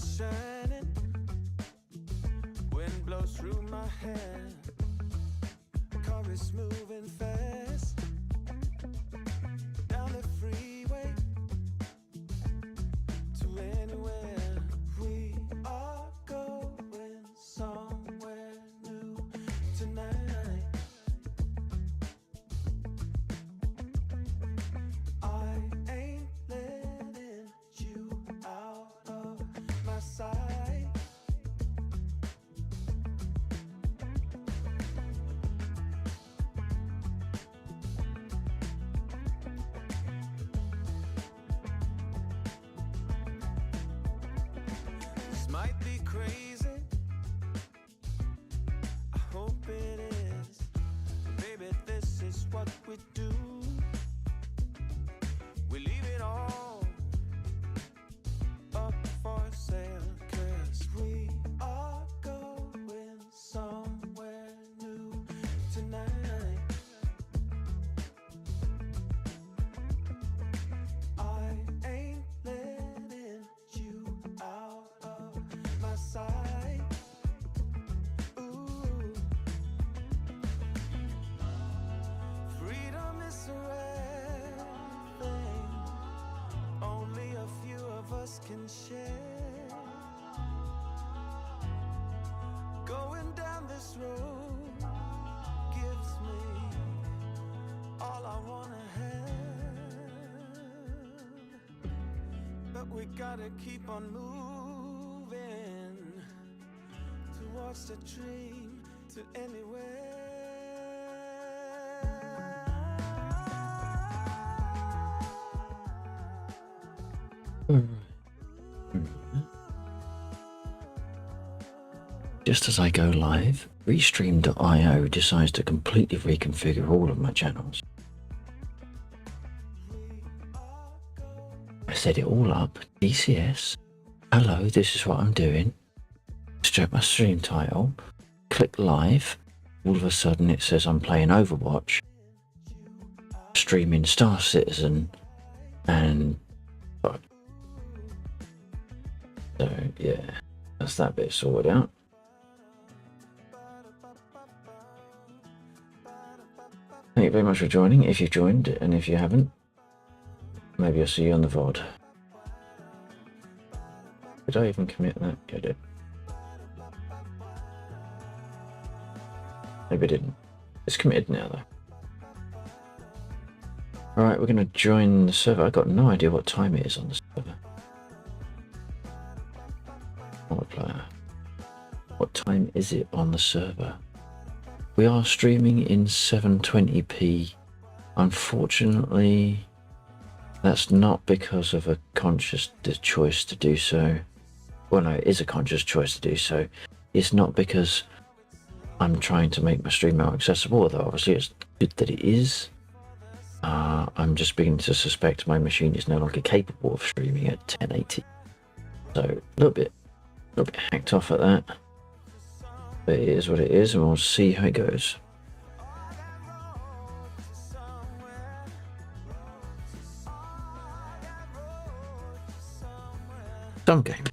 is shining. Wind blows through my hair. Car is moving fast down the freeway to anywhere. We are going somewhere new tonight. I ain't letting you out of my sight. This might be crazy, I hope it is. Baby, this is what we do. We leave it all up for sale, 'cause we are going somewhere new tonight. I ain't letting you out of my sight. Ooh, freedom is a rare thing, only a few of us can share. Going down this road gives me all I wanna have, but we gotta keep on moving towards the dream, to anywhere. Just as I go live, Restream.io decides to completely reconfigure all of my channels. I set it all up, DCS, hello, this is what I'm doing, check my stream title, click live, all of a sudden it says I'm playing Overwatch, streaming Star Citizen, and so yeah, that's that bit sorted out. Thank you very much for joining, if you've joined, and if you haven't, maybe I'll see you on the VOD. Did I even commit that? Yeah, I did. Maybe I didn't. It's committed now though. Alright, we're going to join the server. I've got no idea what time it is on the server. Multiplayer. What time is it on the server? We are streaming in 720p. Unfortunately, that's not because of a conscious choice to do so. Well, no, it is a conscious choice to do so. It's not because I'm trying to make my stream more accessible, although obviously it's good that it is. I'm just beginning to suspect my machine is no longer capable of streaming at 1080. So a little bit hacked off at that. But it is what it is, and we'll see how it goes. Some games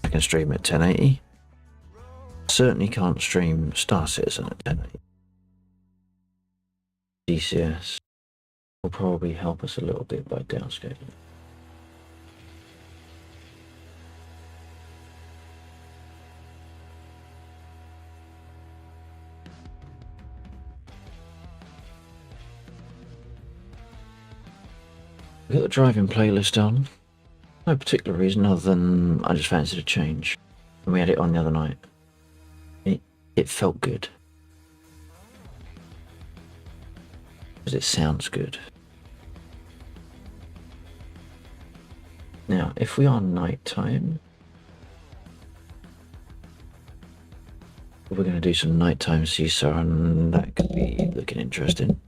I can stream at 1080. Certainly can't stream Star Citizen at 1080. DCS will probably help us a little bit by downscaling. We've got the driving playlist on. No particular reason other than I just fancied a change. And we had it on the other night. It felt good. Because it sounds good. Now, if we are nighttime, we're going to do some nighttime seesaw, and that could be looking interesting.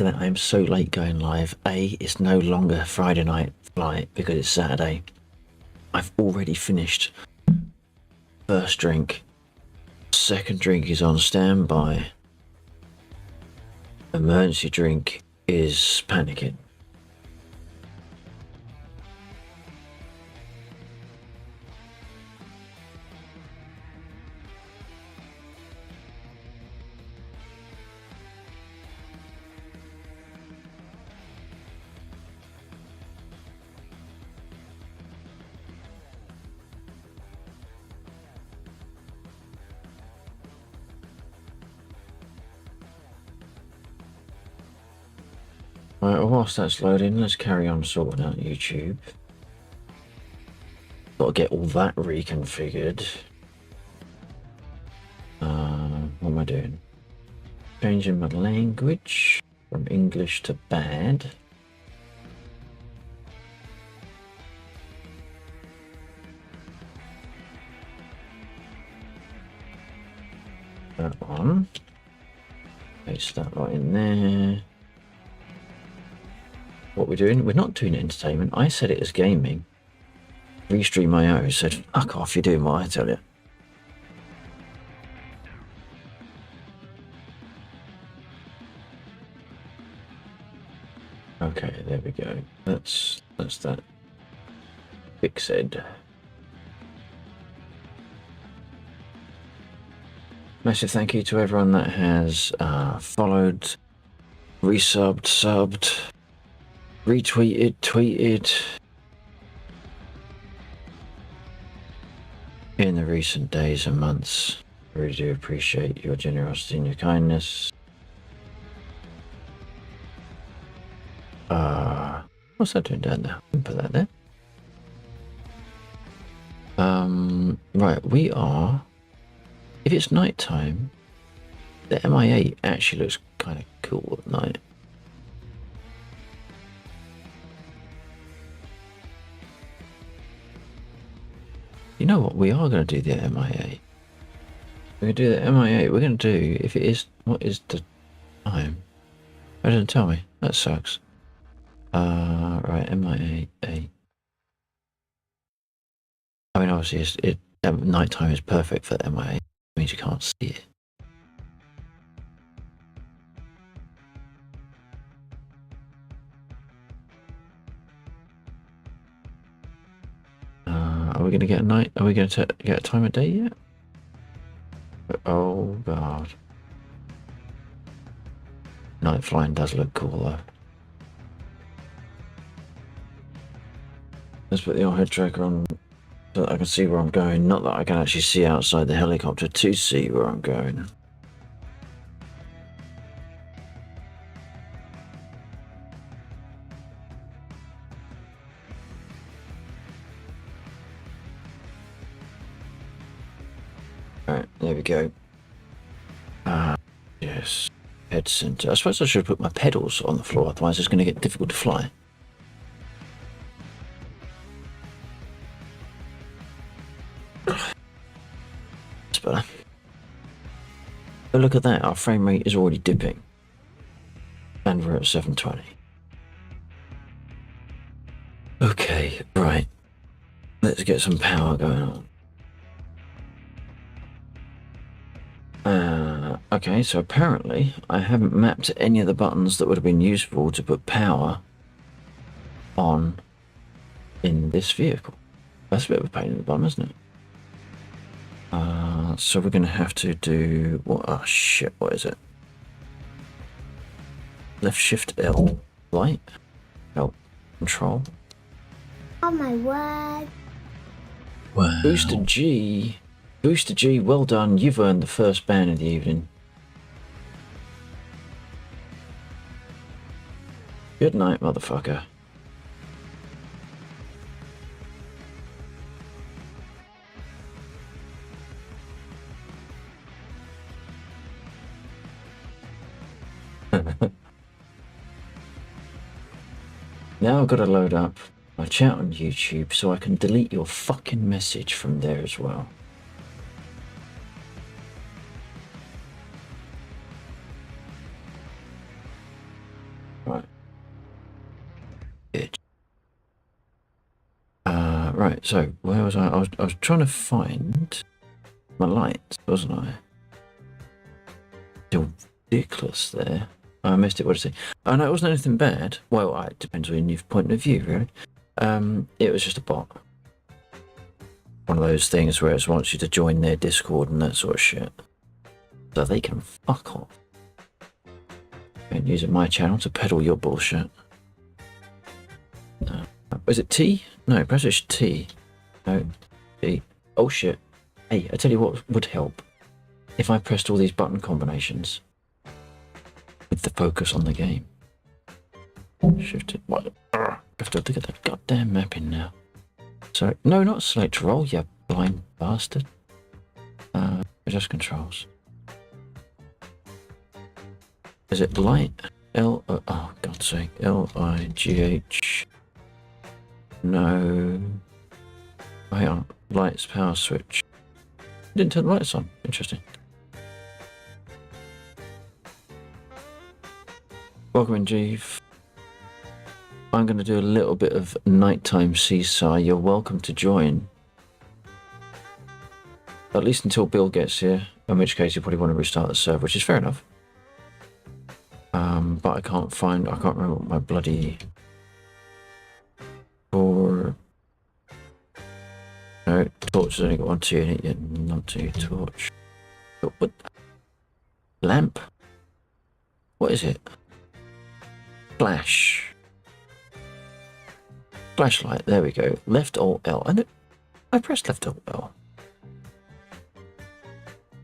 I am so late going live. A, it's no longer Friday night flight because it's Saturday. I've already finished first drink, second drink is on standby. Emergency drink is panicking. Right, well, whilst that's loading, let's carry on sorting out YouTube. Got to get all that reconfigured. What am I doing? Changing my language from English to bad. That one. Paste that right in there. What we're doing? We're not doing entertainment. I said it as gaming. Restream IO said, fuck off, you're doing what I tell you. Okay, there we go. That's that fixed. Massive thank you to everyone that has followed, resubbed, subbed, retweeted, tweeted in the recent days and months. I really do appreciate your generosity and your kindness. What's that doing down there? Put that there. Right, we are. If it's night time, the MIA actually looks kind of cool at night. You know what? We are going to do the MIA. We're going to do the MIA. We're going to do, if it is, what is the time? It doesn't tell me. That sucks. Right, MIA. I mean, obviously, nighttime is perfect for the MIA. It means you can't see it. Are we going to get a night? Are we going to get a time of day yet? Oh, God. Night flying does look cool, though. Let's put the old head tracker on so that I can see where I'm going. Not that I can actually see outside the helicopter to see where I'm going. Alright, there we go. Yes. Head center. I suppose I should put my pedals on the floor, otherwise it's going to get difficult to fly. That's better. But look at that, our frame rate is already dipping. And we're at 720. Okay, right. Let's get some power going on. Okay, so apparently I haven't mapped any of the buttons that would have been useful to put power on in this vehicle. That's a bit of a pain in the bum, isn't it? So we're going to have to do... what? Oh shit, what is it? Left shift L. Light. L. Control. Oh my word. Wow. Booster G. Booster G, well done. You've earned the first ban of the evening. Good night, motherfucker. Now I've got to load up my chat on YouTube so I can delete your fucking message from there as well. Right. Good. Right, so where was I? I was trying to find my lights, wasn't I? Still ridiculous there. I missed it. What is it? Oh no, it wasn't anything bad. Well, it depends on your point of view, really. It was just a bot. One of those things where it wants you to join their Discord and that sort of shit. So they can fuck off. And using my channel to peddle your bullshit. Is it T? No, perhaps it's T. No, T. Oh shit. Hey, I tell you what would help. If I pressed all these button combinations. With the focus on the game. Shift it. What? I have to look at that goddamn mapping now. So, no, not select roll, you blind bastard. Adjust controls. Is it light? L, oh, God's sake. L-I-G-H. No. Hang on. Lights, power switch. Didn't turn the lights on. Interesting. Welcome in, Jeeve. I'm going to do a little bit of nighttime seaside. You're welcome to join. At least until Bill gets here, in which case you probably want to restart the server, which is fair enough. But I can't remember what my bloody... No, torch has only got 1, 2 in it, yet not 2 torch. What? Lamp? What is it? Flash. Flashlight, there we go. Left Alt L. I pressed left Alt L.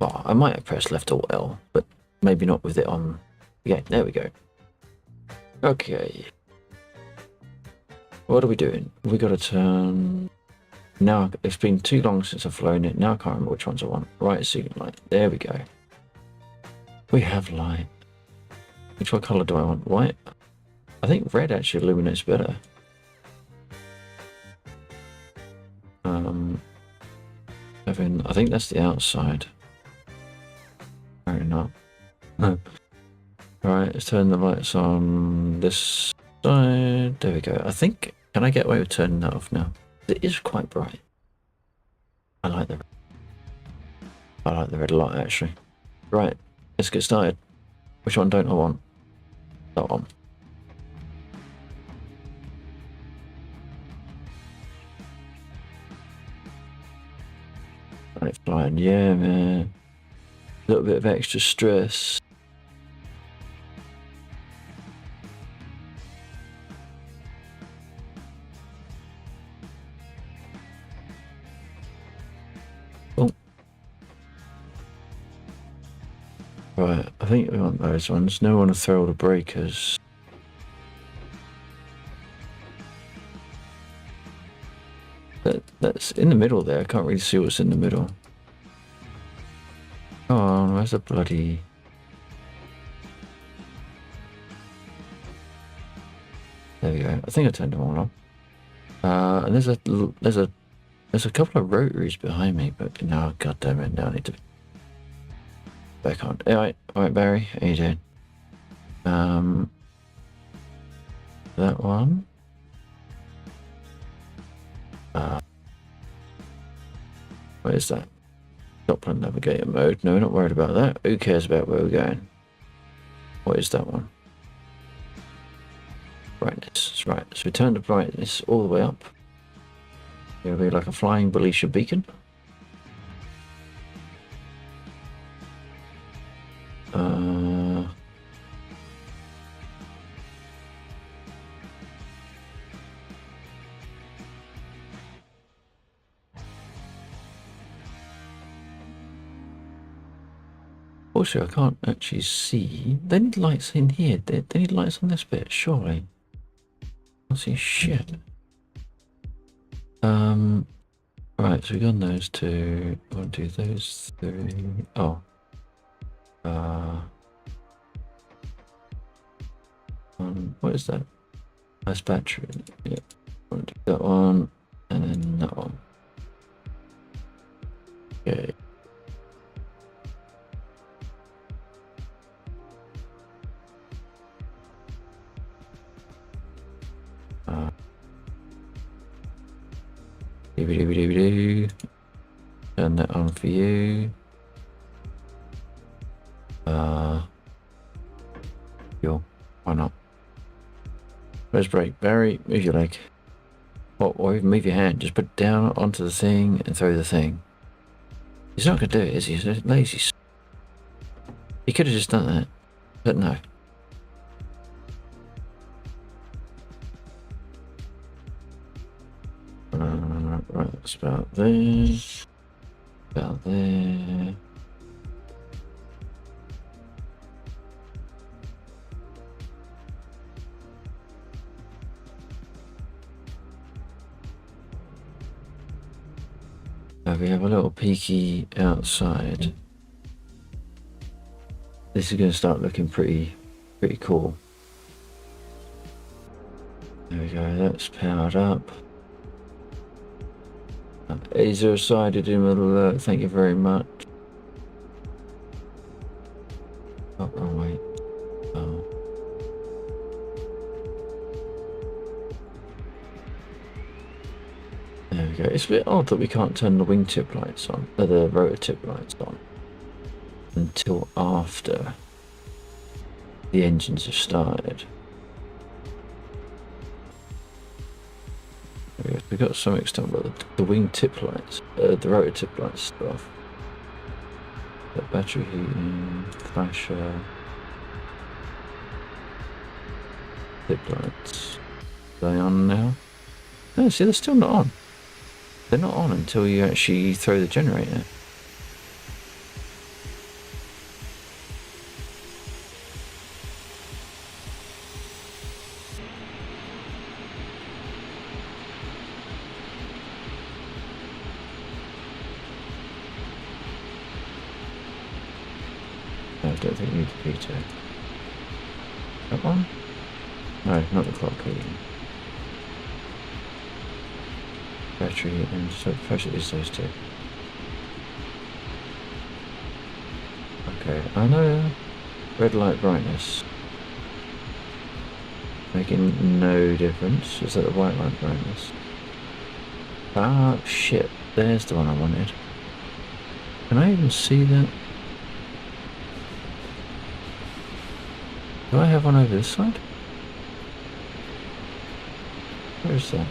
Oh, I might have pressed left Alt L, but maybe not with it on. Yeah, there we go. Okay. What are we doing? We got to turn. Now, it's been too long since I've flown it. Now I can't remember which ones I want. Right, ceiling light. There we go. We have light. Which one colour do I want? White? I think red actually illuminates better. I think that's the outside. Fair enough. Alright, let's turn the lights on this side. There we go. I think, can I get away with turning that off now? It is quite bright. I like the red a lot, actually. Right, let's get started. Which one don't I want? That one. Right, flying, yeah, man. A little bit of extra stress. Oh. Right, I think we want those ones. No one to throw all the breakers. That's in the middle there. I can't really see what's in the middle. Come on, where's the bloody... There we go. I think I turned them all on. And there's a couple of rotaries behind me, but no, god damn it, now I need to back on. Alright, Barry, how you doing? That one. What is that? Doppler navigator mode. No, we're not worried about that. Who cares about where we're going? What is that one? Brightness. Right, so we turn the brightness all the way up. It'll be like a flying Belisha beacon. Also, I can't actually see. They need lights in here. They need lights on this bit, surely. I can't see shit. Right, so we've done those two. I want to do those three. Oh. What is that? Nice battery. Yeah. I want to do that one, and then that one. Okay. Turn that on for you. There Fuel. Why not? Where's brake? Barry, move your leg. Or even move your hand. Just put it down onto the thing and throw the thing. He's not going to do it, is he? He's lazy. He could have just done that. But no. Right, that's about there. About there. We have a little peeky outside. This is going to start looking pretty cool. There we go, that's powered up. Is there a side in middle alert? Thank you very much. Oh, wait. Oh. There we go. It's a bit odd that we can't turn the wingtip lights on, the rotor tip lights on, until after the engines have started. We've got some extent, but the wing tip lights, the rotor tip lights stuff. The battery heating, flasher, tip lights. Are they on now? No, see, they're still not on. They're not on until you actually throw the generator. I don't think you need the P2. That one? No, not the clock heating. Battery and so first it is those two. Okay, I know red light brightness making no difference. Is that the white light brightness? Ah, shit, there's the one I wanted. Can I even see that? Do I have one over this side? Where is that?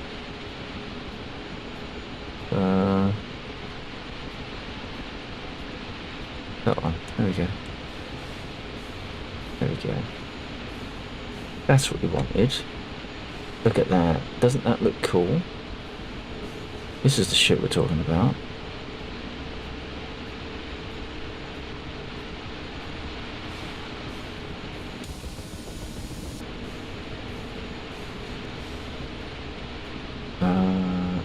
That one. There we go. There we go. That's what we wanted. Look at that. Doesn't that look cool? This is the shit we're talking about.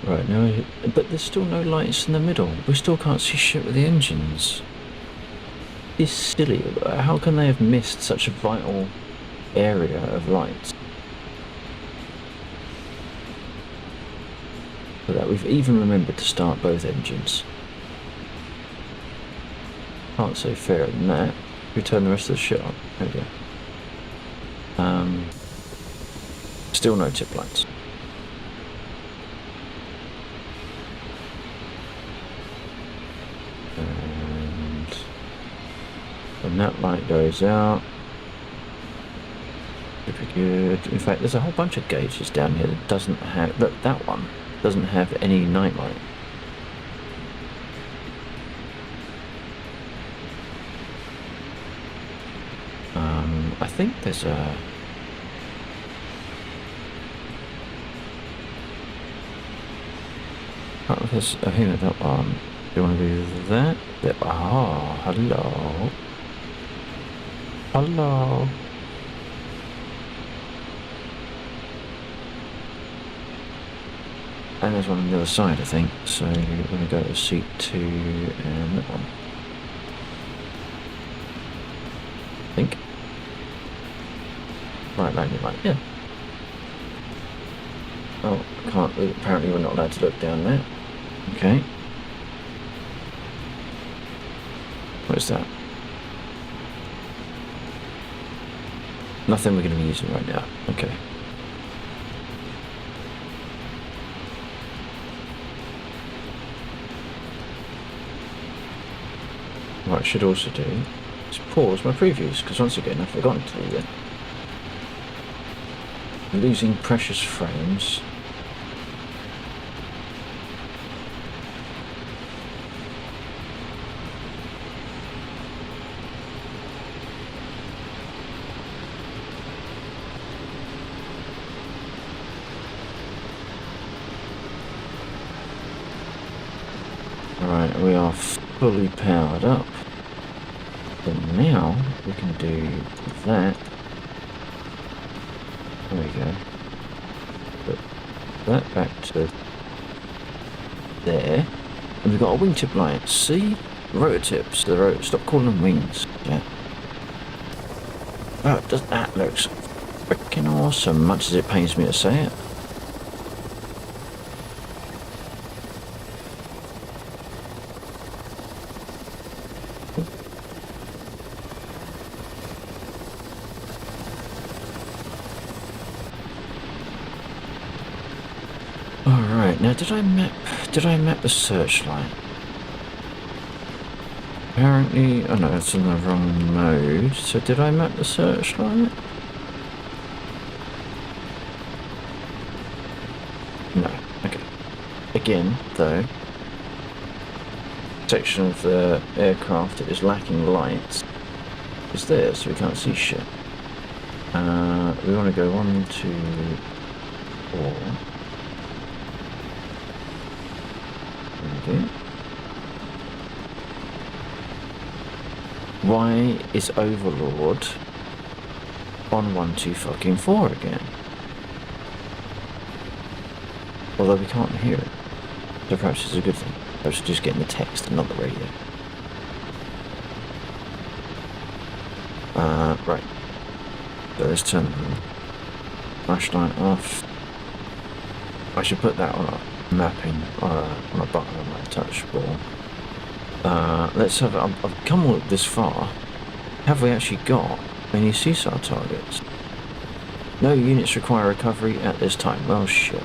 Right, now, but there's still no lights in the middle. We still can't see shit with the engines. It's silly. How can they have missed such a vital area of lights? So that we've even remembered to start both engines. Can't say fairer than that. We turn the rest of the shit on. There we go. Still no tip lights. When that light goes out, pretty good. In fact, there's a whole bunch of gauges down here that doesn't have. Look, that one doesn't have any night light. I think there's a. I think that one. Do you want to do that? Ah, hello. Hello. And there's one on the other side, I think. So we're going to go to seat 2 and that one. I think. Right, landing light, yeah. Oh, I can't. Apparently we're not allowed to look down there. Okay. What is that? Nothing we're going to be using right now. Okay. What I should also do is pause my previews, because once again I've forgotten to do that. Losing precious frames. Alright, we are fully powered up. So now we can do that. There we go. Put that back to there. And we've got a wingtip light. See? Rotor tips. The rotor. Stop calling them wings. Yeah. Oh, that looks freaking awesome, much as it pains me to say it. Alright, now did I map the searchlight? Apparently, oh no, it's in the wrong mode. So did I map the searchlight? No, okay. Again, though, section of the aircraft that is lacking lights is there, so we can't see shit. We want to go 1, 2, 4. Okay. Why is Overlord on 1, 2, fucking 4 again? Although we can't hear it. So perhaps it's a good thing. Perhaps just getting the text and not the radio. Right. So let's turn the flashlight off. I should put that on a mapping, on a button on my touch ball. Let's have. I've come all this far. Have we actually got any CSAR targets? No units require recovery at this time. Well, shit.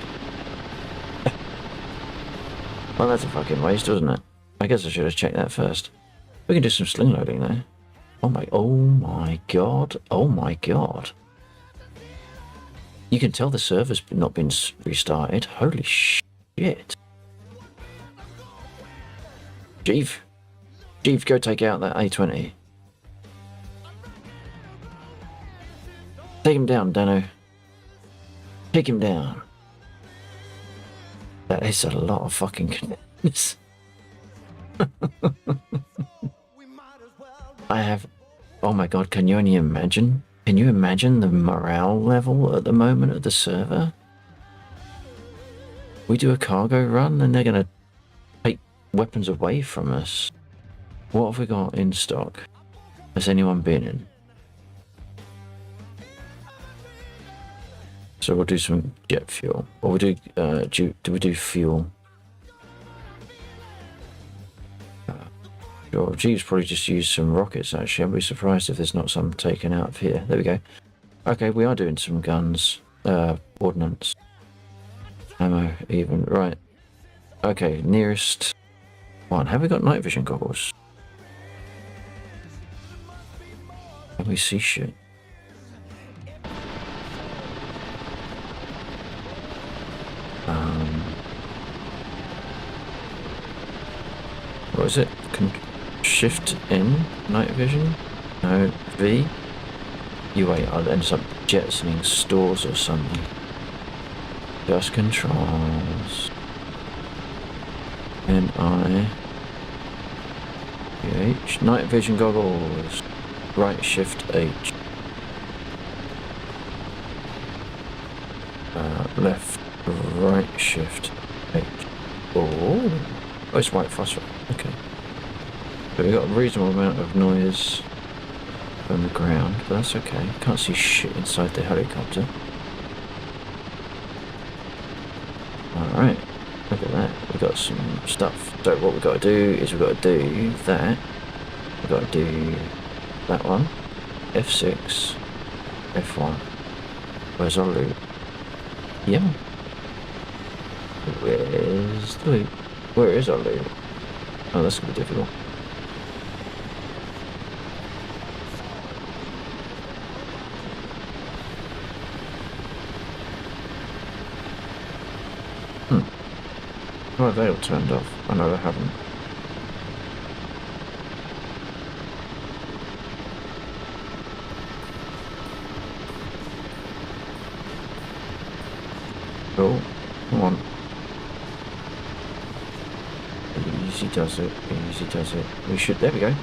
Well, that's a fucking waste, wasn't it? I guess I should have checked that first. We can do some sling loading there. Oh my god. Oh my god. You can tell the server's not been restarted. Holy shit. Chief, go take out that A20. Take him down, Dano. Take him down. That is a lot of fucking goodness. I have... Oh my god, can you only imagine? Can you imagine the morale level at the moment of the server? We do a cargo run and they're gonna take weapons away from us. What have we got in stock? Has anyone been in? So we'll do some jet fuel. Or we do we do fuel? Sure, Jeeves probably just used some rockets actually. I'd be surprised if there's not some taken out of here. There we go. Okay, we are doing some guns. Ordnance. Ammo even. Right. Okay, nearest one. Have we got night vision goggles? Can we see shit? What is it? Shift in night vision? No, V? You wait, I'll end up jettisoning stores or something. Just controls. N-I... H. Night vision goggles. Right shift H. Left, right shift H. Oh, it's white phosphorus. Okay. But we've got a reasonable amount of noise from the ground, but that's okay. Can't see shit inside the helicopter. Alright, look at that. We've got some stuff. So what we've got to do is we've got to do that. We've got to do that one. F6. F1. Where's our loot? Yeah. Where's the loot? Where is our loot? Oh, that's going to be difficult. Try veil turned off. Oh no, I haven't. Cool. Come on. Easy does it. Easy does it. We should. There we go.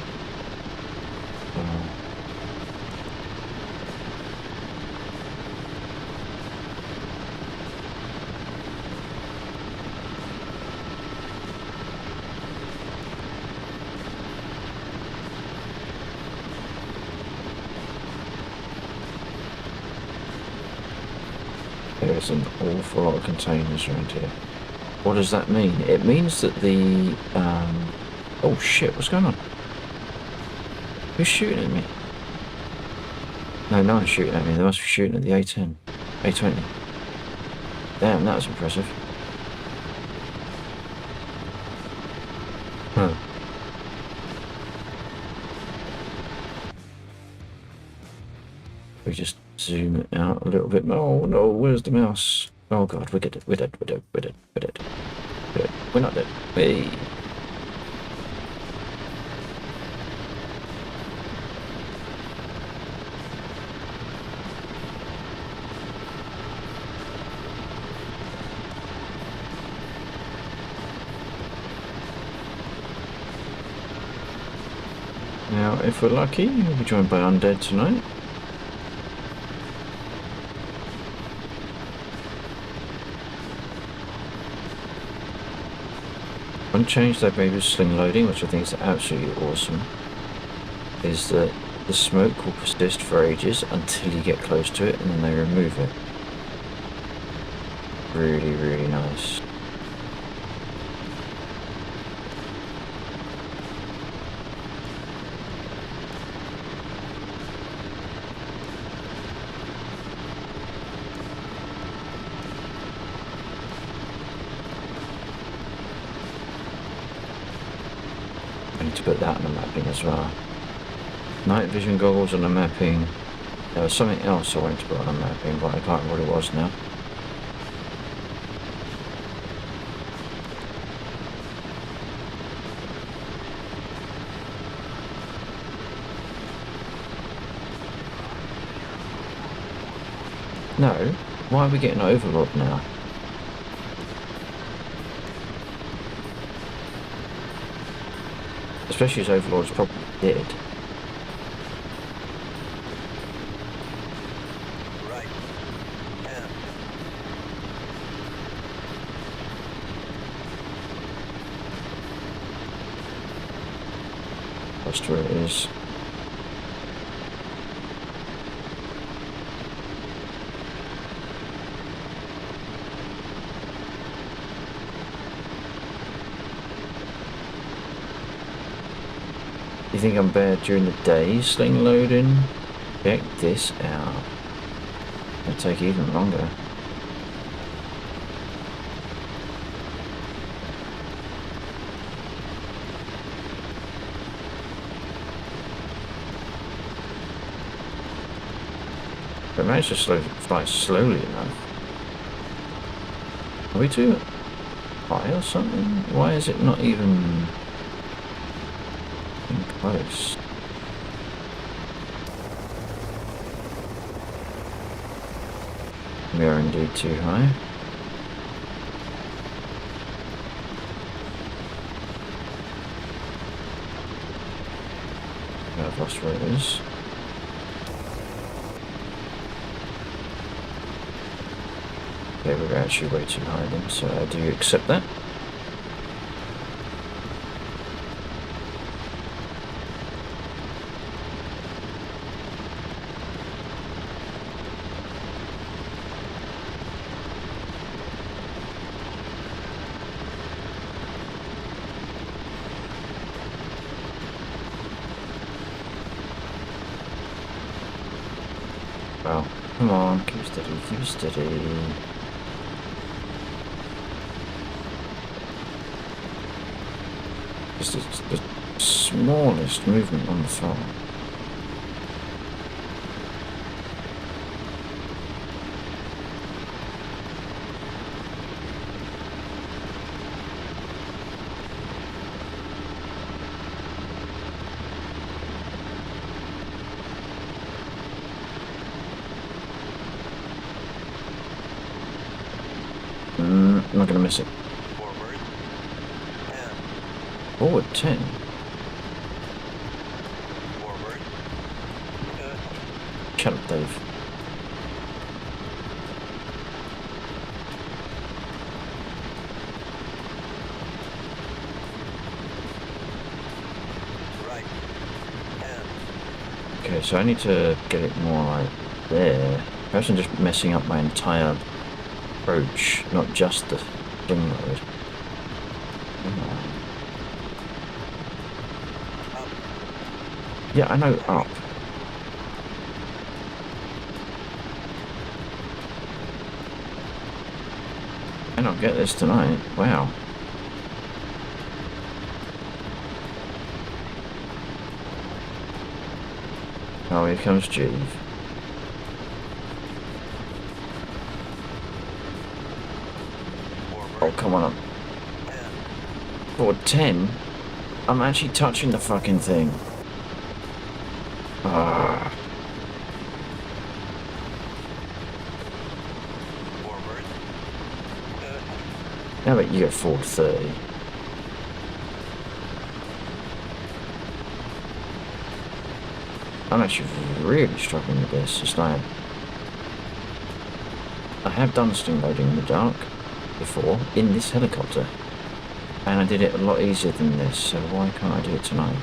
There's an awful lot of containers around here. What does that mean? It means that the... oh shit, what's going on? Who's shooting at me? No, no one's shooting at me. They must be shooting at the A10. A20. Damn, that was impressive. Huh. We just zoom it out a little bit. Oh no, where's the mouse? Oh god, we're dead, we're dead, we're dead, we're dead, we're dead. We're dead. We're not dead. Hey. Now, if we're lucky, we'll be joined by Undead tonight. One change they made with sling loading, which I think is absolutely awesome, is that the smoke will persist for ages until you get close to it and then they remove it. Really, really nice. To put that on the mapping as well. Night vision goggles on the mapping. There was something else I wanted to put on the mapping, but I can't remember what it was now. No, why are we getting overload now? Especially as Overlord's probably dead. Right. Yeah. That's where it is. You think I'm bad during the day sling loading? Check this out. It'll take even longer. But I managed to fly slowly enough. Are we too high or something? Why is it not even close? We are indeed too high. I've lost where it is. Okay, we're actually way too high then, so I do accept that. Well, come on, keep steady, keep steady. Just the smallest movement on the throttle. I'm not going to miss it. Forward 10. Forward 10. Forward. Good. Shut up, Dave. Right 10. Okay, so I need to get it more like there. Perhaps I'm just messing up my entire approach, not just the spring load. Up. Yeah, I know up. I don't get this tonight. Wow. Oh, here comes Jeeve. Oh, Forward come on up. 10. Forward 10? I'm actually touching the fucking thing. Ah. Forward. Good. How about you get forward 30? I'm actually really struggling with this. It's like, I have done sting loading in the dark before in this helicopter, and I did it a lot easier than this, so why can't I do it tonight?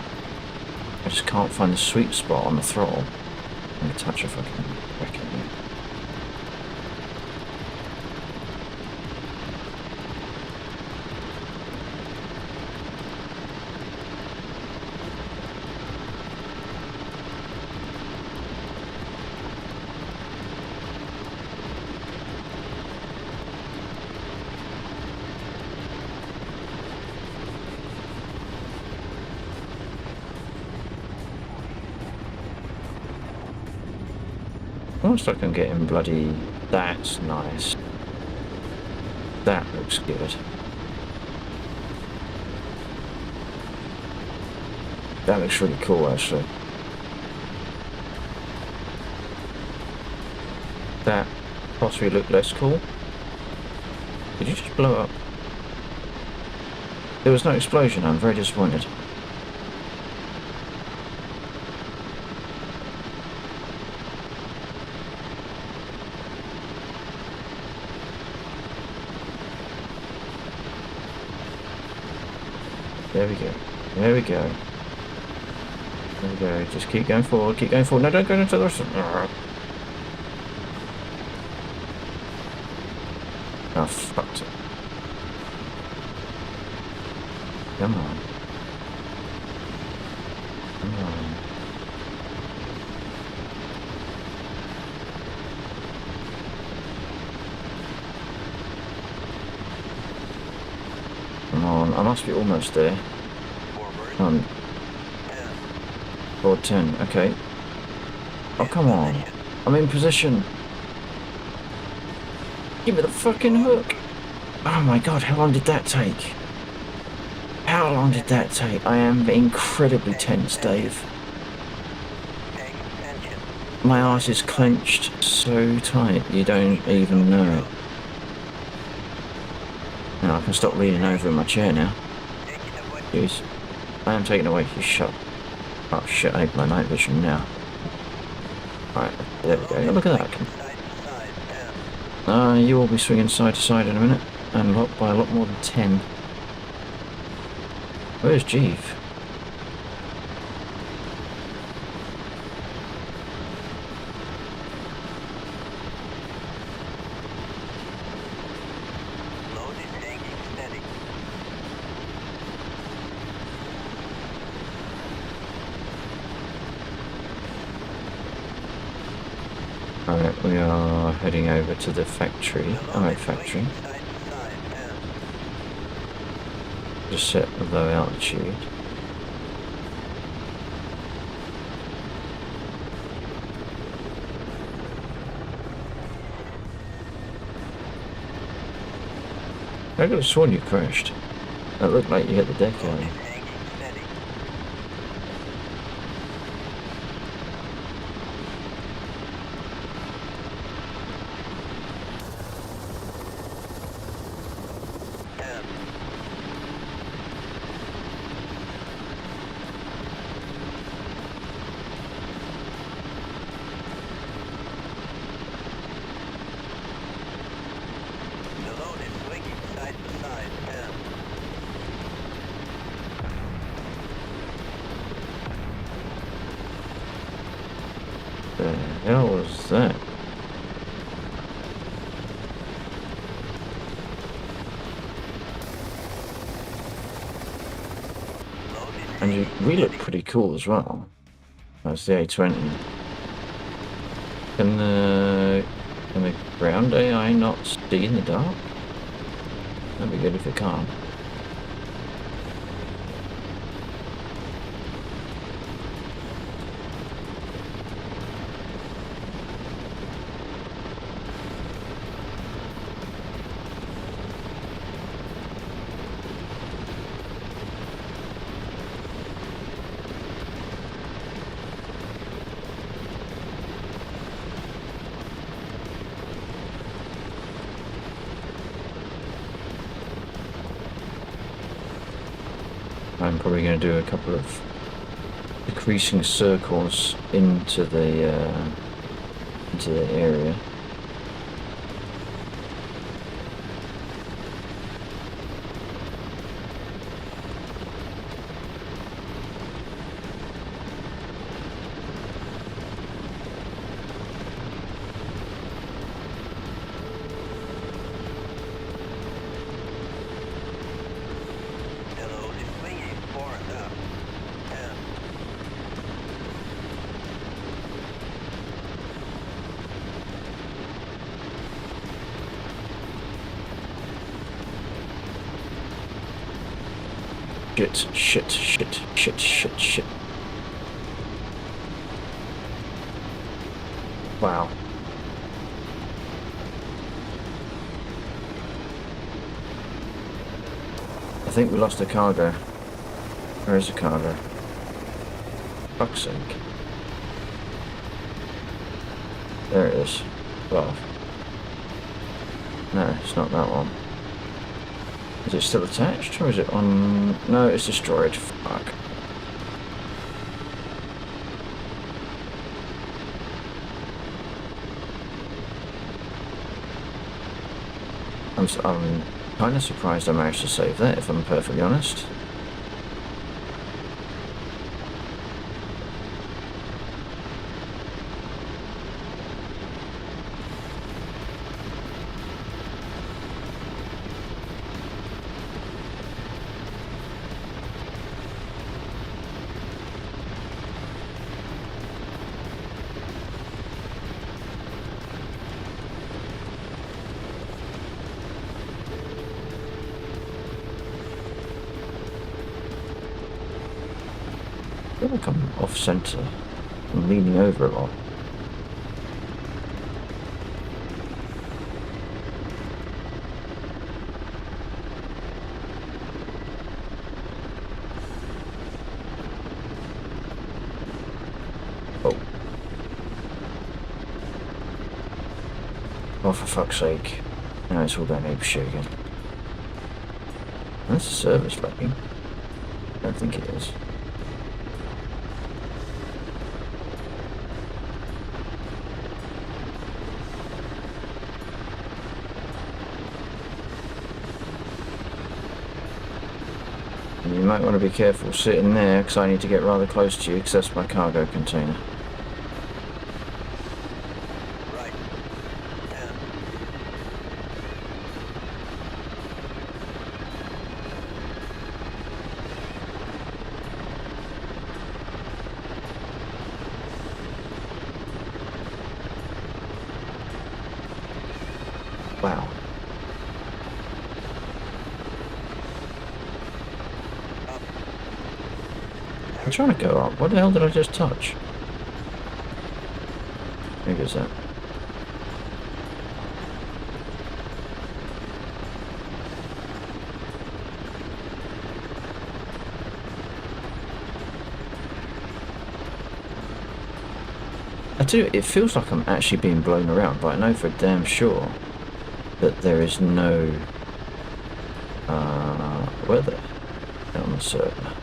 I just can't find the sweet spot on the throttle. I'm gonna touch a fucking wreck in here. Almost like I'm getting bloody... That's nice. That looks good. That looks really cool, actually. That possibly looked less cool. Did you just blow up? There was no explosion. I'm very disappointed. There we go. There we go. There we go. Just keep going forward. Keep going forward. No, don't go into the rest of it. Oh, fucked it. Come on. Come on. Come on. I must be almost there. Forward 10. Forward 10. Okay. Oh, come on. I'm in position. Give me the fucking hook. Oh my god, how long did that take? How long did that take? I am incredibly tense, Dave. Paying attention. My arse is clenched so tight, you don't even know it. Now I can stop leaning over in my chair now. Taking away. Jeez. I am taking away your shot. Oh shit, I need my night vision now. Right, there we go. Look at that. Side to side 10. You will be swinging side to side in a minute, and by a lot more than 10. Where's Jeeve? Load is hanging steady. Alright, we are heading over to the factory. Load Alright, is factory. swinging side to side 10. Just set a low altitude. I could have sworn you crashed. That looked like you hit the deck Load earlier. is hanging steady. the hell was that? And we look pretty cool as well. That's the A20. Can the ground AI not see in the dark? That'd be good if it can't. I'm probably going to do a couple of decreasing circles into the area. Shit. Wow. I think we lost the cargo. Where is the cargo? Fuck's sake. There it is. Well. No, it's not that one. Is it still attached, or is it on... No, it's destroyed. Fuck. I'm kind of surprised I managed to save that, if I'm perfectly honest. I feel like I'm off centre. I'm leaning over a lot. Oh. Oh, for fuck's sake. Now it's all going apeshit again. That's a service lagging. I don't think it is. You might want to be careful sitting there, because I need to get rather close to you, because that's my cargo container. Right. Yeah. Wow. I'm trying to go up. What the hell did I just touch? Maybe it's that. It feels like I'm actually being blown around, but I know for damn sure that there is no weather on the server.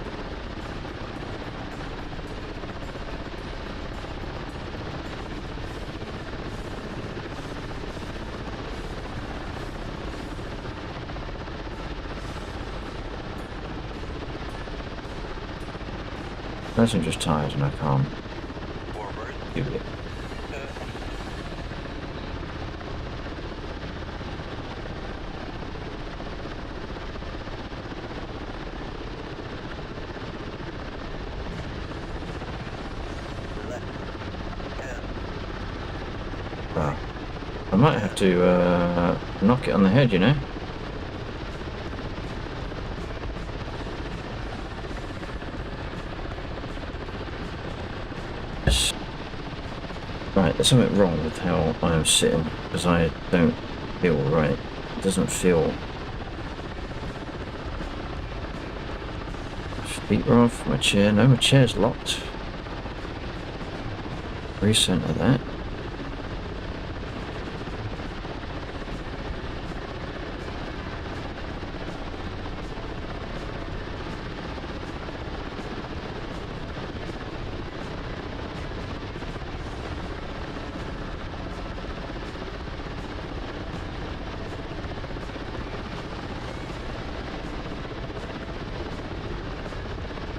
Unless I'm just tired and I can't do it. Ah, I might have to knock it on the head, you know. Yes. Right, there's something wrong with how I am sitting, because I don't feel right. It doesn't feel... Feet are off, my chair. No, my chair's locked. Recenter that.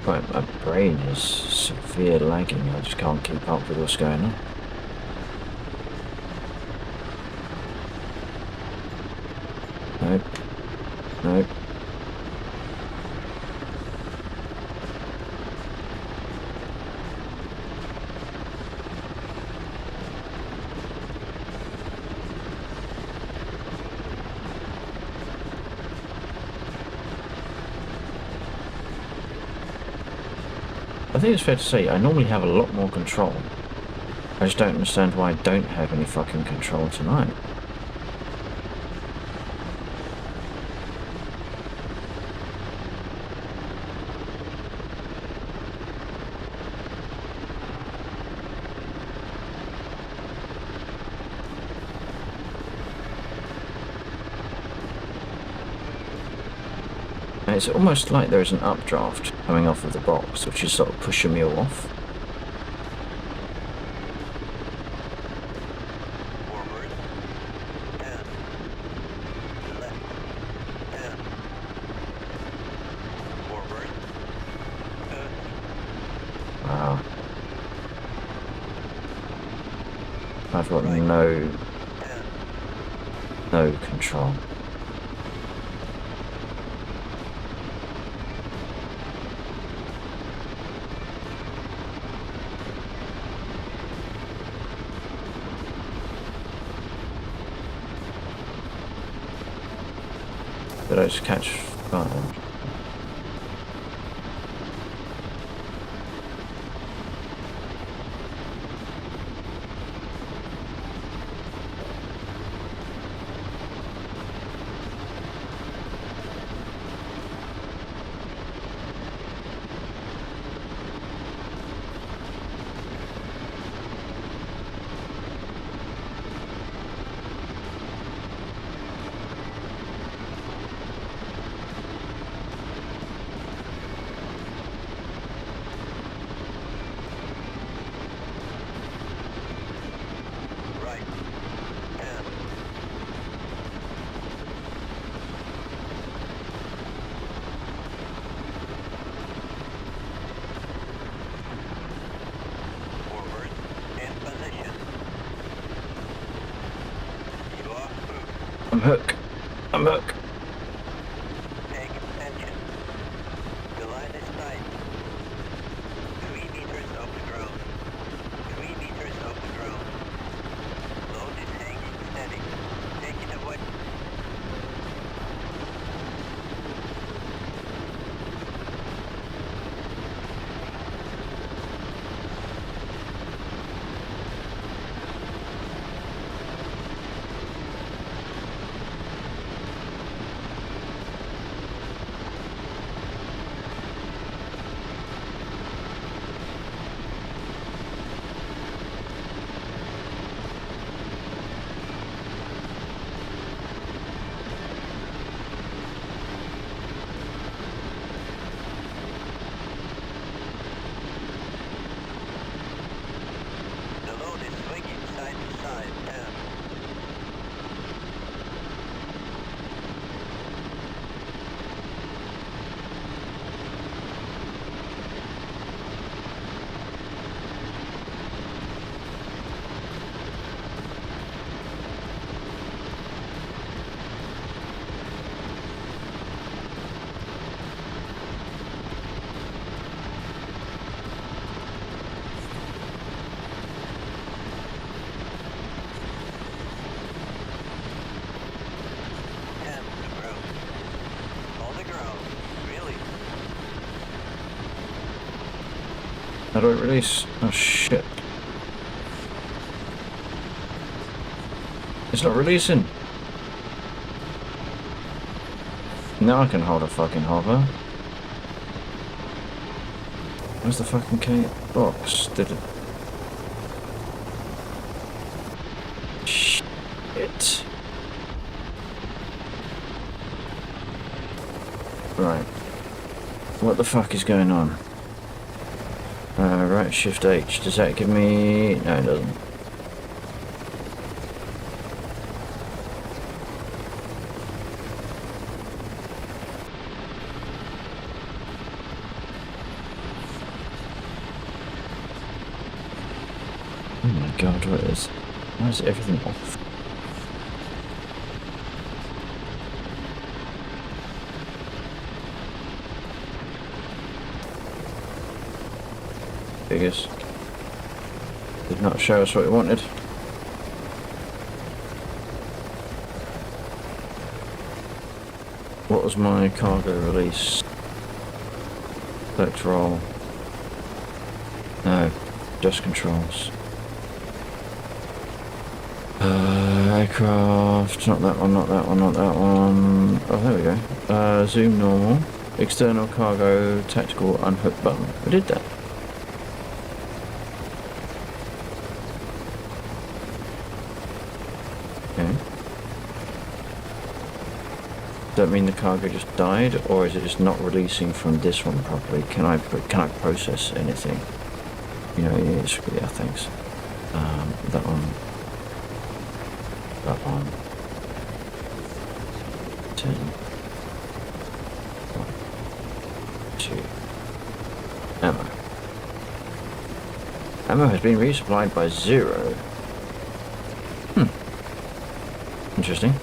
Right, my brain is severe lagging. I just can't keep up with what's going on. Nope. Nope. I think it's fair to say I normally have a lot more control. I just don't understand why I don't have any fucking control tonight. It's almost like there is an updraft coming off of the box, which is sort of pushing me off. Forward 10, left 10, forward 30. Wow. I've got no control. Did I just catch fire? Right 10, forward in position. You are hooked. I'm hook. I'm hook. Take attention. The line is tight. 3 meters off the ground. 3 meters off the ground. Load is hanging steady. Take it away. How do I release? Oh shit. It's not releasing. Now I can hold a fucking hover. Where's the fucking key box? Did it? Shit. Right. What the fuck is going on? Right, Shift H. Does that give me... No, it doesn't. Oh my god, what is... Why is everything off? Figures. Did not show us what we wanted. What was my cargo release? Select roll. No, just controls. Aircraft, not that one, not that one, not that one. Oh, there we go. Zoom normal. External cargo, tactical unhook button. I did that. Okay. Does that mean the cargo just died, or is it just not releasing from this one properly? Can I process anything? You know, yeah, thanks. That one. That one. 10. 1, 2. Ammo. Ammo has been resupplied by 0. Interesting.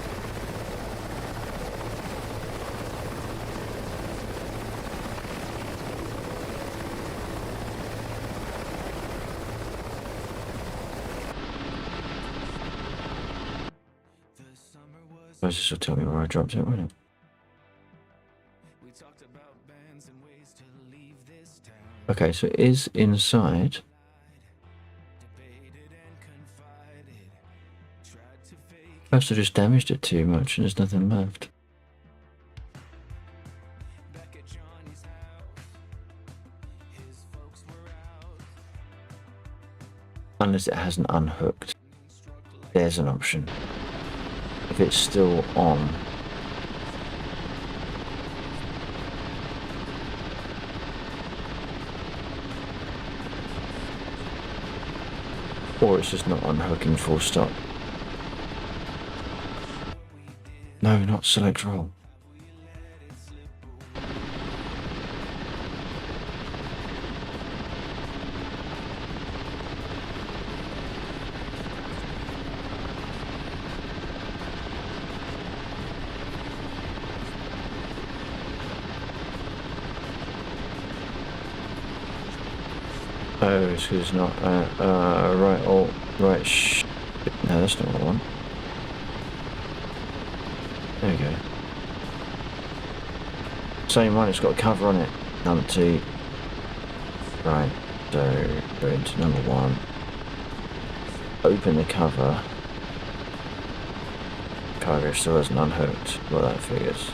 This will tell me where I dropped it, won't it? Okay, so it is inside. Perhaps I just damaged it too much and there's nothing left. Unless it hasn't unhooked. There's an option. If it's still on. Or it's just not unhooking full stop. No, not select roll. Oh, it's because it's not, right, oh, right, no, that's not what I want. There we go. Same one, it's got a cover on it. Number 2. Right, so, go into number 1. Open the cover. Cargo still hasn't unhooked. Well, that figures.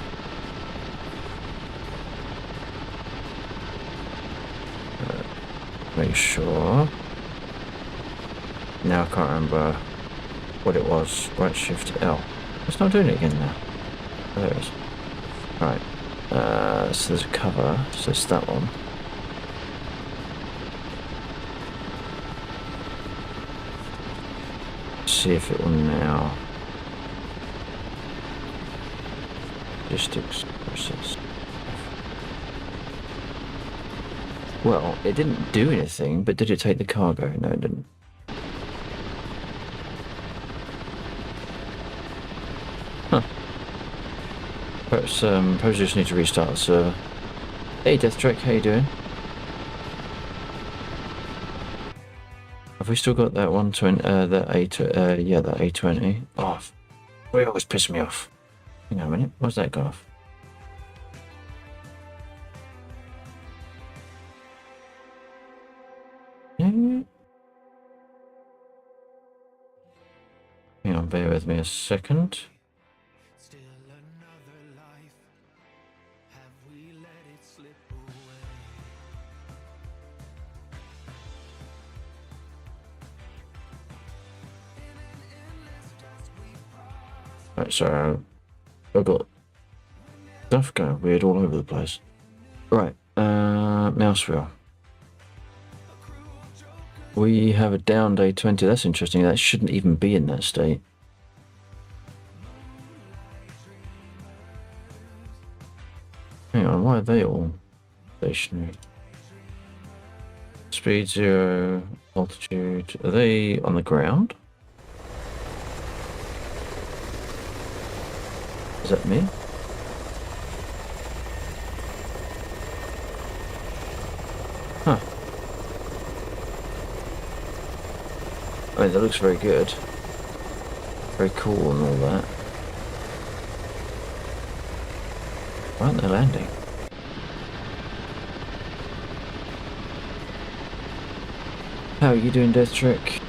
Make sure. Now I can't remember what it was. Right, Shift L. It's not doing it again now. Oh, there it is. Right. So there's a cover. So it's that one. See if it will now. Logistics process. Well, it didn't do anything, but did it take the cargo? No, it didn't. Huh. Perhaps, perhaps you just need to restart the server. Hey, Deathtrek, how you doing? Have we still got that 120, yeah, that A20? Oh, they always piss me off. Hang on a minute, why's that gone off? Hang on, bear with me a second. Still another life. Have we let it slip away? In an endless dust we pass. Right, so I've got stuff going weird all over the place. Right, mouse wheel. We have a down day 20. That's interesting. That shouldn't even be in that state. Hang on, why are they all stationary? Speed 0, altitude. Are they on the ground? Is that me? Huh. I mean, that looks very good. Very cool and all that. Why aren't they landing? How are you doing, Death Trick?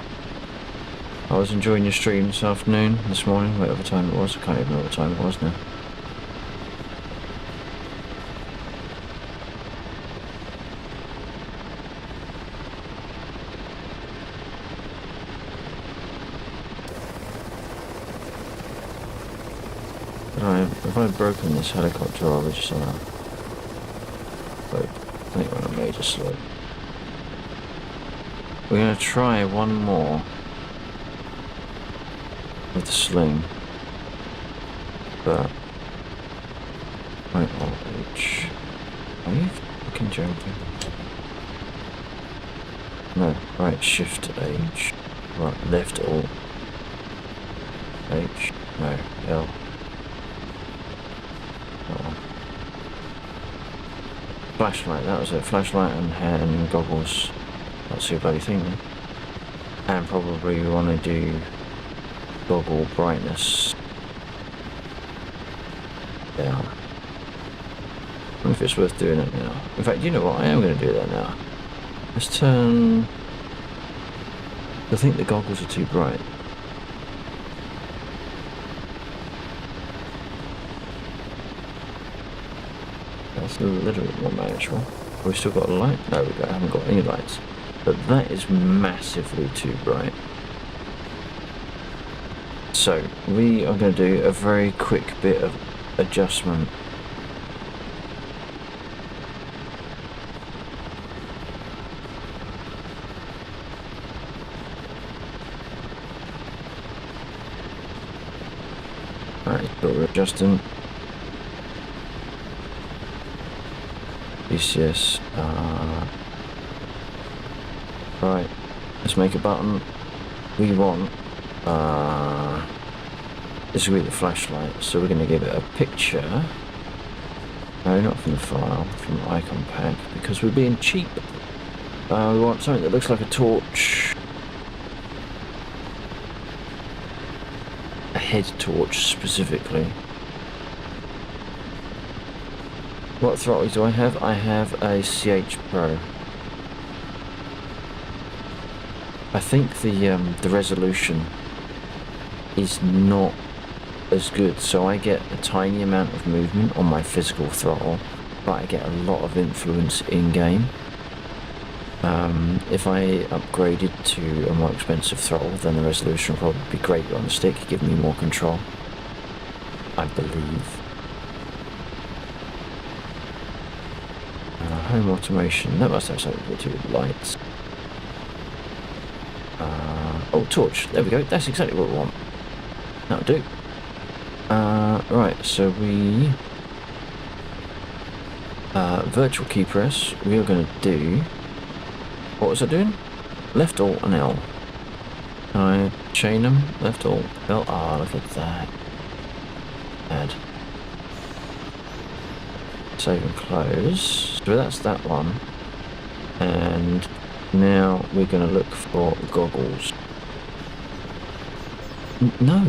I was enjoying your stream this afternoon, this morning, whatever time it was. I can't even know what time it was now. Have I broken this helicopter or just somehow? Wait, I think we're on a major slope. We're going to try one more with the sling, but wait, H. Are you fucking joking? No, right, shift H, right, left alt, H, no, L. Flashlight, that was it. Flashlight and goggles. That's the bloody thing then. And probably we want to do goggle brightness down. I wonder if it's worth doing it now. In fact, you know what? I am going to do that now. Let's turn. I think the goggles are too bright. That's a little bit more manageable. Have we still got a light? No, we haven't got any lights. But that is massively too bright. So, we are going to do a very quick bit of adjustment. Alright, so we're adjusting. DCS. Right, let's make a button. We want this will be the flashlight, so we're going to give it a picture. No, not from the file, from the icon pack, because we're being cheap. We want something that looks like a torch, a head torch specifically. What throttle do I have? I have a CH Pro. I think the resolution is not as good, so I get a tiny amount of movement on my physical throttle, but I get a lot of influence in game. If I upgraded to a more expensive throttle, then the resolution would probably be greater on the stick, give me more control, I believe. Home automation, that must have something to do with lights. Oh, torch, there we go, that's exactly what we want. That'll do. Right, so we... virtual key press, we are going to do... What was I doing? Left alt and L. Can I chain them? Left alt, L, look at that. Add. Save and close. So that's that one. And now we're going to look for goggles. No,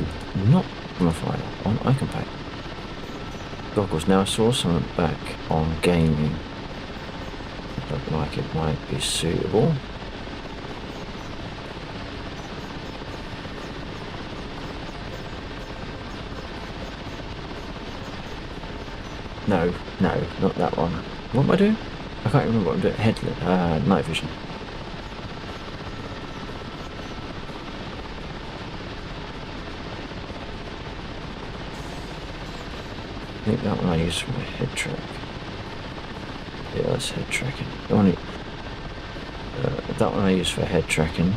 not from a file, on icon pack. Goggles. Now I saw something back on gaming. Looked like it might be suitable. No, no, not that one. What am I doing? I can't remember what I'm doing. Night vision. I think that one I use for my head track. Yeah, that's head tracking. That one I use for head tracking.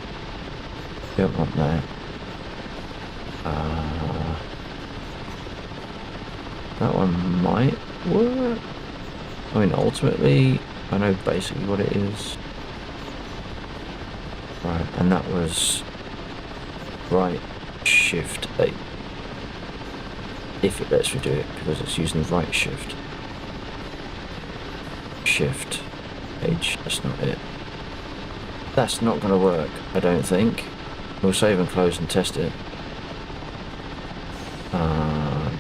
Don't want that. That one might work. I mean, ultimately, I know basically what it is. Right, and that was right shift 8. If it lets me do it, because it's using the right shift. Shift H, that's not it. That's not going to work, I don't think. We'll save and close and test it.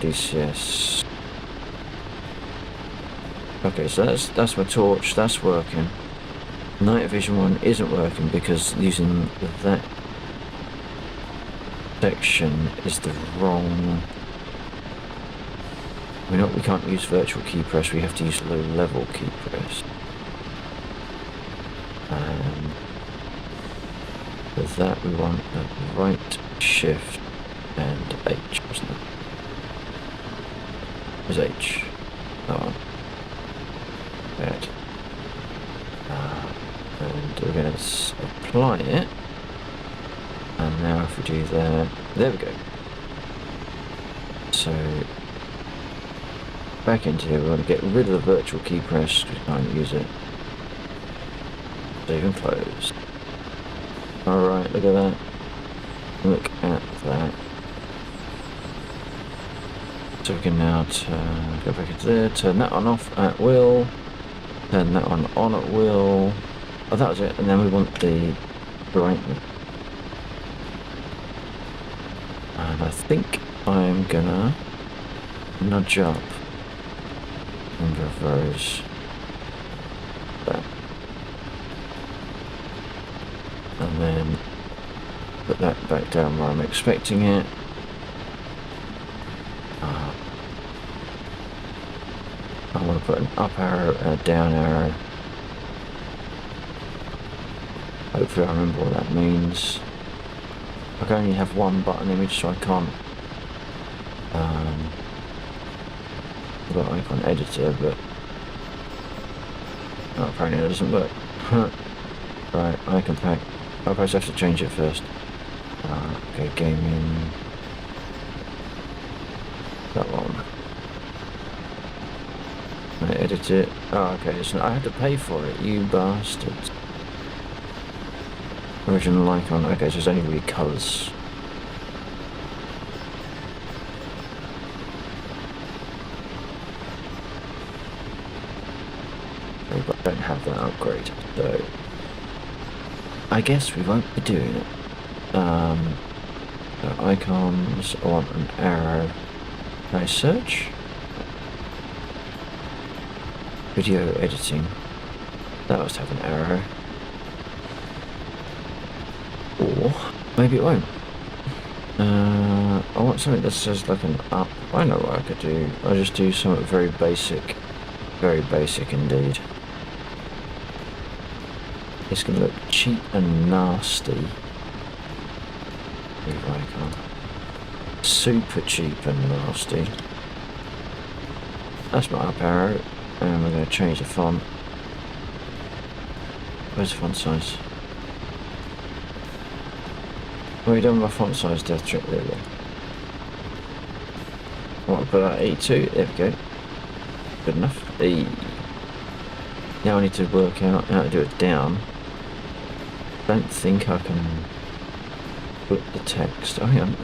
DCS. Okay, so that's my torch, that's working. Night vision one isn't working because using that section is the wrong... we can't use virtual key press, we have to use low level key press. And with that we want a right shift and H, wasn't it? It was H. That one. Bad. And we're going to apply it. And now if we do that, there we go. So back into here, we want to get rid of the virtual key press because we can't use it. Save and close. Alright, look at that. Look at that. So we can now go back into there, turn that one off at will, turn that one on at will. Oh, that was it. And then we want the brightness. And I think I'm gonna nudge up and reverse that. And then put that back down where I'm expecting it. I want to put an up arrow and a down arrow. Hopefully I remember what that means. I can only have one button image, so I can't I've got icon editor, but apparently that doesn't work. Right, icon pack. I perhaps have to change it first. Okay, gaming. That one. I edit it. Oh, okay, so I had to pay for it, you bastards. Original icon. Okay, so it's only really colours. But I don't have that upgrade, so I guess we won't be doing it. So icons, I want an arrow. Can I search? Video editing. That must have an arrow. Or maybe it won't. I want something that says like an up. I know what I could do. I'll just do something very basic. Very basic indeed. It's going to look cheap and nasty. Move icon. Super cheap and nasty. That's my up arrow. And we're going to change the font. Where's the font size? What have you done with my font size, Death Trick? There we go. I want to put that 82. There we go. Good enough. E. Now I need to work out how to do it down. Don't think I can put the text. Oh, hang on.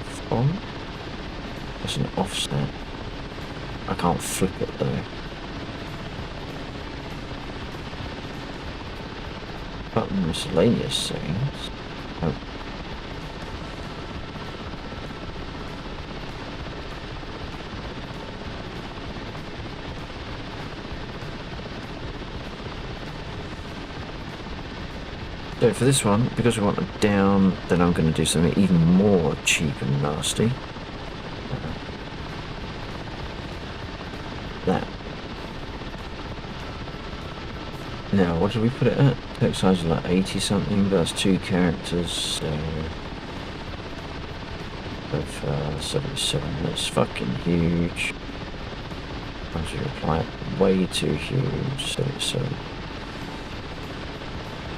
Font. That's an offset. I can't flip it though. Button miscellaneous settings. Oh. So for this one, because we want it down, then I'm going to do something even more cheap and nasty. that. Now, what did we put it at? Text size is like 80 something, but that's 2 characters, so... of 77, that's fucking huge. Once you apply it, way too huge, so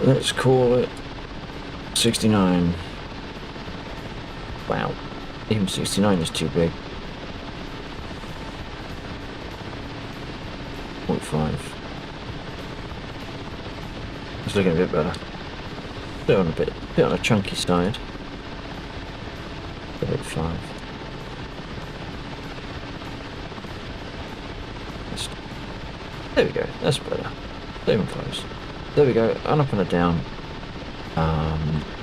let's call it 69. Wow, even 69 is too big. 0.5. It's looking a bit better. Bit on a chunky side. 0.5. There we go, that's better. Even close. There we go, and up and a down.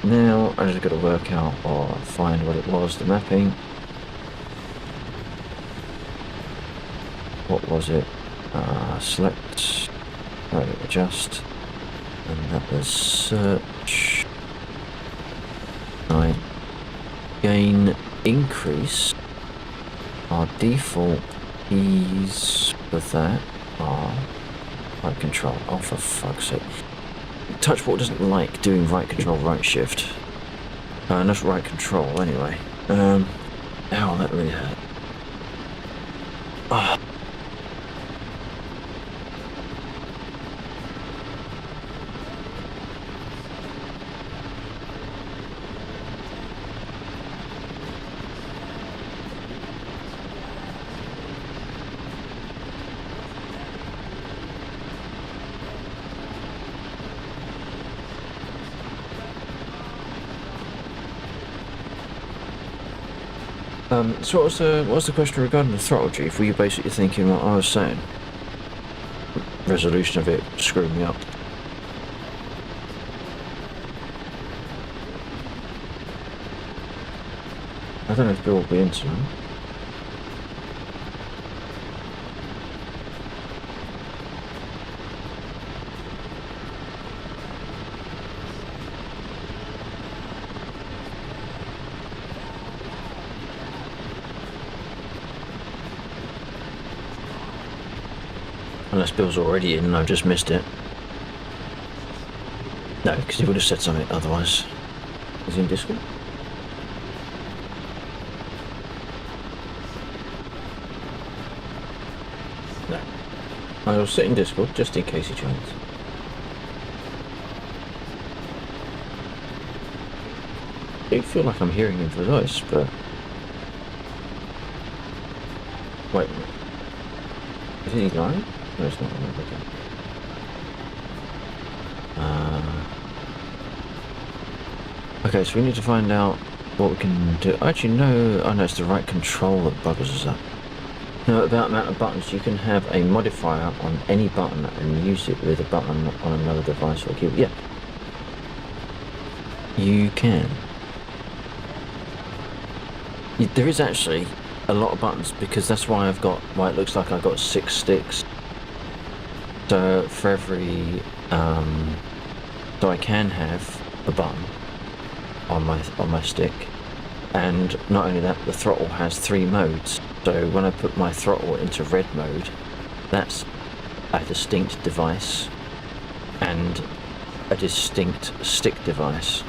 Now I just got to work out or find what it was, the mapping. What was it? Select, adjust, and that was search. Right. Gain increase. Our default keys for that are right control. Oh, for fuck's sake. Touchport doesn't like doing right control, right shift. And that's right control anyway. Ow, that really hurt. Ah. So what was the question regarding the throttle, Chief? Were you basically thinking what I was saying? Resolution of it screwed me up. I don't know if Bill will be into it. Unless Bill's already in and I've just missed it. No, because he would have said something otherwise. Is he in Discord? No. I will sit in Discord just in case he joins. I do feel like I'm hearing him through the voice, but... Wait a minute. Is he live? No, it's not. Okay, so we need to find out what we can do. Actually, no. Oh, no, it's the right control that buggers us up. Now, about amount of buttons, you can have a modifier on any button and use it with a button on another device or keyboard. Yeah. You can. There is actually a lot of buttons because that's why I've got, why it looks like I've got 6 sticks. So for every, so I can have a button on my stick, and not only that, the throttle has 3 modes. So when I put my throttle into red mode, that's a distinct device and a distinct stick device.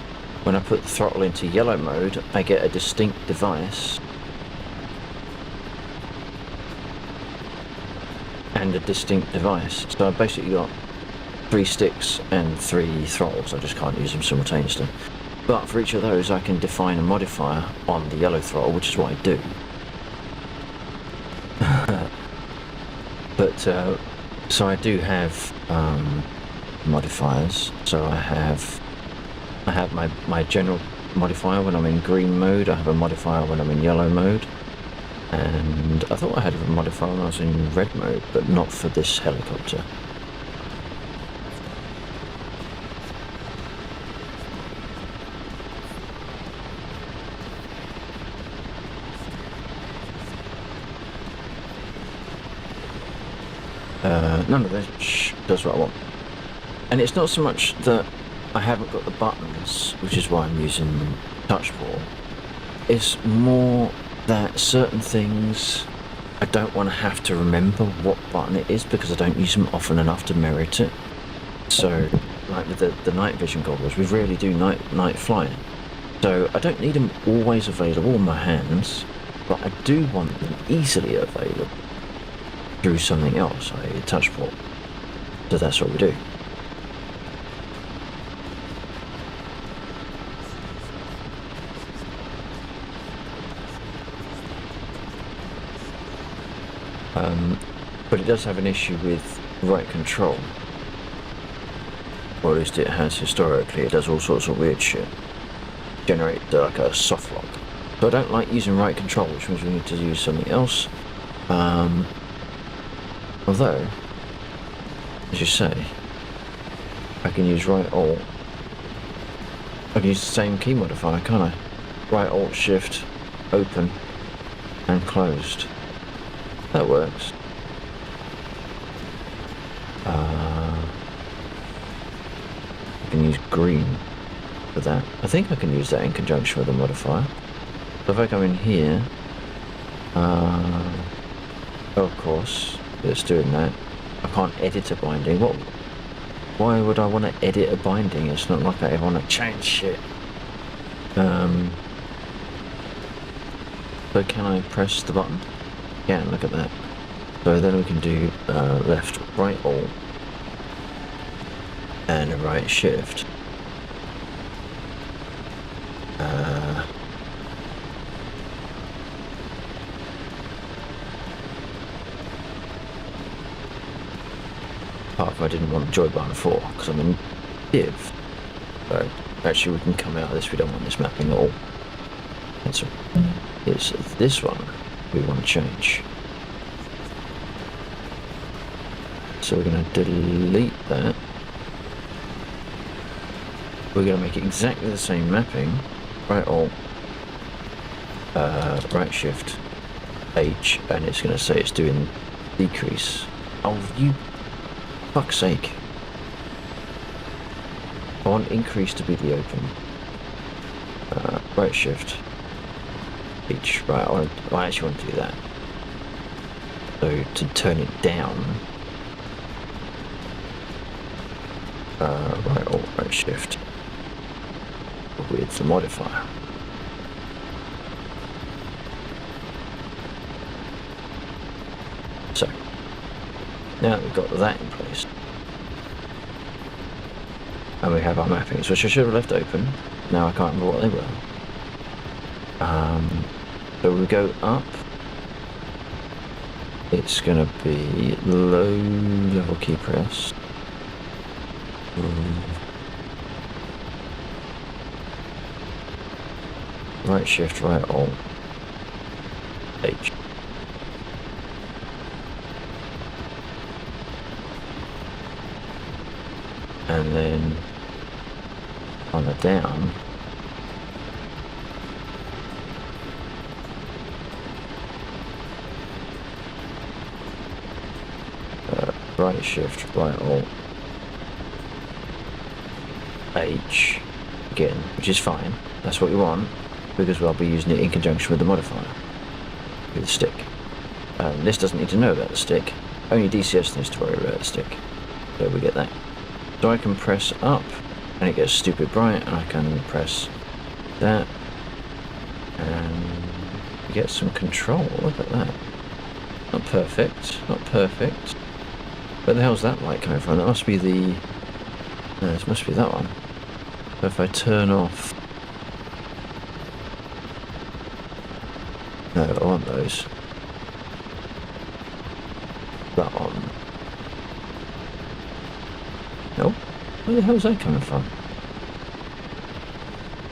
When I put the throttle into yellow mode, I get a distinct device and a distinct device. So I've basically got 3 sticks and 3 throttles. I just can't use them simultaneously. But for each of those I can define a modifier on the yellow throttle, which is what I do. But so I do have modifiers. So I have my general modifier when I'm in green mode. I have a modifier when I'm in yellow mode. And I thought I had a modifier when I was in red mode, but not for this helicopter. None of this does what I want. And it's not so much that I haven't got the buttons, which is why I'm using touchport. It's more that certain things I don't want to have to remember what button it is because I don't use them often enough to merit it. So, like with the night vision goggles, we rarely do night flying. So I don't need them always available in my hands, but I do want them easily available through something else, i.e. a touch port. So that's what we do. But it does have an issue with right control. Or at least it has historically. It does all sorts of weird shit. Generate like a soft lock. So I don't like using right control, which means we need to use something else. Although, as you say, I can use right alt. I can use the same key modifier, can't I? Right alt shift, open, and closed. That works. I can use green for that. I think I can use that in conjunction with a modifier. So if I come in here, of course, it's doing that. I can't edit a binding. Why would I want to edit a binding? It's not like I ever want to change shit. So can I press the button? Yeah, look at that. So then we can do left, right alt, and a right shift. Apart from I didn't want the joy button 4 because I'm in div. So actually we can come out of this. We don't want this mapping at all. And so it's this one we want to change. So we're going to delete that. We're going to make it exactly the same mapping. Right alt, right shift, H, and it's going to say it's doing decrease. Oh, you fuck's sake. I want increase to be the open. Right shift, H, right, I actually want to do that. So to turn it down, right alt, right shift, with the modifier. So now we've got that in place, and we have our mappings, which I should have left open. Now I can't remember what they were. So we go up. It's going to be low level key press. Right shift, right alt, H. And then on the down, right shift, right alt, H again, which is fine. That's what you want, because I'll be using it in conjunction with the modifier, with the stick. This doesn't need to know about the stick. Only DCS needs to worry about the stick. So we get that. So I can press up, and it gets stupid bright, and I can press that, and get some control. Look at that. Not perfect, not perfect. Where the hell's that light coming from? That must be the... No, it must be that one. So if I turn off... No, I want those. That one. No? Where the hell's that coming from?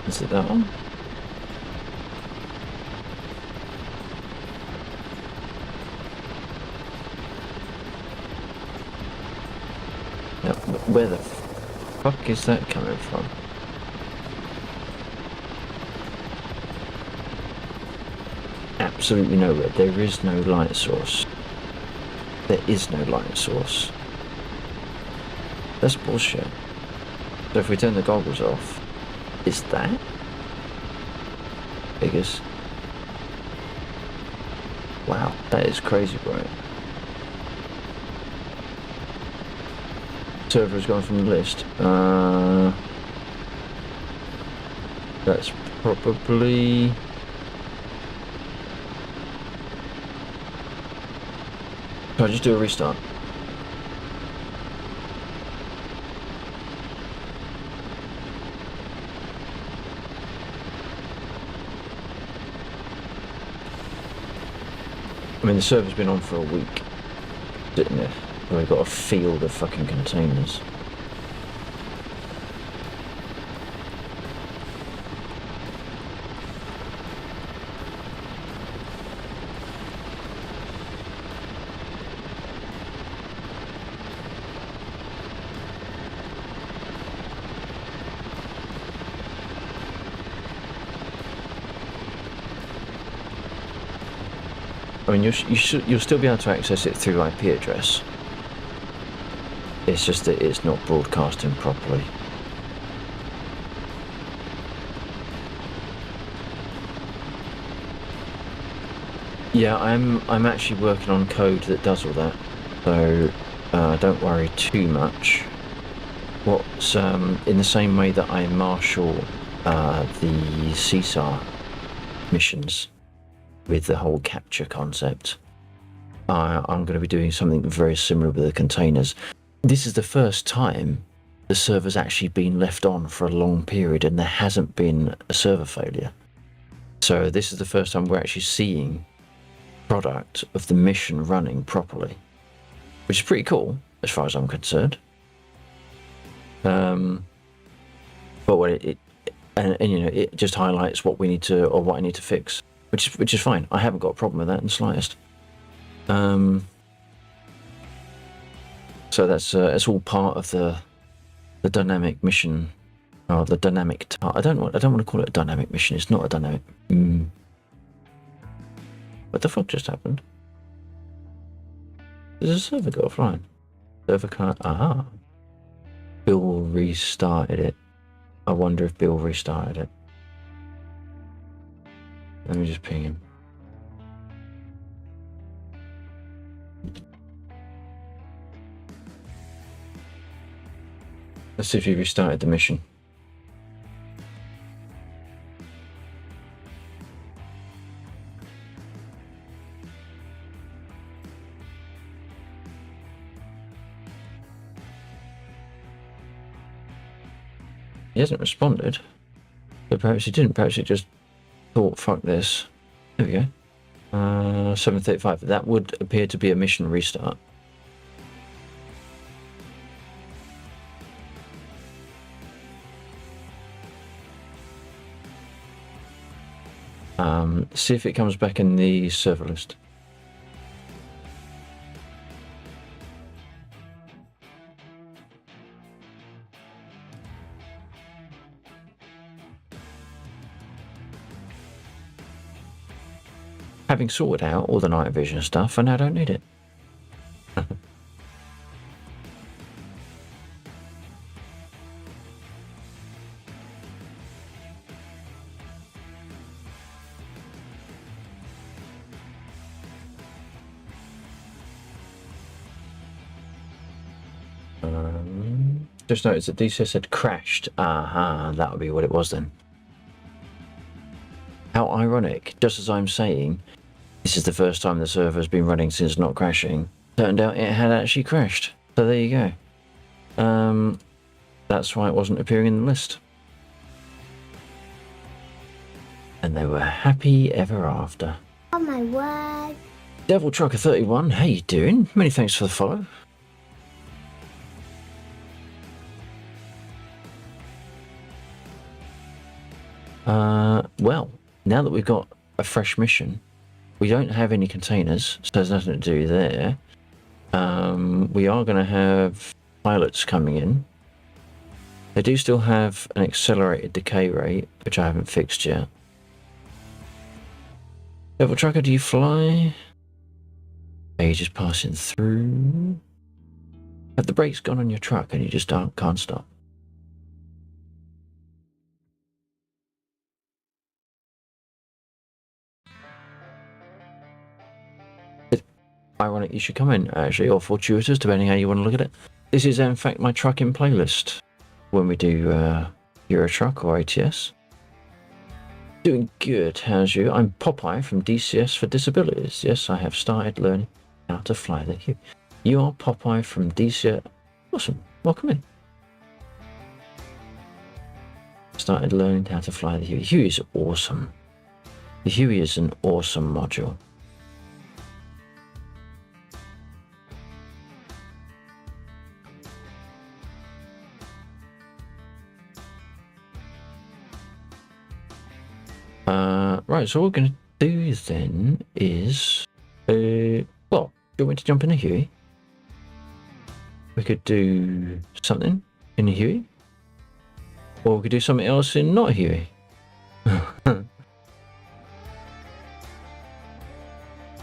Is it that one? No, where the fuck is that coming from? Absolutely nowhere. There is no light source. There is no light source. That's bullshit. So if we turn the goggles off, is that? Figures. Wow, that is crazy, right? Server has gone from the list. That's probably... Can I just do a restart? I mean, the server's been on for a week, sitting there. We've got a field of fucking containers. I mean, you'll still be able to access it through IP address. It's just that it's not broadcasting properly. Yeah, I'm actually working on code that does all that, so don't worry too much. What's in the same way that I marshal the CSAR missions with the whole capture concept, I'm going to be doing something very similar with the containers. This is the first time the server's actually been left on for a long period and there hasn't been a server failure. So this is the first time we're actually seeing product of the mission running properly, which is pretty cool as far as I'm concerned. But what it you know, it just highlights what we need to, or what I need to fix, which is fine. I haven't got a problem with that in the slightest. So that's all part of the dynamic mission, or the dynamic. I don't want to call it a dynamic mission. It's not a dynamic. What the fuck just happened? There's a server go offline. Server can't. Aha. Bill restarted it. I wonder if Bill restarted it. Let me just ping him. Let's see if he restarted the mission. He hasn't responded. But perhaps he didn't. Perhaps he just thought, fuck this. There we go. 7:35. That would appear to be a mission restart. See if it comes back in the server list. Having sorted out all the night vision stuff, I now don't need it. Just noticed that DCS had crashed. Aha, that would be what it was then. How ironic. Just as I'm saying, this is the first time the server has been running since not crashing. Turned out it had actually crashed. So there you go. That's why it wasn't appearing in the list. And they were happy ever after. Oh my word. Devil Trucker 31, how you doing? Many thanks for the follow. Well, now that we've got a fresh mission, we don't have any containers, so there's nothing to do there. We are going to have pilots coming in. They do still have an accelerated decay rate, which I haven't fixed yet. Devil Trucker, do you fly? You're just passing through. Have the brakes gone on your truck and you just can't stop? ironic you should come in, actually, or fortuitous, depending how you want to look at it. This is, in fact, my trucking playlist when we do Euro Truck or ATS. Doing good, how's you? I'm Popeye from DCS for Disabilities. Yes, I have started learning how to fly the Huey. You are Popeye from DCS. Awesome, welcome in. Started learning how to fly the Huey. Huey is awesome. The Huey is an awesome module. Right, so what we're going to do then is, well, do you want me to jump in a Huey? We could do something in a Huey, or we could do something else in not a Huey.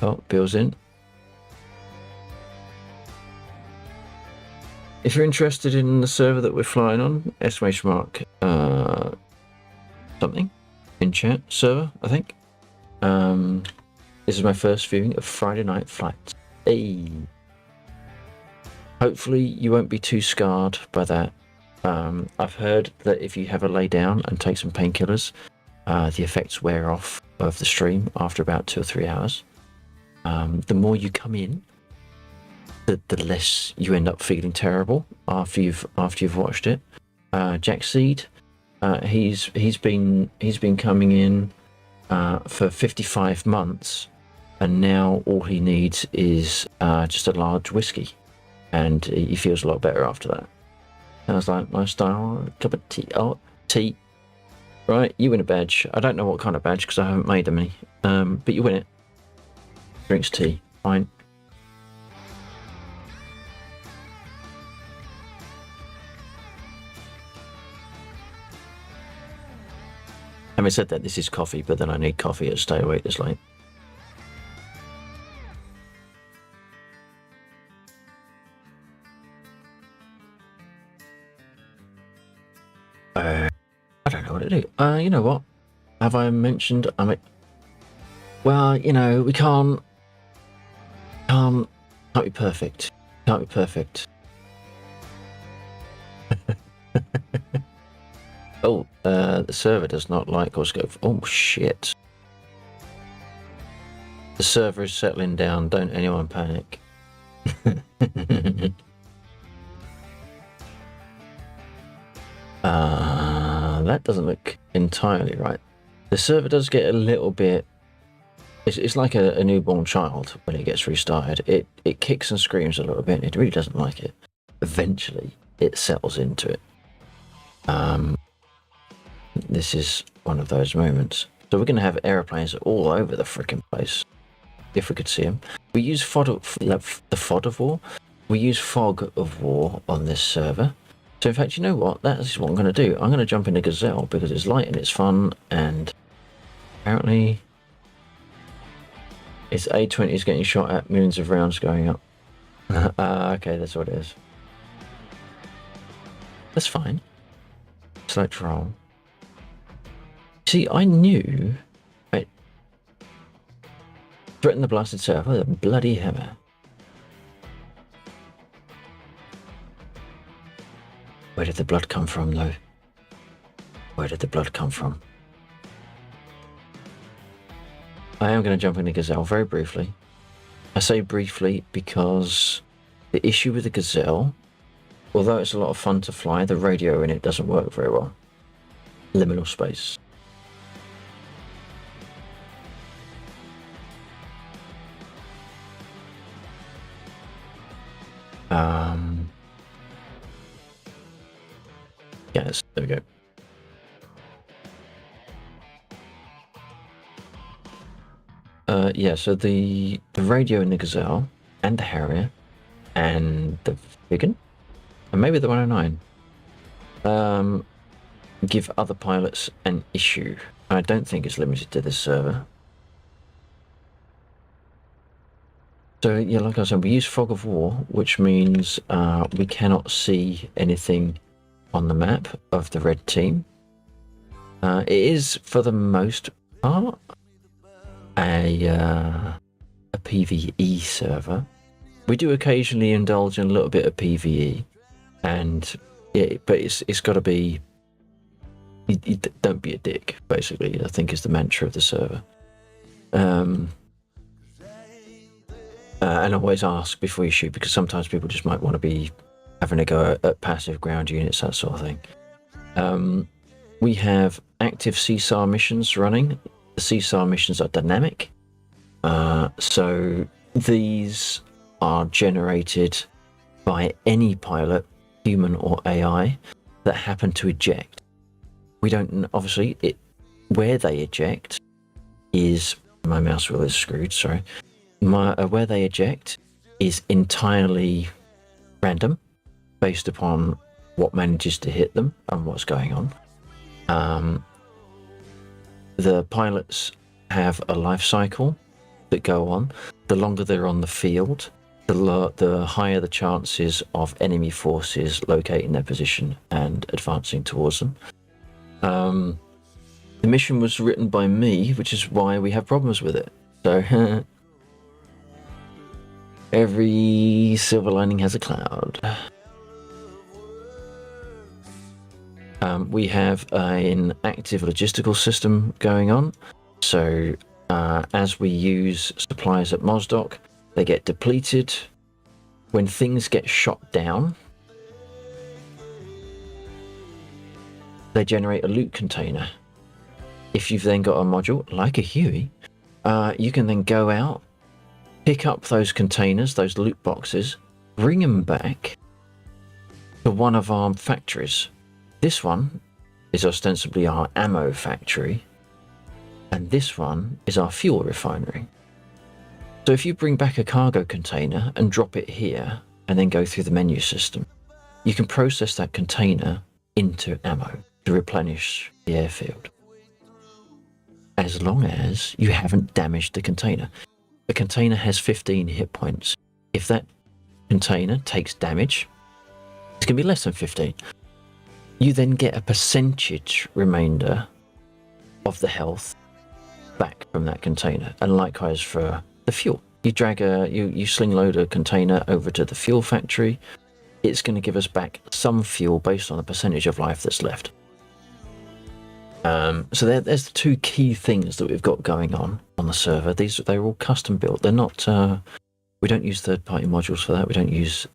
Oh, Bill's in. If you're interested in the server that we're flying on, exclamation mark something in chat. Server, I think. This is my first viewing of Friday Night Flights. Hey. Hopefully you won't be too scarred by that. I've heard that if you have a lay down and take some painkillers, the effects wear off of the stream after about 2 or 3 hours. The more you come in, the less you end up feeling terrible after you've watched it. Jack Seed, he's been coming in for 55 months, and now all he needs is just a large whiskey, and he feels a lot better after that. Sounds like my style. A cup of tea. Oh, tea. Right, you win a badge. I don't know what kind of badge because I haven't made them any. But you win it. Drinks tea. Fine. Having said that, this is coffee, but then I need coffee to stay awake this late. I don't know what to do. You know what? Have I mentioned? Well, you know, we can't be perfect. Can't be perfect. Oh, the server does not like us go. Oh shit! The server is settling down. Don't anyone panic. That doesn't look entirely right. The server does get a little bit. It's like a newborn child when it gets restarted. It kicks and screams a little bit, and it really doesn't like it. Eventually, it settles into it. This is one of those moments. So we're going to have aeroplanes all over the freaking place, if we could see them. We use the fog of war. We use fog of war on this server. So in fact, you know what? That is what I'm going to do. I'm going to jump into Gazelle because it's light and it's fun, and apparently its A20 is getting shot at, millions of rounds going up. Okay, that's what it is. That's fine. Select roll. See, I knew. Right. Threaten the blasted server with a bloody hammer. Where did the blood come from, though? Where did the blood come from? I am going to jump into Gazelle very briefly. I say briefly because the issue with the Gazelle, although it's a lot of fun to fly, the radio in it doesn't work very well. Liminal space. Yes, there we go. Yeah, so the radio in the Gazelle and the Harrier and the Vigan and maybe the 109 give other pilots an issue. I don't think it's limited to this server. So yeah, like I said, we use fog of war, which means we cannot see anything on the map of the red team. It is, for the most part, a PvE server. We do occasionally indulge in a little bit of PvE, and but it's got to be. You don't be a dick, basically, I think is the mantra of the server. And always ask before you shoot, because sometimes people just might want to be having a go at passive ground units, that sort of thing. We have active CSAR missions running. The CSAR missions are dynamic. So these are generated by any pilot, human or AI, that happen to eject. We don't, obviously, where they eject is, my mouse wheel is screwed, sorry. Where they eject is entirely random, based upon what manages to hit them and what's going on. The pilots have a life cycle that go on. The longer they're on the field, the higher the chances of enemy forces locating their position and advancing towards them. The mission was written by me, which is why we have problems with it. So every silver lining has a cloud. We have an active logistical system going on. So as we use supplies at Mosdoc, they get depleted. When things get shot down, they generate a loot container. If you've then got a module like a Huey, you can then go out, pick up those containers, those loot boxes, bring them back to one of our factories. This one is ostensibly our ammo factory, and this one is our fuel refinery. So if you bring back a cargo container and drop it here, and then go through the menu system, you can process that container into ammo to replenish the airfield, as long as you haven't damaged the container. The container has 15 hit points. If that container takes damage, it's going to be less than 15. You then get a percentage remainder of the health back from that container, and likewise for the fuel. You drag you sling load a container over to the fuel factory. It's going to give us back some fuel based on the percentage of life that's left. So there's the two key things that we've got going on the server. They're all custom built. They're not. We don't use third-party modules for that. We don't use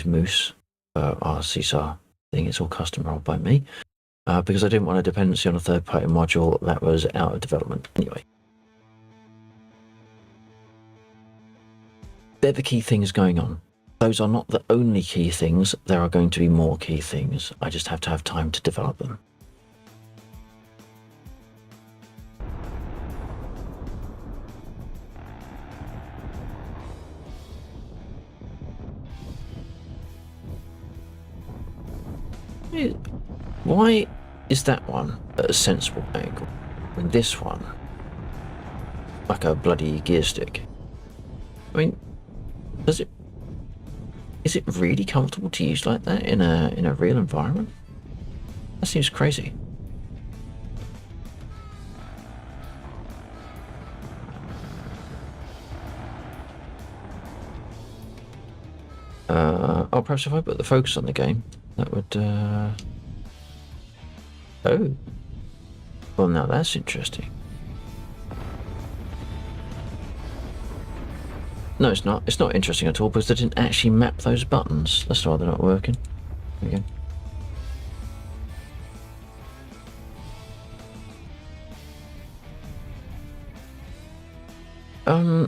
Moose for our CSAR thing. It's all custom rolled by me because I didn't want a dependency on a third-party module that was out of development anyway. They're the key things going on. Those are not the only key things. There are going to be more key things. I just have to have time to develop them. Why is that one at a sensible angle and this one like a bloody gear stick? I mean, is it really comfortable to use like that in a real environment? That seems crazy. Oh, perhaps if I put the focus on the game, that would. Oh. Well, now that's interesting. No, it's not. It's not interesting at all because they didn't actually map those buttons. That's why they're not working. There we go.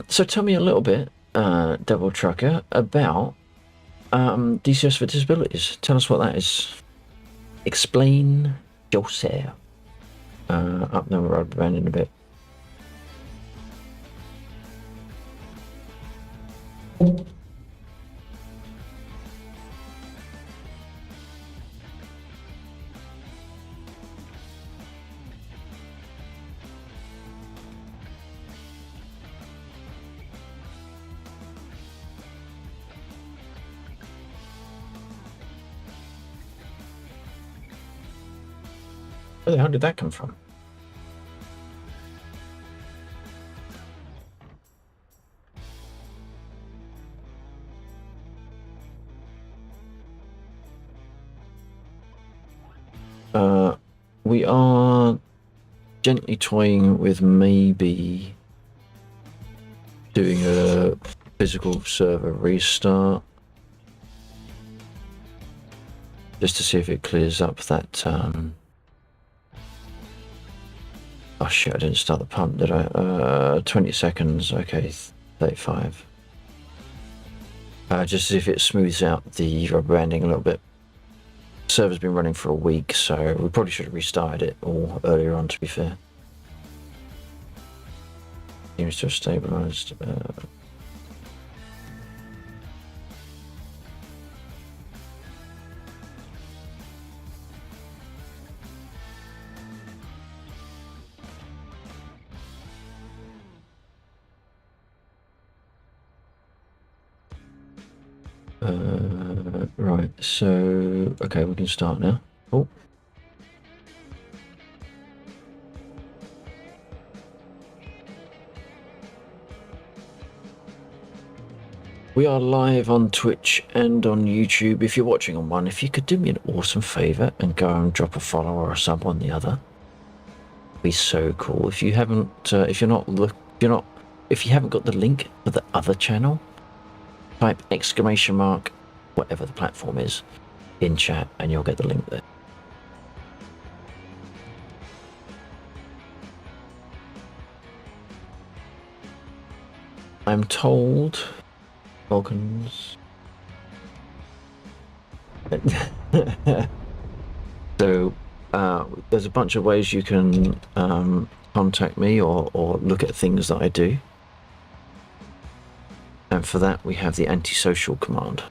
So tell me a little bit, Devil Trucker, about DCS for disabilities. Tell us what that is. Explain yourself. Up the rubber band in a bit. Where the hell did that come from? we are gently toying with maybe doing a physical server restart just to see if it clears up that oh shit, I didn't start the pump, did I? 20 seconds, okay, 35. Just as if it smooths out the rubber banding a little bit. The server's been running for a week, so we probably should have restarted it all earlier on, to be fair. Seems to have stabilized. Right, so okay, we can start now. Oh. We are live on Twitch and on YouTube. If you're watching on one, if you could do me an awesome favor and go and drop a follow or a sub on the other, it'd be so cool. If you haven't, if you haven't got the link for the other channel, type exclamation mark, whatever the platform is, in chat, and you'll get the link there. I'm told. Falcons. So there's a bunch of ways you can contact me or look at things that I do. And for that we have the antisocial command.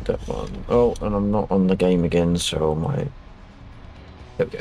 That one. Oh, and I'm not on the game again, so my... There we go.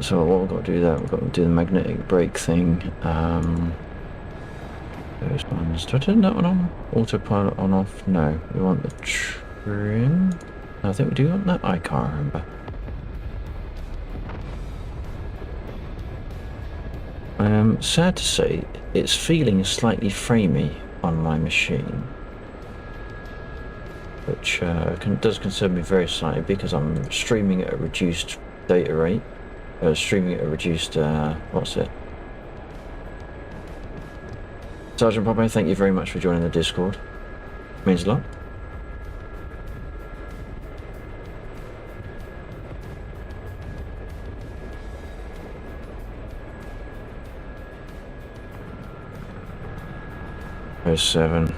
So what we've got to do there, we've got to do the magnetic brake thing. Those ones. Do I turn that one on? Autopilot on off? No. We want the trim. I think we do want that. I can't remember. Sad to say, it's feeling slightly framey on my machine, which does concern me very slightly because I'm streaming at a reduced data rate. Streaming at a reduced, what's it? Sergeant Popo, thank you very much for joining the Discord. Means a lot. There's 7.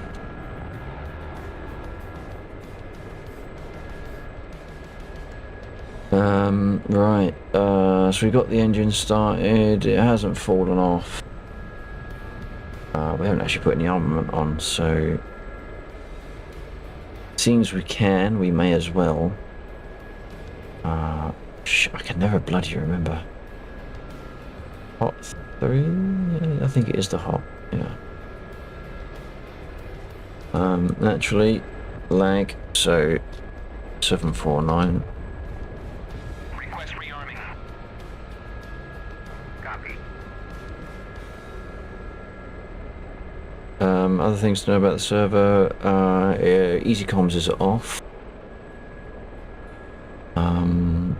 Right, so we got the engine started, it hasn't fallen off. We haven't actually put any armament on, so seems we may as well. I can never bloody remember. Hot 3? Yeah, I think it is the hot, yeah. Naturally, lag, so 749. Other things to know about the server, easy comms is off.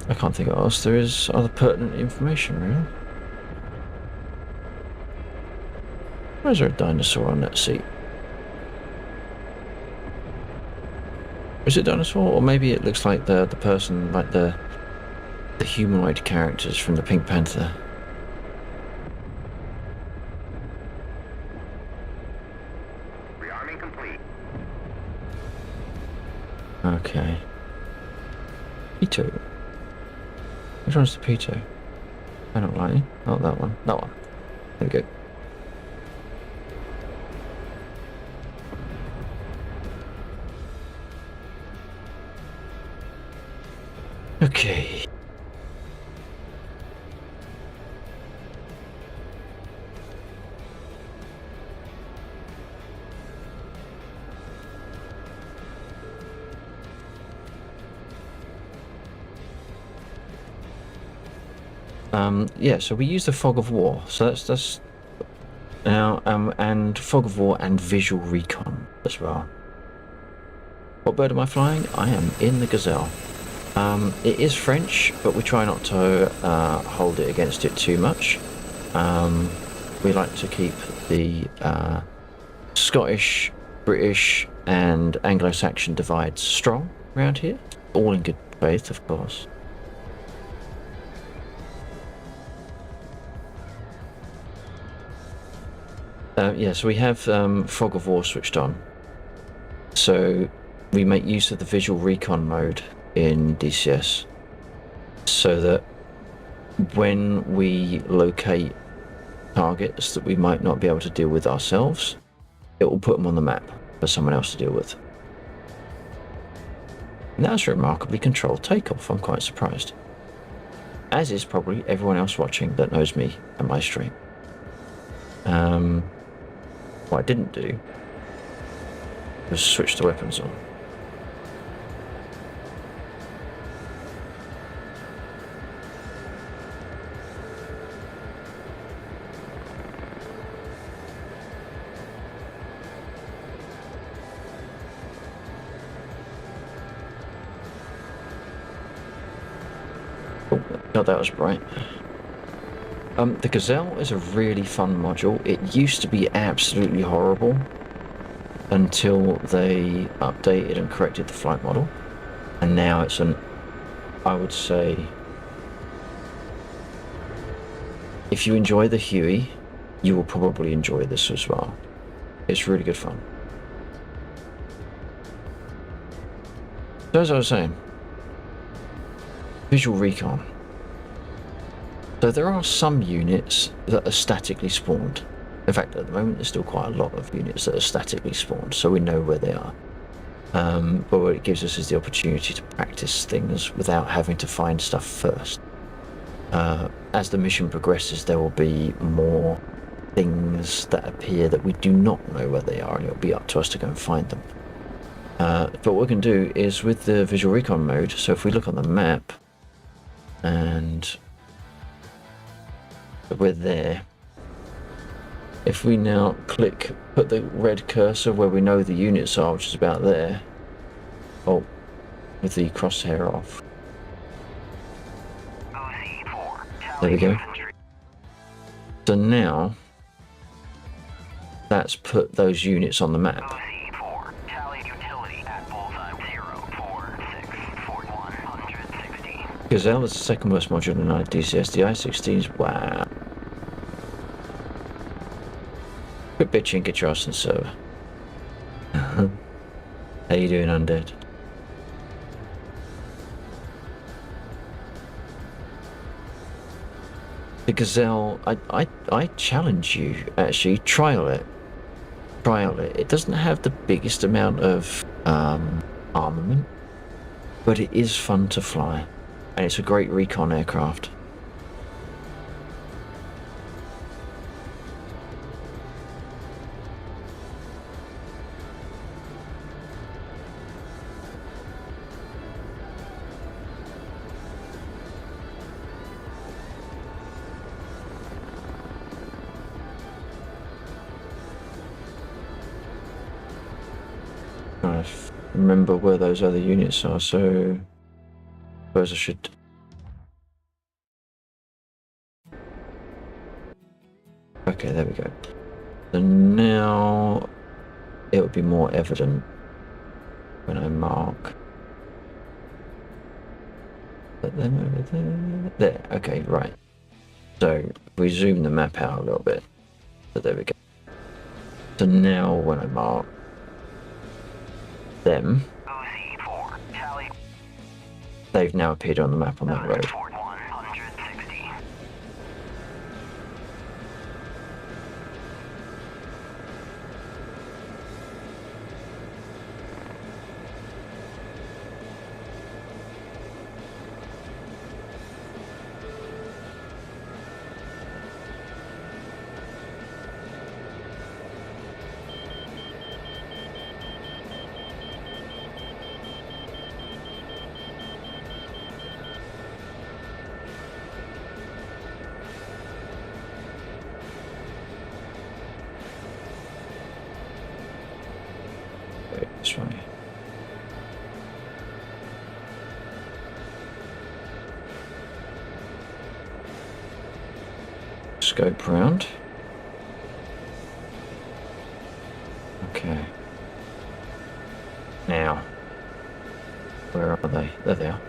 I can't think of what else there is other pertinent information, really. Why is there a dinosaur on that seat? Is it a dinosaur? Or maybe it looks like the person, like the humanoid characters from the Pink Panther. Rearming complete. Okay. P2. Which one's the P2? I don't like it. Not that one. That one. There we go. Okay. Yeah, so we use the fog of war. So that's now and fog of war and visual recon as well. What bird am I flying? I am in the Gazelle. It is French, but we try not to hold it against it too much. We like to keep the Scottish, British, and Anglo-Saxon divides strong around here. All in good faith, of course. Yeah, so we have Fog of War switched on. So we make use of the visual recon mode in DCS so that when we locate targets that we might not be able to deal with ourselves, it will put them on the map for someone else to deal with. And that's a remarkably controlled takeoff. I'm quite surprised. As is probably everyone else watching that knows me and my stream. What I didn't do was switch the weapons on. Oh, God, that was bright. The Gazelle is a really fun module. It used to be absolutely horrible until they updated and corrected the flight model. And now it's I would say, if you enjoy the Huey, you will probably enjoy this as well. It's really good fun. So as I was saying, visual recon. So there are some units that are statically spawned. In fact, at the moment there's still quite a lot of units that are statically spawned, so we know where they are. But what it gives us is the opportunity to practice things without having to find stuff first. As the mission progresses, there will be more things that appear that we do not know where they are, and it'll be up to us to go and find them. But what we can do is with the visual recon mode, so if we look on the map, and we're there. If we now put the red cursor where we know the units are, which is about there. Oh, with the crosshair off. There we go. So now, that's put those units on the map. Gazelle is the second worst module in DCS. The I-16s, wow. Quit bitching, get your ass on the server. How you doing, Undead? The Gazelle, I challenge you, actually, trial it. Trial it. It doesn't have the biggest amount of armament, but it is fun to fly. And it's a great recon aircraft. remember where those other units are, so I suppose I should. Okay, there we go. So now it will be more evident when I mark. But then over there. There, okay, right. So we zoom the map out a little bit. So there we go. So now when I mark them, OC4, tally they've now appeared on the map on that road. 160. This way. Scope round. Okay. Now, where are they? There they are.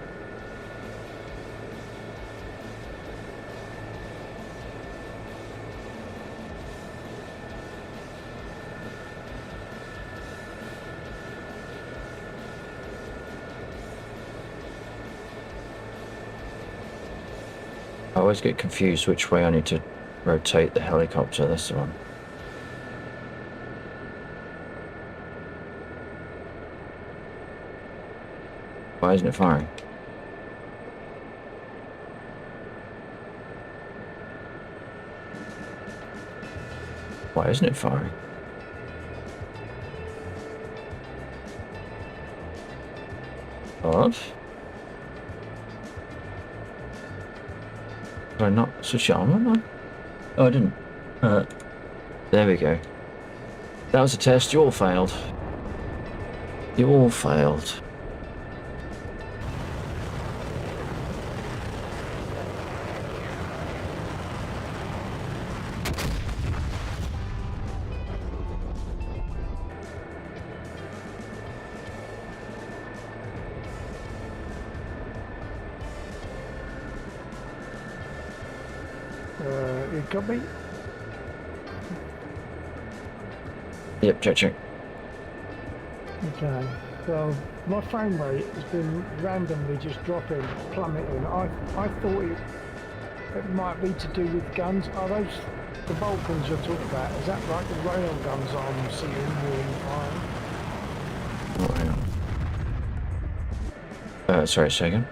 I always get confused which way I need to rotate the helicopter. That's the one. Why isn't it firing? Why isn't it firing? Odd. Did I not switch it on? No? Oh, I didn't. There we go. That was a test. You all failed. You all failed. You got me? Yep, check. Okay. Well, my frame rate has been randomly just dropping, plummeting. I thought it might be to do with guns. Are those the Vulcans you're talking about? Is that like the rail guns I'm seeing in fire? Oh, hang on. Sorry, second.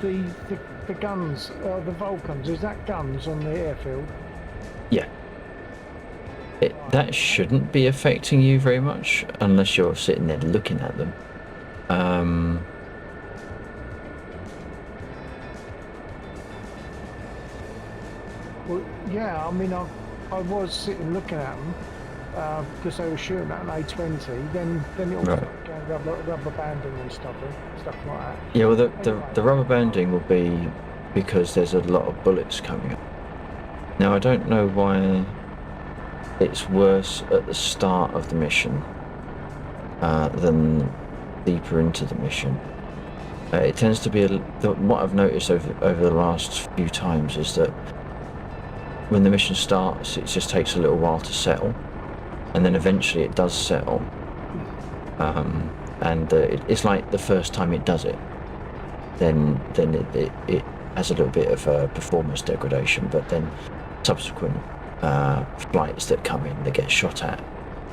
The guns, the Vulcans, is that guns on the airfield? Yeah. That shouldn't be affecting you very much unless you're sitting there looking at them. Well, yeah, I mean, I was sitting looking at them because they were shooting at an A20. Then it all started going rubber banding and stuff like that. Yeah, well, the rubber banding will be because there's a lot of bullets coming up. Now, I don't know why it's worse at the start of the mission than deeper into the mission. It tends to be what I've noticed over the last few times is that when the mission starts, it just takes a little while to settle, and then eventually it does settle. It's like the first time it does it, then it has a little bit of a performance degradation, but then subsequent flights that come in that get shot at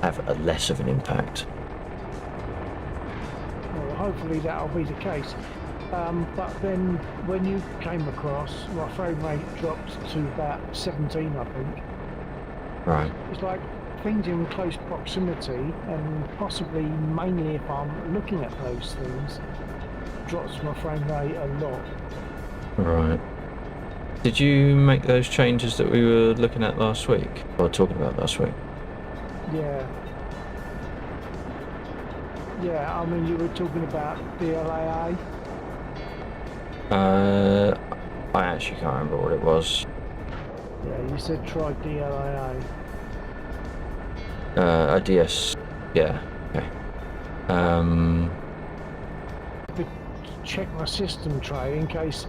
have a less of an impact. Well, hopefully that'll be the case. But then when you came across, my frame rate dropped to about 17, I think. Right. It's like things in close proximity, and possibly mainly if I'm looking at those things, drops my frame rate a lot. Right. Did you make those changes that we were looking at last week, or talking about last week? Yeah. Yeah, I mean, you were talking about DLAA. I actually can't remember what it was. Yeah, you said try DLAA. A DS. Yeah. Okay. But check my system tray in case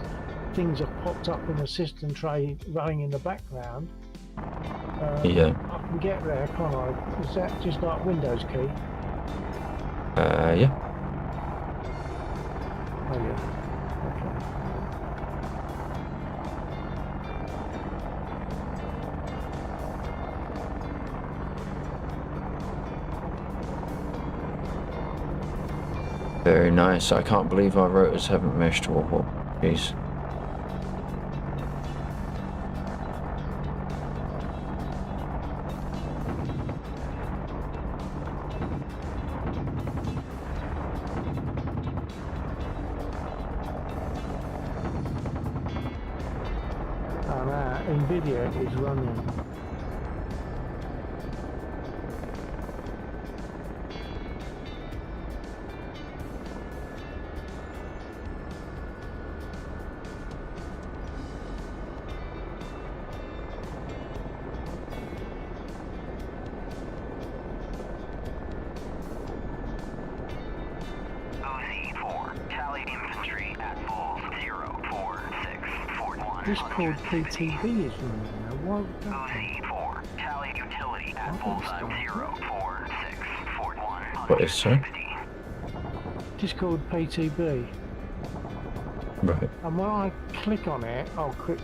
things have popped up in the system tray running in the background. Yeah. I can get there, can't I? Is that just like Windows key? Yeah. Oh yeah. Okay. Very nice. I can't believe our rotors haven't meshed. Warhawk. Jeez. NVIDIA is running. OZ4, tally infantry at full 04641. This called PTB is running now. Why would that be? OZ4, tally utility at full time 04641. What is so? Just called PTB. Right. And when I click on it, I'll click.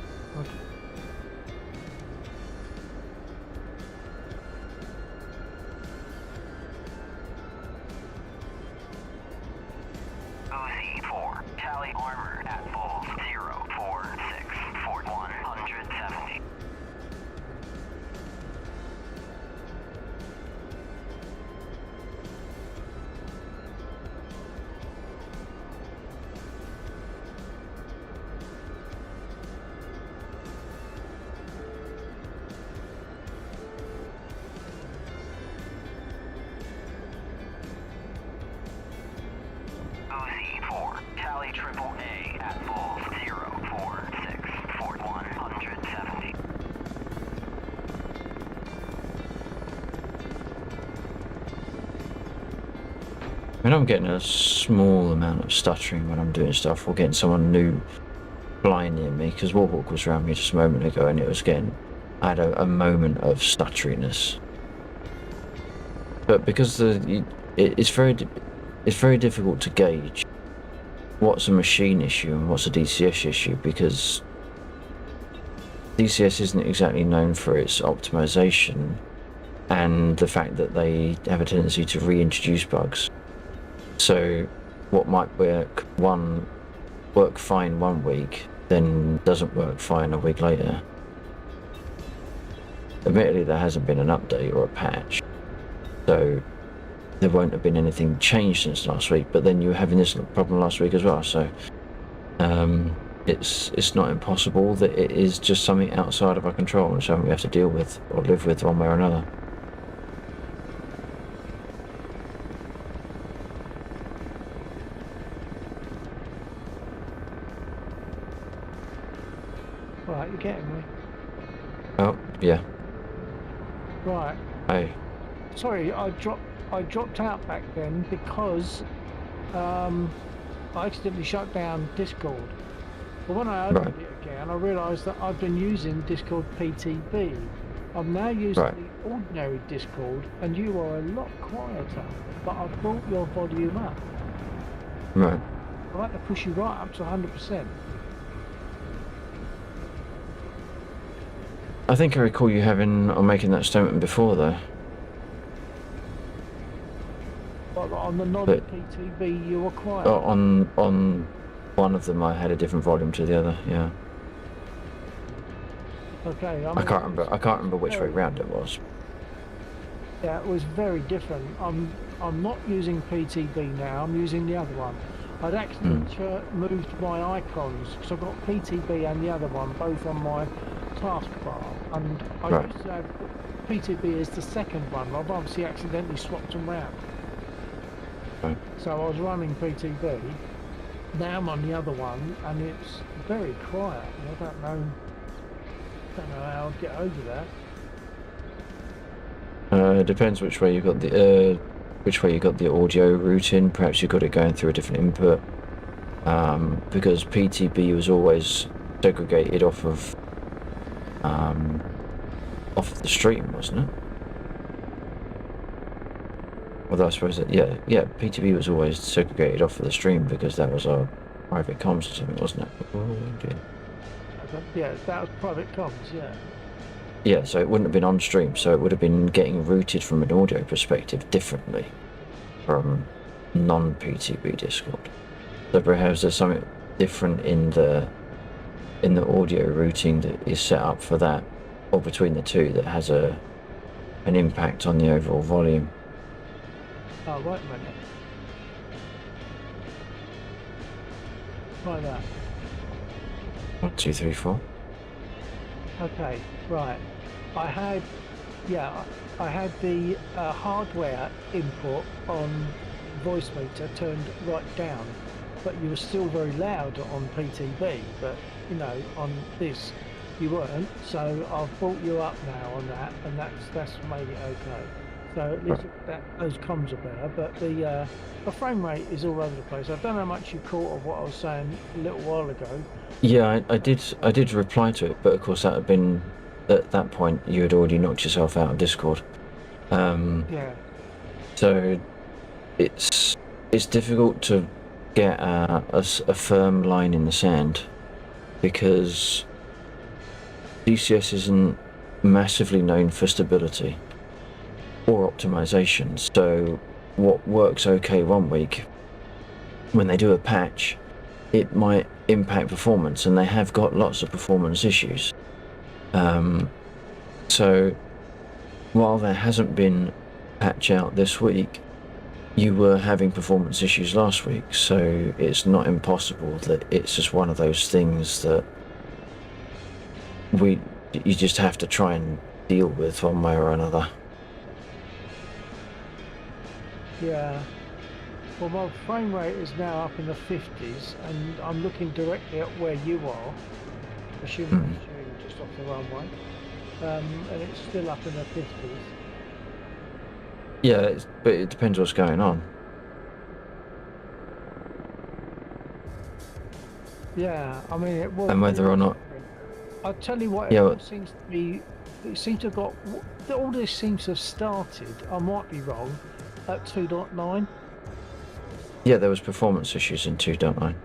OZ4, tally armor at full 04641. 170. OZ4, tally triple A at full 04641. 170. I mean, I'm getting a small amount of stuttering when I'm doing stuff or getting someone new flying near me, because Warhawk was around me just a moment ago and it was getting, I had a moment of stutteriness. But because it's very difficult to gauge what's a machine issue and what's a DCS issue, because DCS isn't exactly known for its optimization and the fact that they have a tendency to reintroduce bugs. So what might work fine 1 week then doesn't work fine a week later. Admittedly, there hasn't been an update or a patch, so there won't have been anything changed since last week, but then you were having this problem last week as well, so it's not impossible that it is just something outside of our control and something we have to deal with or live with one way or another. Right, you're getting me. Oh, yeah. Right. Hey. Sorry, I dropped out back then because I accidentally shut down Discord. But when I opened it again, I realised that I've been using Discord PTB. I'm now using the ordinary Discord, and you are a lot quieter. But I've brought your volume up. Right. I'd like to push you right up to 100%. I think I recall you having or making that statement before, though. But on the non-PTB, you were quiet. Oh, on one of them, I had a different volume to the other. Yeah. Okay. I can't remember which way round it was. Yeah, it was very different. I'm not using PTB now. I'm using the other one. I'd actually moved my icons because I've got PTB and the other one both on my taskbar, and I used to have PTB as the second one. I've obviously accidentally swapped them round. Right. So I was running PTB. Now I'm on the other one, and it's very quiet. And I don't know how I'd get over that. It depends which way you got the audio routing. Perhaps you got it going through a different input. Because PTB was always segregated off of the stream, wasn't it? Although I suppose that PTB was always segregated off of the stream because that was our private comms or something, wasn't it? Oh, dear. Yeah, that was private comms. Yeah. Yeah, so it wouldn't have been on stream, so it would have been getting routed from an audio perspective differently from non-PTB Discord. So perhaps there's something different in the audio routing that is set up for that, or between the two, that has an impact on the overall volume. Oh, wait a minute. Try that. 1, 2, 3, 4. Okay, right. I had the hardware input on voice meter turned right down, but you were still very loud on PTB, but you know, on this you weren't, so I've brought you up now on that, and that's made it okay. So at least those comms are better, but the frame rate is all over the place. I don't know how much you caught of what I was saying a little while ago. Yeah, I did reply to it, but of course that had been, at that point you had already knocked yourself out of Discord. Yeah. So it's difficult to get a firm line in the sand because DCS isn't massively known for stability or optimization. So what works okay one week, when they do a patch, it might impact performance, and they have got lots of performance issues. So while there hasn't been patch out this week, you were having performance issues last week, so it's not impossible that it's just one of those things that you just have to try and deal with one way or another. Yeah. Well, my frame rate is now up in the 50s, and I'm looking directly at where you are, assuming just off the runway, and it's still up in the 50s. Yeah, but it depends what's going on. Yeah, I mean it was. And whether or not. I'll tell you what, Yeah, it seems to be. It seems to have got. All this seems to have started. I might be wrong. At 2.9. Yeah, there was performance issues in 2.9.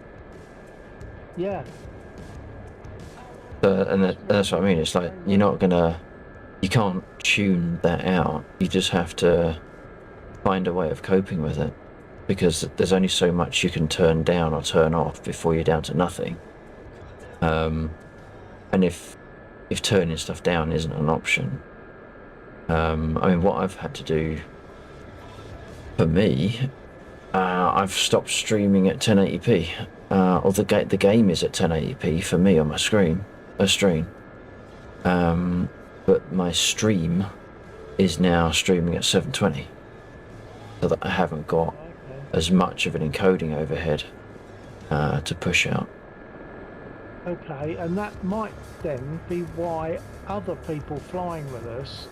Yeah. That's what I mean. It's like you can't tune that out. You just have to find a way of coping with it, because there's only so much you can turn down or turn off before you're down to nothing. And if turning stuff down isn't an option, I mean, what I've had to do for me, I've stopped streaming at 1080p. Or the game is at 1080p for me on my stream. But my stream is now streaming at 720, so that I haven't got as much of an encoding overhead to push out. Okay, and that might then be why other people flying with us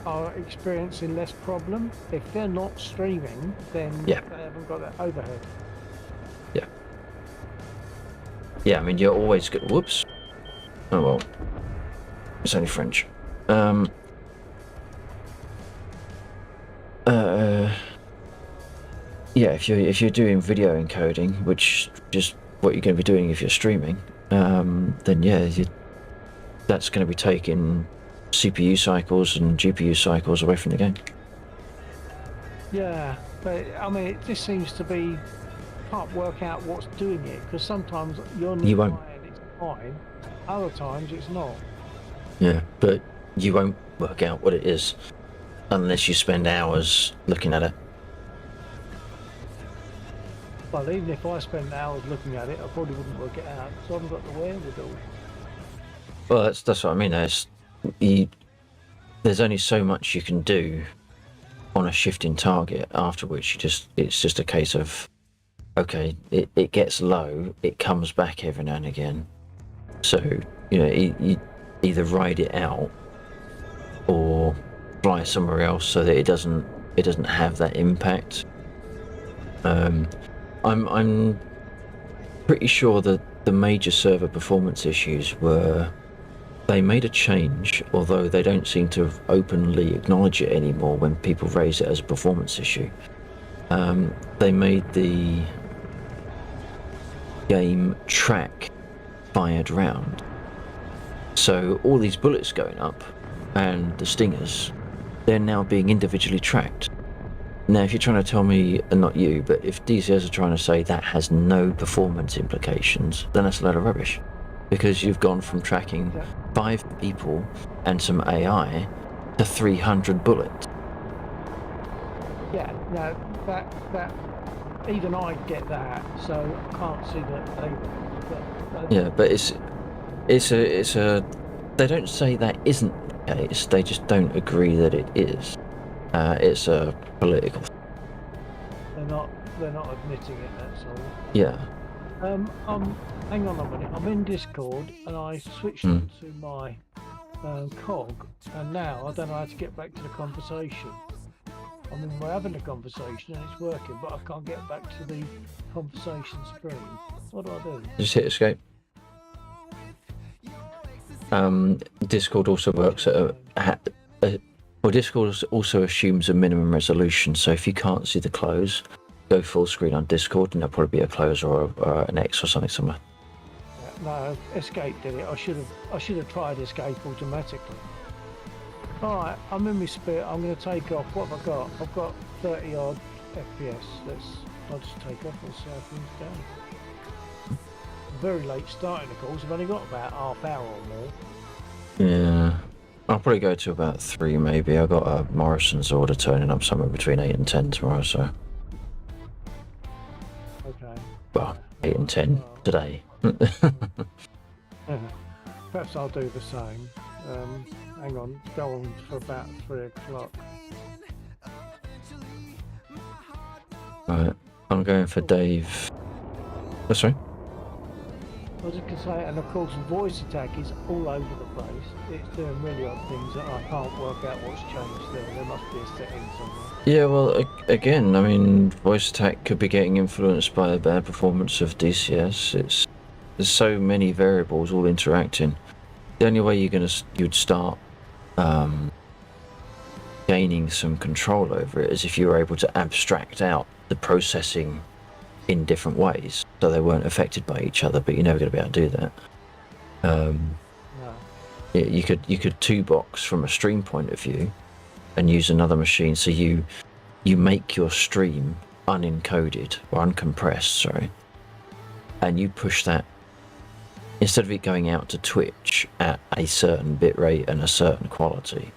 are experiencing less problem. If they're not streaming, then they haven't got that overhead. Yeah, I mean, you're always good. Whoops. Oh well, it's only French. Yeah, if you're doing video encoding, which is what you're going to be doing if you're streaming, then yeah, that's going to be taking CPU cycles and GPU cycles away from the game. Yeah, but I mean, it just seems to be, can't work out what's doing it, because sometimes you're nearby and it's fine, other times it's not. Yeah, but you won't work out what it is unless you spend hours looking at it. Well, even if I spent hours looking at it, I probably wouldn't work it out, so I haven't got the wherewithal. Well, that's what I mean. There's only so much you can do on a shifting target, after which it's just a case of, okay, it gets low, it comes back every now and again. So, you either ride it out or fly somewhere else so that it doesn't have that impact. I'm pretty sure that the major server performance issues were, they made a change, although they don't seem to openly acknowledge it anymore when people raise it as a performance issue. They made the game track fired round. So all these bullets going up and the stingers, they're now being individually tracked. Now, if you're trying to tell me, and not you, but if DCS are trying to say that has no performance implications, then that's a load of rubbish. Because you've gone from tracking 5 people and some AI to 300 bullets. Yeah, no, that even I get that, so I can't see that they. Yeah, but it's a. They don't say that isn't the case. They just don't agree that it is. It's a political. They're not admitting it. That's all. Yeah. Hang on a minute. I'm in Discord and I switched on to my cog, and now I don't know how to get back to the conversation. I mean, we're having a conversation and it's working, but I can't get back to the conversation screen. What do I do? Just hit escape. Discord also works at well, Discord also assumes a minimum resolution, so if you can't see the close, go full screen on Discord and there'll probably be a close or an X or something similar. No, escape did it. I should have tried escape automatically. Alright, I'm in my spit. I'm going to take off. What have I got? I've got 30 odd FPS. I'll just take off and see how things go. Very late starting, of course. I've only got about half hour or more. Yeah, I'll probably go to about 3 maybe. I've got a Morrison's order turning up somewhere between 8 and 10 tomorrow, so. Okay. Well, 8 and 10 today. Perhaps I'll do the same. Hang on, go on for about 3 o'clock. Right, I'm going for Dave. Oh, sorry? I was just going to say, and of course, voice attack is all over the place. It's doing really odd things that I can't work out what's changed there. There must be a setting somewhere. Yeah, well, again, I mean, voice attack could be getting influenced by the bad performance of DCS. There's so many variables all interacting. The only way you'd start gaining some control over it is if you were able to abstract out the processing in different ways, so they weren't affected by each other. But you're never going to be able to do that. No. Yeah, you could 2-box from a stream point of view, and use another machine. So you make your stream unencoded or uncompressed, sorry, and you push that. Instead of it going out to Twitch at a certain bitrate and a certain quality,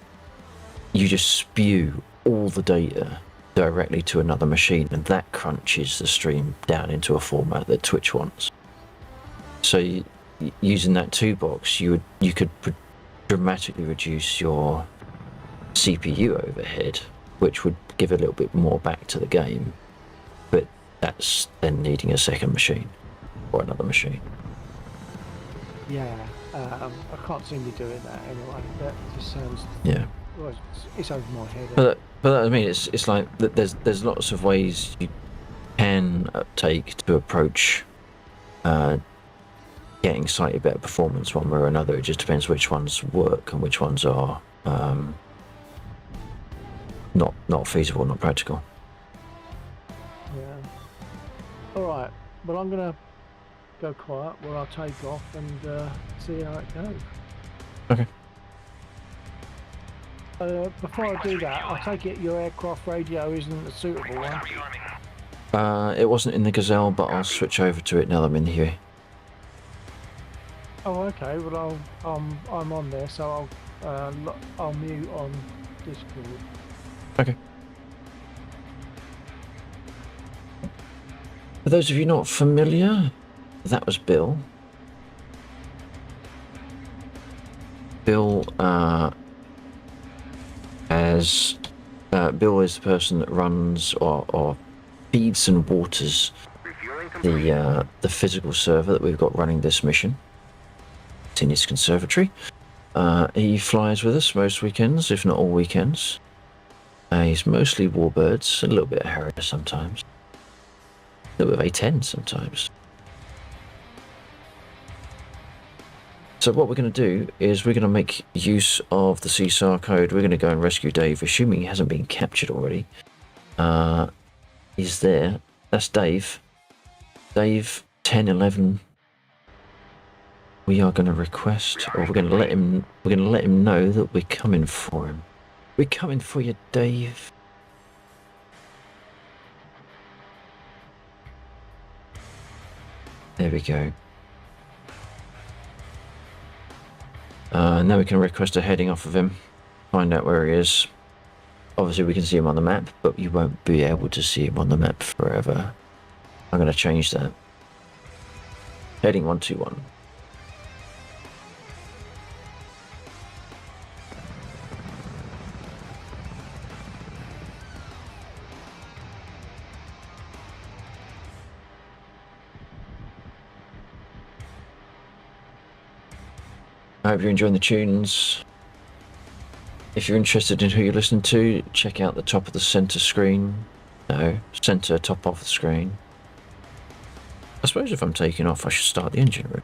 you just spew all the data directly to another machine, and that crunches the stream down into a format that Twitch wants. So using that 2-box, you could dramatically reduce your CPU overhead, which would give a little bit more back to the game, but that's then needing a second machine or another machine. Yeah, I can't seem to be doing that anyway. That just sounds. Yeah. Well, it's over my head. But I mean, it's like there's lots of ways you can take to approach getting slightly better performance one way or another. It just depends which ones work and which ones are not feasible, not practical. Yeah. All right. Well, I'm gonna go quiet where I'll take off and see how it goes. Okay. Before I do that, I take it your aircraft radio isn't a suitable one. It wasn't in the Gazelle, but I'll switch over to it now that I'm in here. Oh, okay. Well, I'm on there, so I'll mute on Discord. Okay. For those of you not familiar, that was Bill. Bill has Bill is the person that runs or feeds and waters the physical server that we've got running this mission. It's in his conservatory. He flies with us most weekends, if not all weekends. He's mostly warbirds, a little bit of Harrier sometimes. A little bit of A10 sometimes. So what we're going to do is we're going to make use of the CSAR code. We're going to go and rescue Dave, assuming he hasn't been captured already. He's there. That's Dave. Dave 1011. We are going to request, or we're going to let him. We're going to let him know that we're coming for him. We're coming for you, Dave. There we go. Now we can request a heading off of him, find out where he is. Obviously we can see him on the map, but you won't be able to see him on the map forever. I'm going to change that. Heading 121. I hope you're enjoying the tunes. If you're interested in who you're listening to, check out the top of the center screen. No, center top off the screen. I suppose if I'm taking off, I should start the engine room.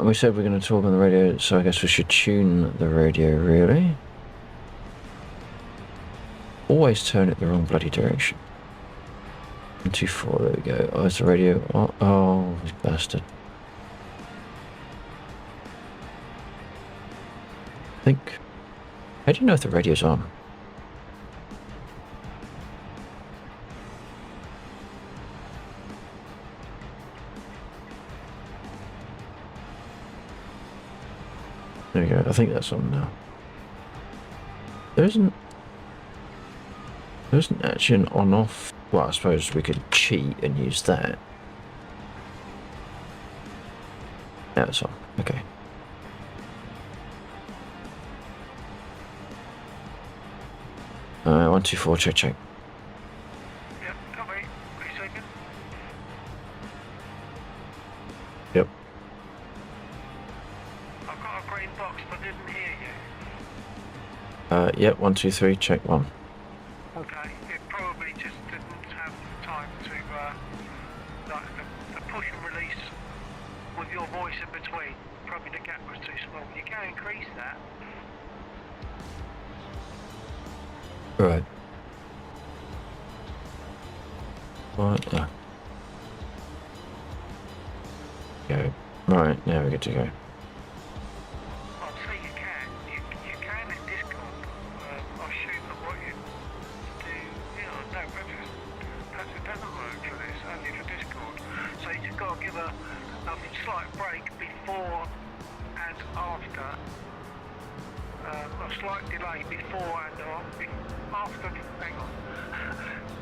We said we're going to talk on the radio, so I guess we should tune the radio, really. Always turn it the wrong bloody direction. 124, there we go. Oh, it's the radio. Oh, this bastard. I think. How do you know if the radio's on? There we go, I think that's on now. There isn't actually an on-off. Well, I suppose we could cheat and use that. Now it's on, okay. Alright, 124, check. Yep, copy. Wait a second. Yep. I've got a green box but didn't hear you. Yep, 123, check 1. Okay, it probably just didn't have time to, like, the push and release with your voice in between. Probably the gap was too small. You can increase that. Right. Right there. Go. Right, now we get to go. I'd say you can. You can in Discord. I'll shoot at what you do. You know, no, perhaps it doesn't work for this, only for Discord. So you just got to give a slight break before and after. A slight delay before and after. Hang on.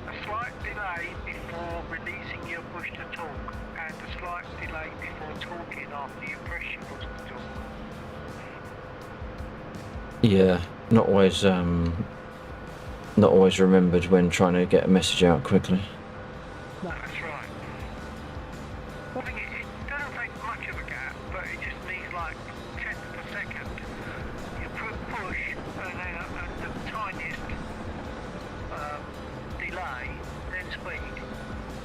A slight delay before releasing your push to talk, and a slight delay before talking after you press your push to talk. Yeah, not always remembered when trying to get a message out quickly. That's right. I think it doesn't take much of a gap, but it just needs like tenths per second. You push and then the tiniest delay, then speed,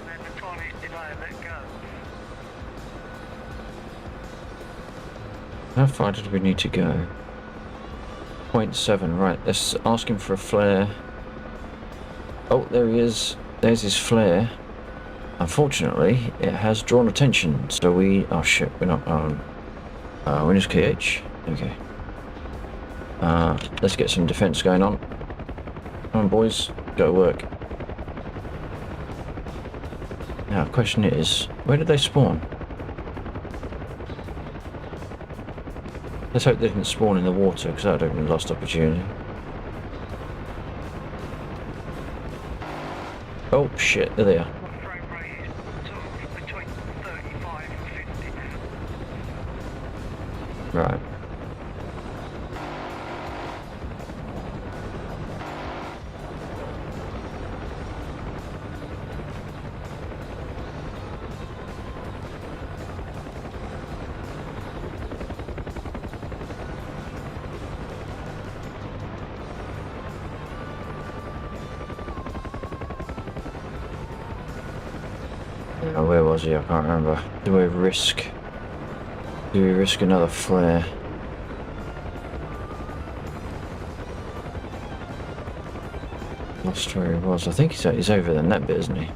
and then the tiniest delay and let go. How far did we need to go? 0.7, right, let's ask him for a flare. Oh, there he is. There's his flare. Unfortunately, it has drawn attention, so we... Oh shit, we're not on... Windows KH? Okay. Let's get some defense going on. Come on boys, go to work. Now the question is, where did they spawn? Let's hope they didn't spawn in the water, because that would have been a lost opportunity. Oh shit, there they are. My frame rate is sort of between 35 and 50 now. Right. Now, where was he? I can't remember. Do we risk another flare? Lost where he was. I think he's over than that bit, isn't he?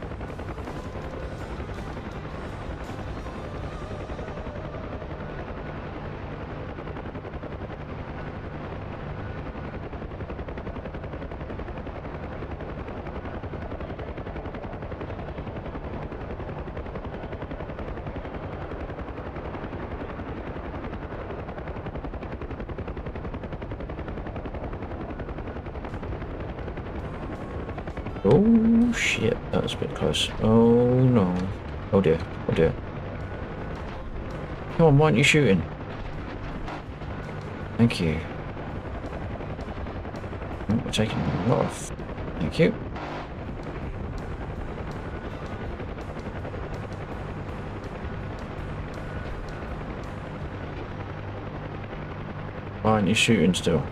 Oh shit, that was a bit close. Oh no. Oh dear, oh dear. Come on, why aren't you shooting? Thank you. Oh, we're taking a lot off. Thank you. Why aren't you shooting still?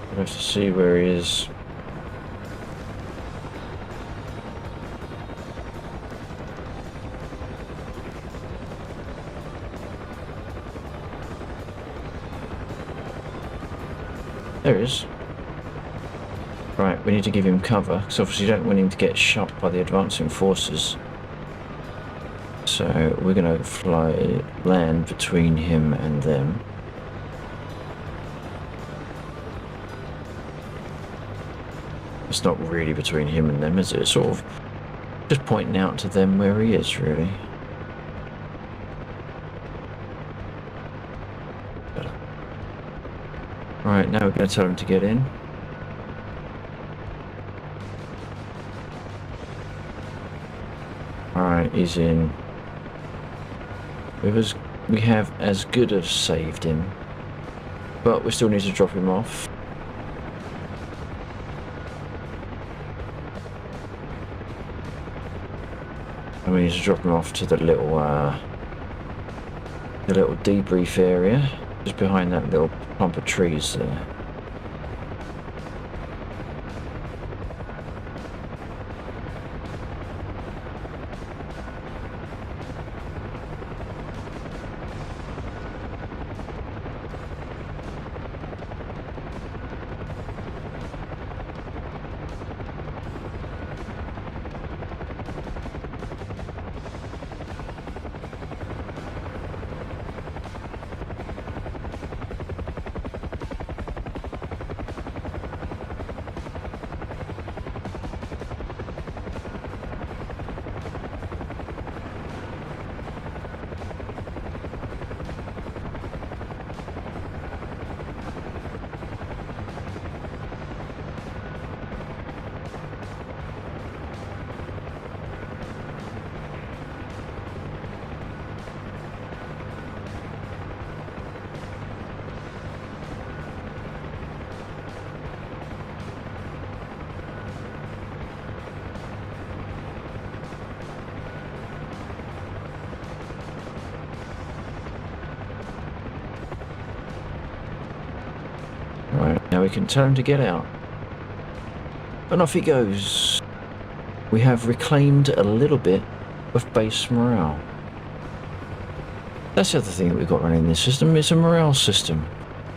I have to see where he is. There he is. Right, we need to give him cover, because obviously you don't want him to get shot by the advancing forces. So we're going to land between him and them. It's not really between him and them, is it? It's sort of just pointing out to them where he is, really. Right, now we're going to tell him to get in. Alright, he's in. We have as good as saved him, but we still need to drop him off. And we need to drop him off to the little debrief area, just behind that little clump of trees there. Right, now we can tell him to get out. And off he goes. We have reclaimed a little bit of base morale. That's the other thing that we've got running in this system. It's a morale system.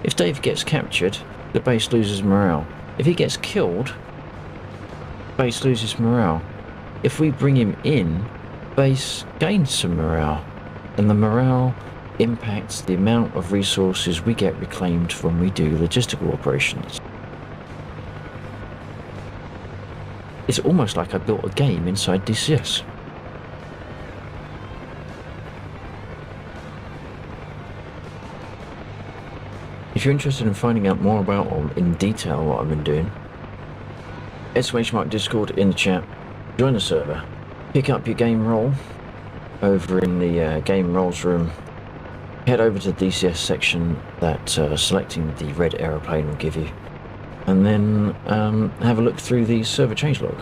If Dave gets captured, the base loses morale. If he gets killed, base loses morale. If we bring him in, base gains some morale, and the morale impacts the amount of resources we get reclaimed when we do logistical operations. It's almost like I built a game inside DCS. If you're interested in finding out more about or in detail what I've been doing, !Mark Discord in the chat, join the server, pick up your game role over in the game roles room, head over to the DCS section that selecting the red aeroplane will give you, and then have a look through the server changelog.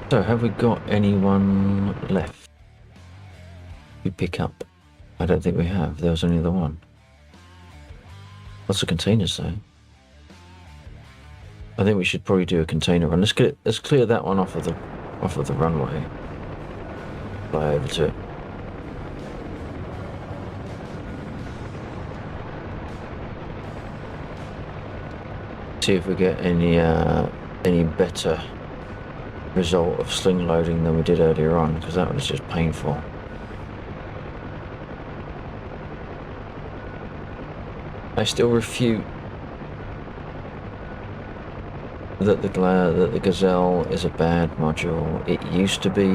So have we got anyone left to pick up? I don't think we have. There was only the one. Lots of containers though. I think we should probably do a container run. Let's clear that one off of the runway. Fly over to it. See if we get any better result of sling loading than we did earlier on, because that was just painful. I still refute that the Gazelle is a bad module. It used to be.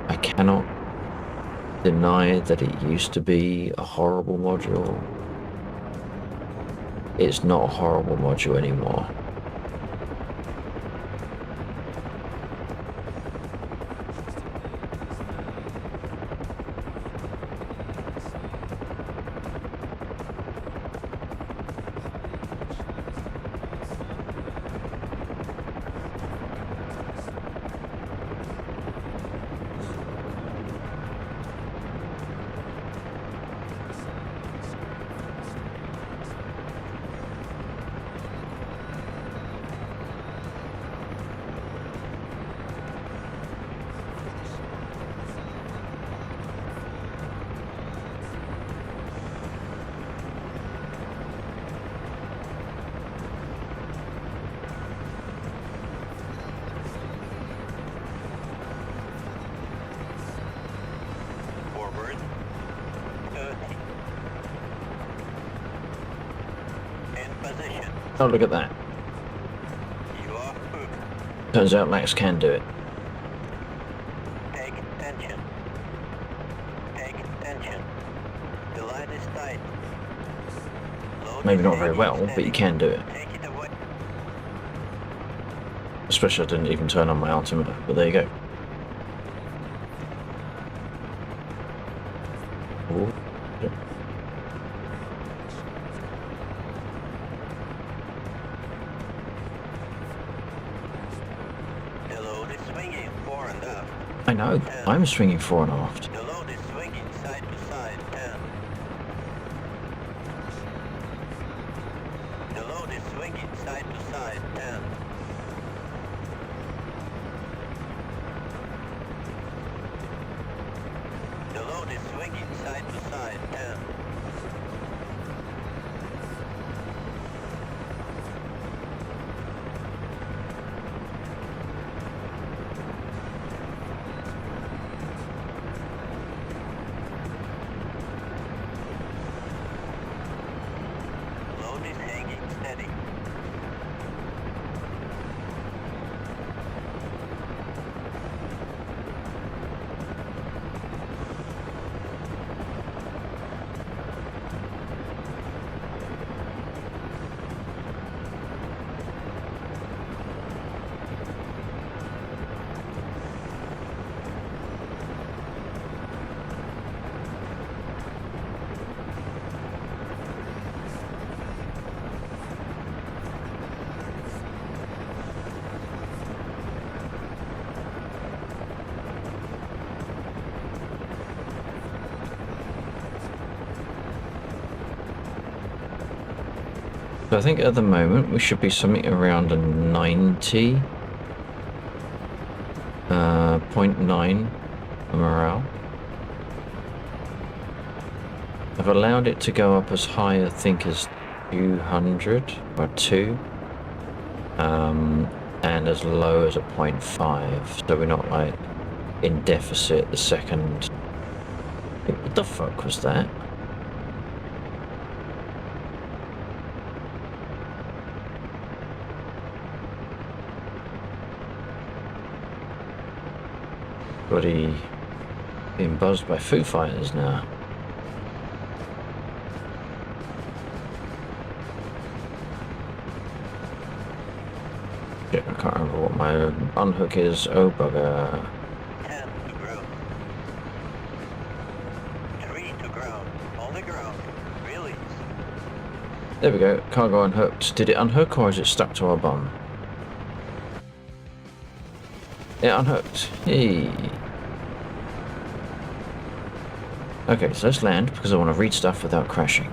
I cannot deny that it used to be a horrible module. It's not a horrible module anymore. Oh, look at that. Turns out Max can do it. Take tension. Take tension. The line is tight. Maybe not very well, but you can do it. Take it away. Especially I didn't even turn on my altimeter, but there you go. Ooh. I know, I'm swinging fore and aft. The load is swinging side to side, 10. The load is swinging side to side, 10. The load is swinging side to side, 10. So I think at the moment we should be something around a 90. 0.9 morale. I've allowed it to go up as high, I think, as 200 or 2, and as low as a 0.5, so we're not like in deficit the second. What the fuck was that? Bloody being buzzed by Foo Fighters now. Shit, I can't remember what my unhook is. Oh bugger. 10 to ground. 3 to ground. On the ground. Release. There we go. Cargo unhooked. Did it unhook or is it stuck to our bomb? It unhooked. Hey. Okay, so let's land because I want to read stuff without crashing.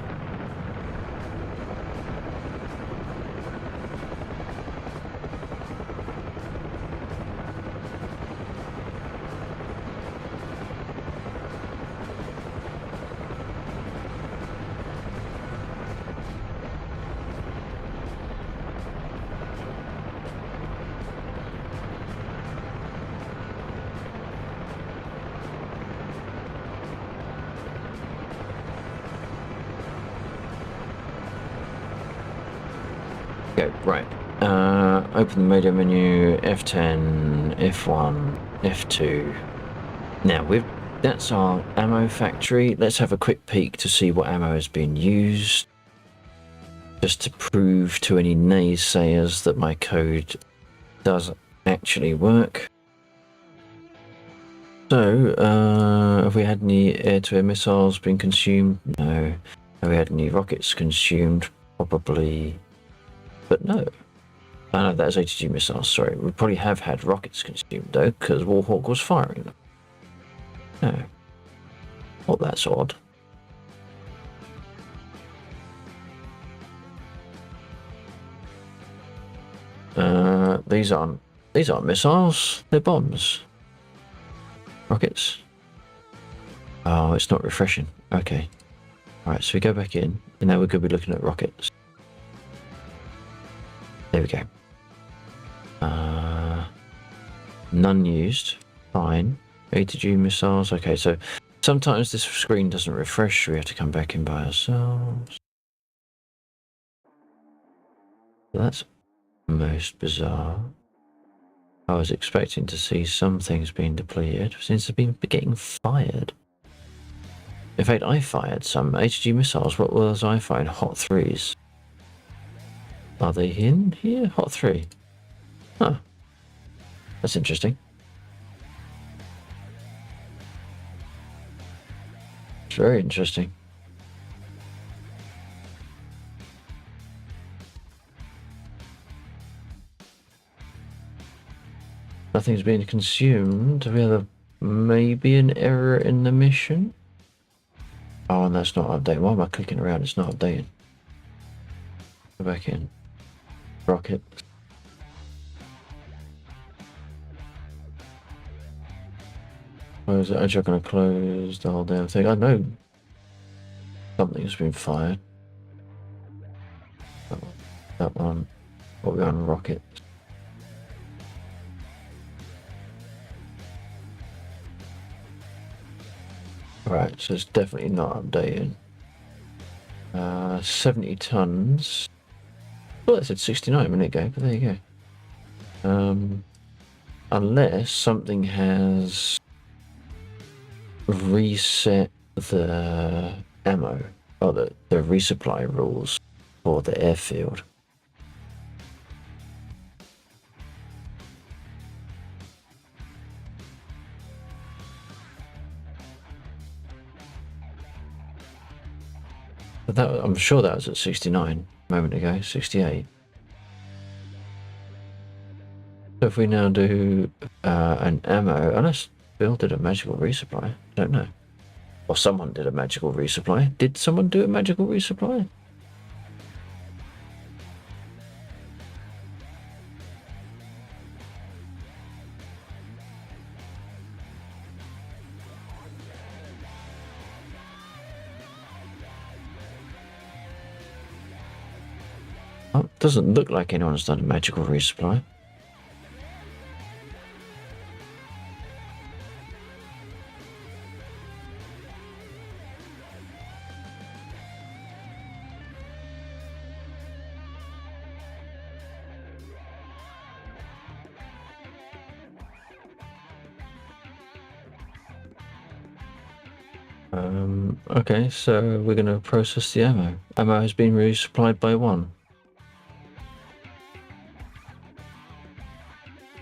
Okay, right. Open the media menu, F10, F1, F2. Now, that's our ammo factory. Let's have a quick peek to see what ammo has been used. Just to prove to any naysayers that my code does actually work. So, have we had any air-to-air missiles being consumed? No. Have we had any rockets consumed? Probably. But no. Oh no, that's ATG missiles, sorry. We probably have had rockets consumed though, because Warhawk was firing them. No. Well, that's odd. These aren't missiles, they're bombs. Rockets. Oh, it's not refreshing. Okay. Alright, so we go back in, and now we're going to be looking at rockets. There we go. None used. Fine. ATG missiles. Okay, so sometimes this screen doesn't refresh. We have to come back in by ourselves. That's most bizarre. I was expecting to see some things being depleted. Seems to be getting fired. In fact, I fired some ATG missiles. What was I firing? Hot 3s. Are they in here? Hot 3. Huh. That's interesting. It's very interesting. Nothing's being consumed. We have maybe an error in the mission. Oh, and that's not updating. Why am I clicking around? It's not updating. Go back in. Rocket. Close it. I'm just going to close the whole damn thing. I know something's been fired. That one. What we on rocket? Right, so it's definitely not updated. 70 tons. Well, it said 69 a minute ago, but there you go. Unless something has reset the ammo or the resupply rules for the airfield. But that, I'm sure that was at 69 a moment ago, 68. So if we now do an ammo, unless Bill did a magical resupply, I don't know. Or someone did a magical resupply. Did someone do a magical resupply? Oh, it doesn't look like anyone's done a magical resupply. Okay, so we're going to process the ammo. Ammo has been resupplied by 1.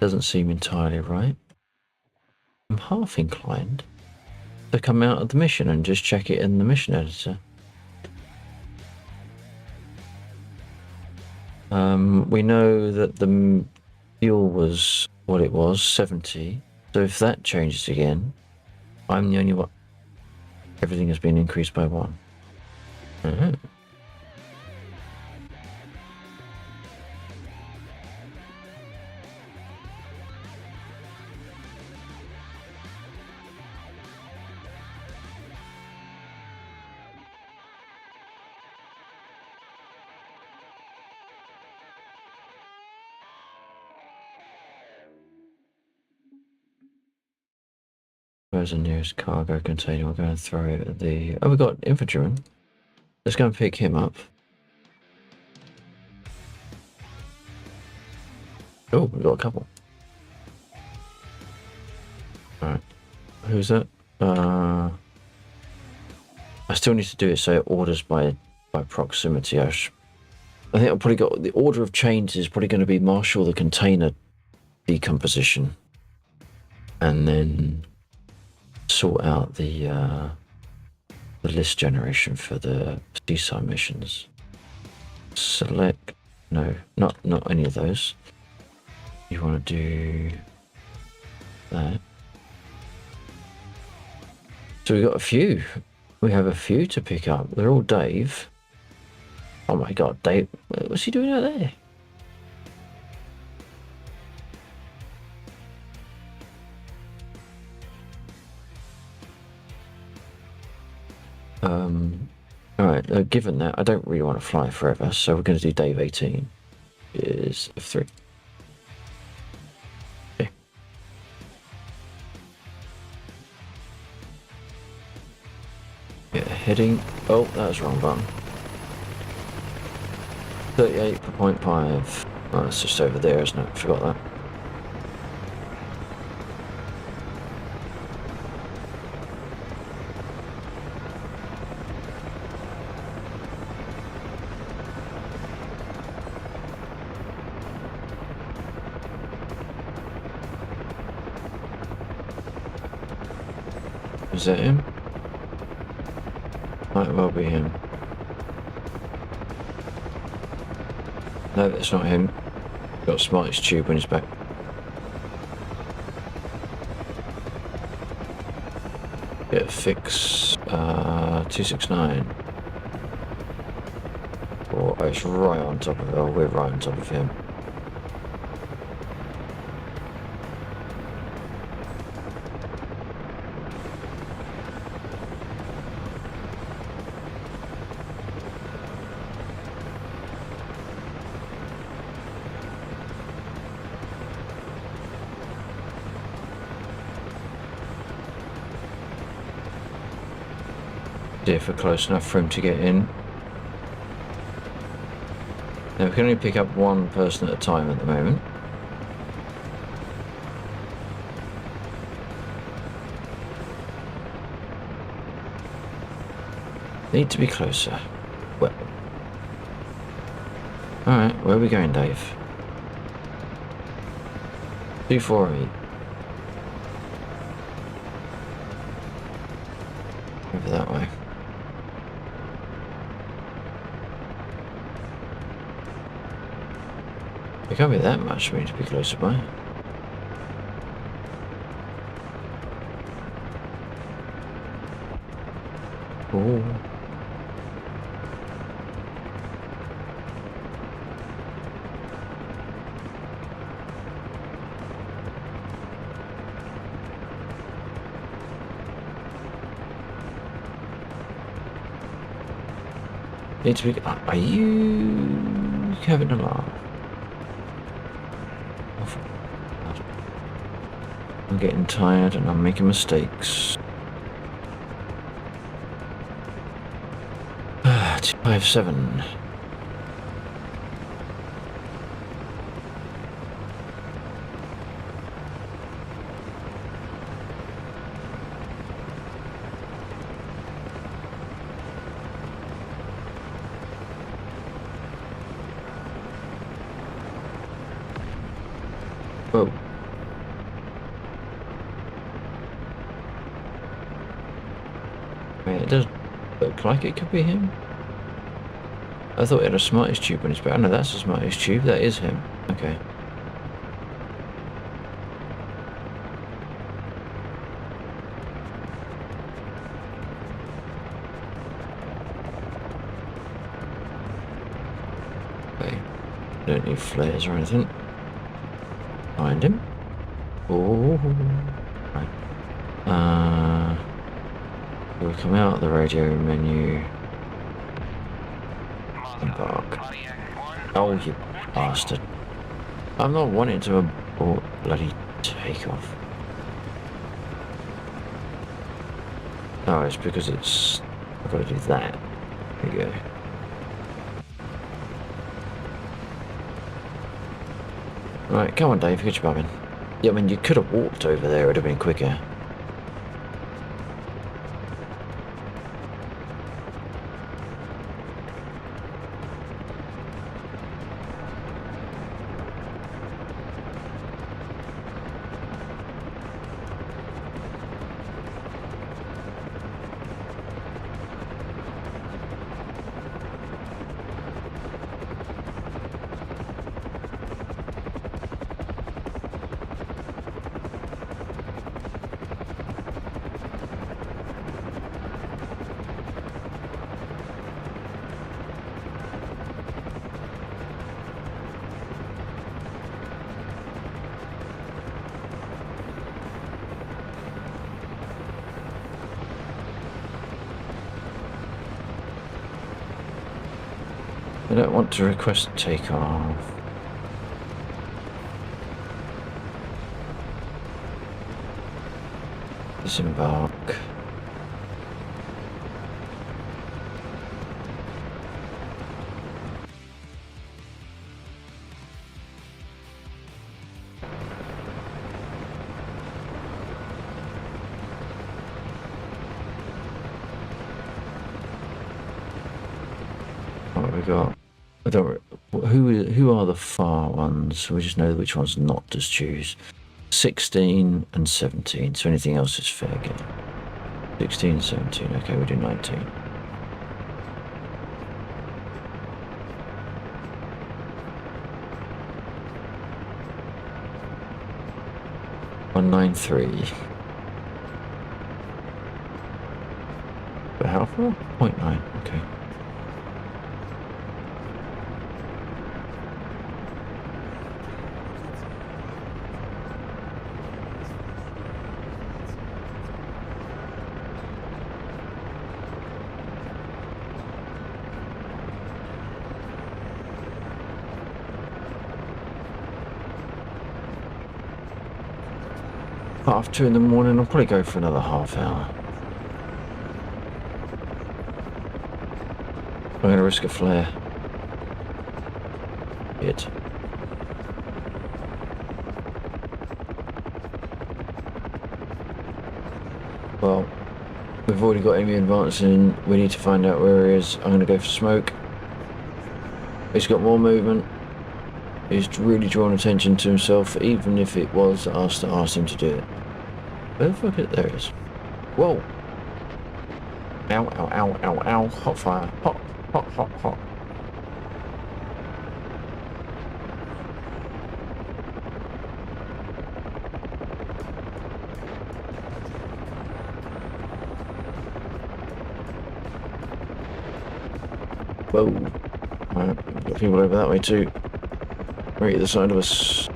Doesn't seem entirely right. I'm half inclined to come out of the mission and just check it in the mission editor. We know that the fuel was what it was, 70. So if that changes again, I'm the only one. Everything has been increased by 1. Where's the nearest cargo container? We're going to throw it at the... Oh, we got infantryman. Let's go and pick him up. Oh, we got a couple. Alright. Who's that? I still need to do it so it orders by proximity. I think I'll probably got... The order of chains is probably going to be marshal the container decomposition. And then sort out the list generation for the seaside missions. Select, no, not any of those. You want to do that. So we got a few. We have a few to pick up. They're all Dave. Oh my God, Dave! What's he doing out there? Alright, given that, I don't really want to fly forever, so we're going to do Dave 18. Is F3. Okay. Yeah, heading. Oh, that was the wrong button. 38.5. Oh, it's just over there, isn't it? Forgot that. Is that him? Might well be him. No, that's not him. Got a smartest tube on his back. Get a fix 269. Oh, it's right on top of it. Oh, we're right on top of him. See if we're close enough for him to get in. Now we can only pick up one person at a time at the moment. Need to be closer. Well. Alright, where are we going, Dave? 248. Over that way. It can't be that much for me to be closer by. Ooh. Need to be. Are you having a laugh. I'm getting tired and I'm making mistakes. 257. Whoa. Wait, it does look like it could be him. I thought he had a smartest tube on his back. Oh, no, that's a smartest tube. That is him. Okay. Okay. Don't need flares or anything. Find him. Oh. Right. We'll come out of the radio menu. Embark. Oh, you bastard. I'm not wanting to abort bloody takeoff. Oh, it's because it's... I've got to do that. There you go. Right, come on Dave, get your bobbin. Yeah, I mean, you could have walked over there, it would have been quicker. I don't want to request takeoff. Disembark. What have we got? I don't. Who are the far ones? We just know which ones not to choose. 16 and 17. So anything else is fair game. 16 and 17. Okay, we'll do 19. .93. But how far? 0.9. Okay. Half 2 in the morning, I'll probably go for another half hour. I'm going to risk a flare. It. Well, we've already got enemy advancing. We need to find out where he is. I'm going to go for smoke. He's got more movement. He's really drawn attention to himself, even if it was us that asked him to do it. Where the fuck is it? There it is. Whoa! Ow, ow, ow, ow, ow. Hot fire. Hot, hot, hot, hot. Whoa. Right, got people over that way too. Right at the side of us.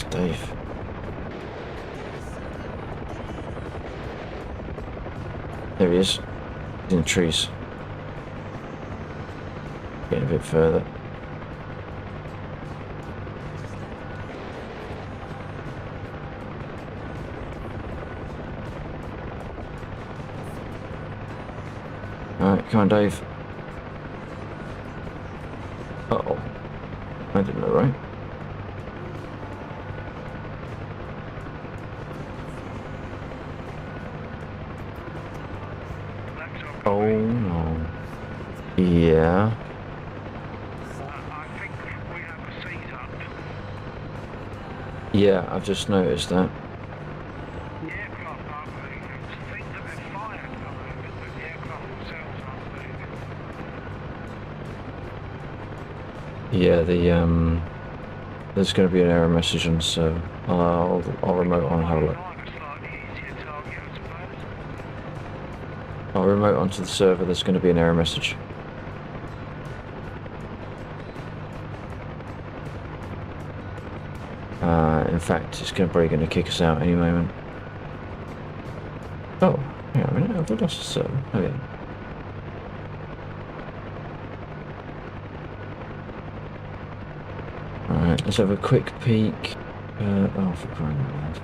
Dave. There he is. He's in the trees. Getting a bit further. Alright, come on, Dave. Uh-oh. I didn't know, right? Oh no. Yeah. I think we have a seat up. Yeah, I've just noticed that. The aircraft aren't moving. I think that they're fired are moving, but the aircraft themselves aren't moving. Yeah, there's going to be an error message on, so I'll remote on and have a look. Like a slightly easier target, I suppose. I'll remote onto the server. There's going to be an error message. In fact, it's probably going to kick us out any moment. Oh, hang on a minute. Have we lost the server? Oh yeah. Alright, let's have a quick peek. Oh, for crying out loud.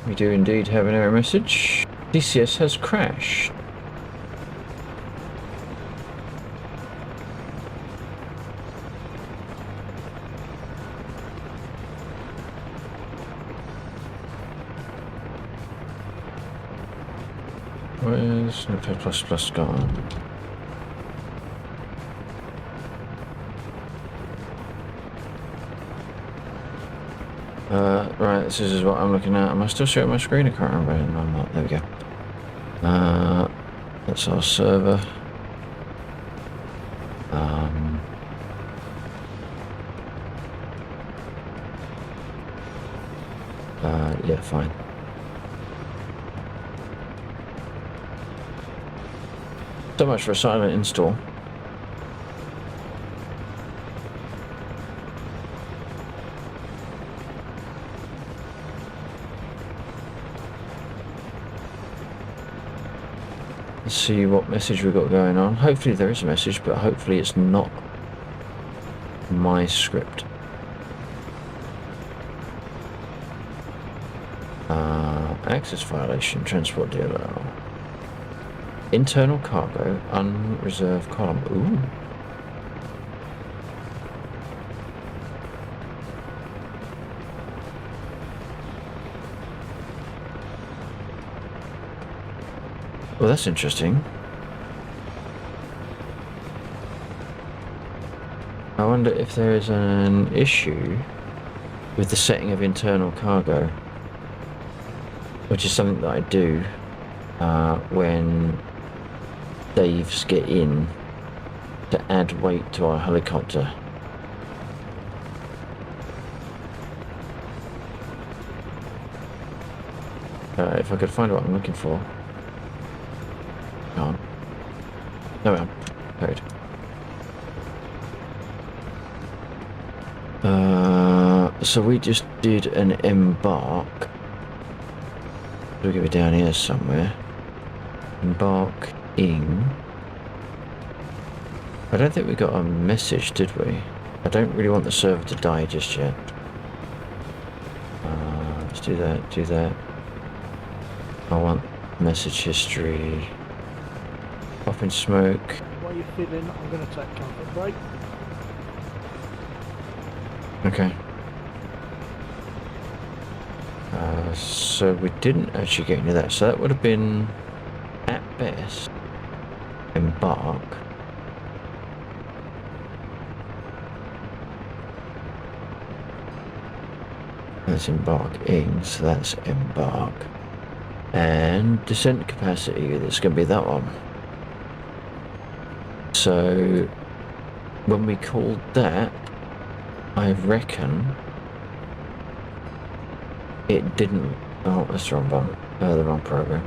We do indeed have an error message. DCS has crashed. Where's Notepad++ gone? Right, this is what I'm looking at. Am I still showing my screen? I can't remember. No, I'm not. There we go. That's our server. Yeah, fine. So much for a silent install. Let's see what message we've got going on. Hopefully there is a message, but hopefully it's not my script. Access violation, transport DLL. Internal cargo, unreserved column. Ooh. Well, that's interesting. I wonder if there is an issue with the setting of internal cargo, which is something that I do when Daves get in to add weight to our helicopter. If I could find what I'm looking for. Can't. No, I'm code. So we just did an embark. We'll give it down here somewhere. Embark in. I don't think we got a message, did we? I don't really want the server to die just yet. Let's do that, do that. I want message history. Pop in smoke. While you're filling, I'm going to take comfort break. Okay. So we didn't actually get into that. So that would have been, at best, embark. That's embarking, so that's embark. And descent capacity, that's going to be that one. So when we called that, I reckon it didn't. Oh, that's the wrong one. The wrong program.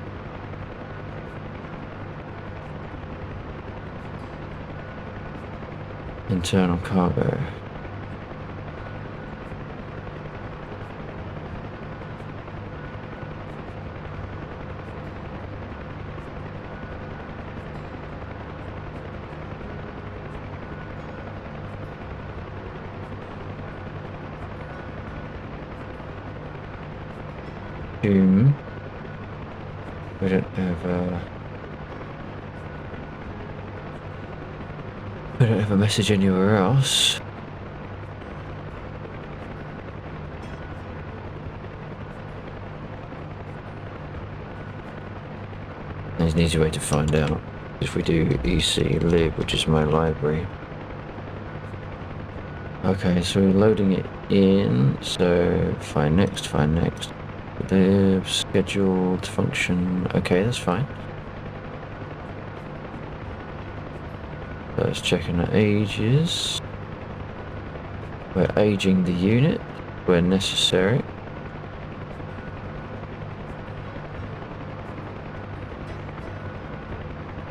internal cargo. We don't have a message anywhere else. There's an easy way to find out. If we do EC lib, which is my library. Okay, so we're loading it in. So find next. Lib, scheduled function. Okay, that's fine. So it's checking the ages. We're aging the unit where necessary.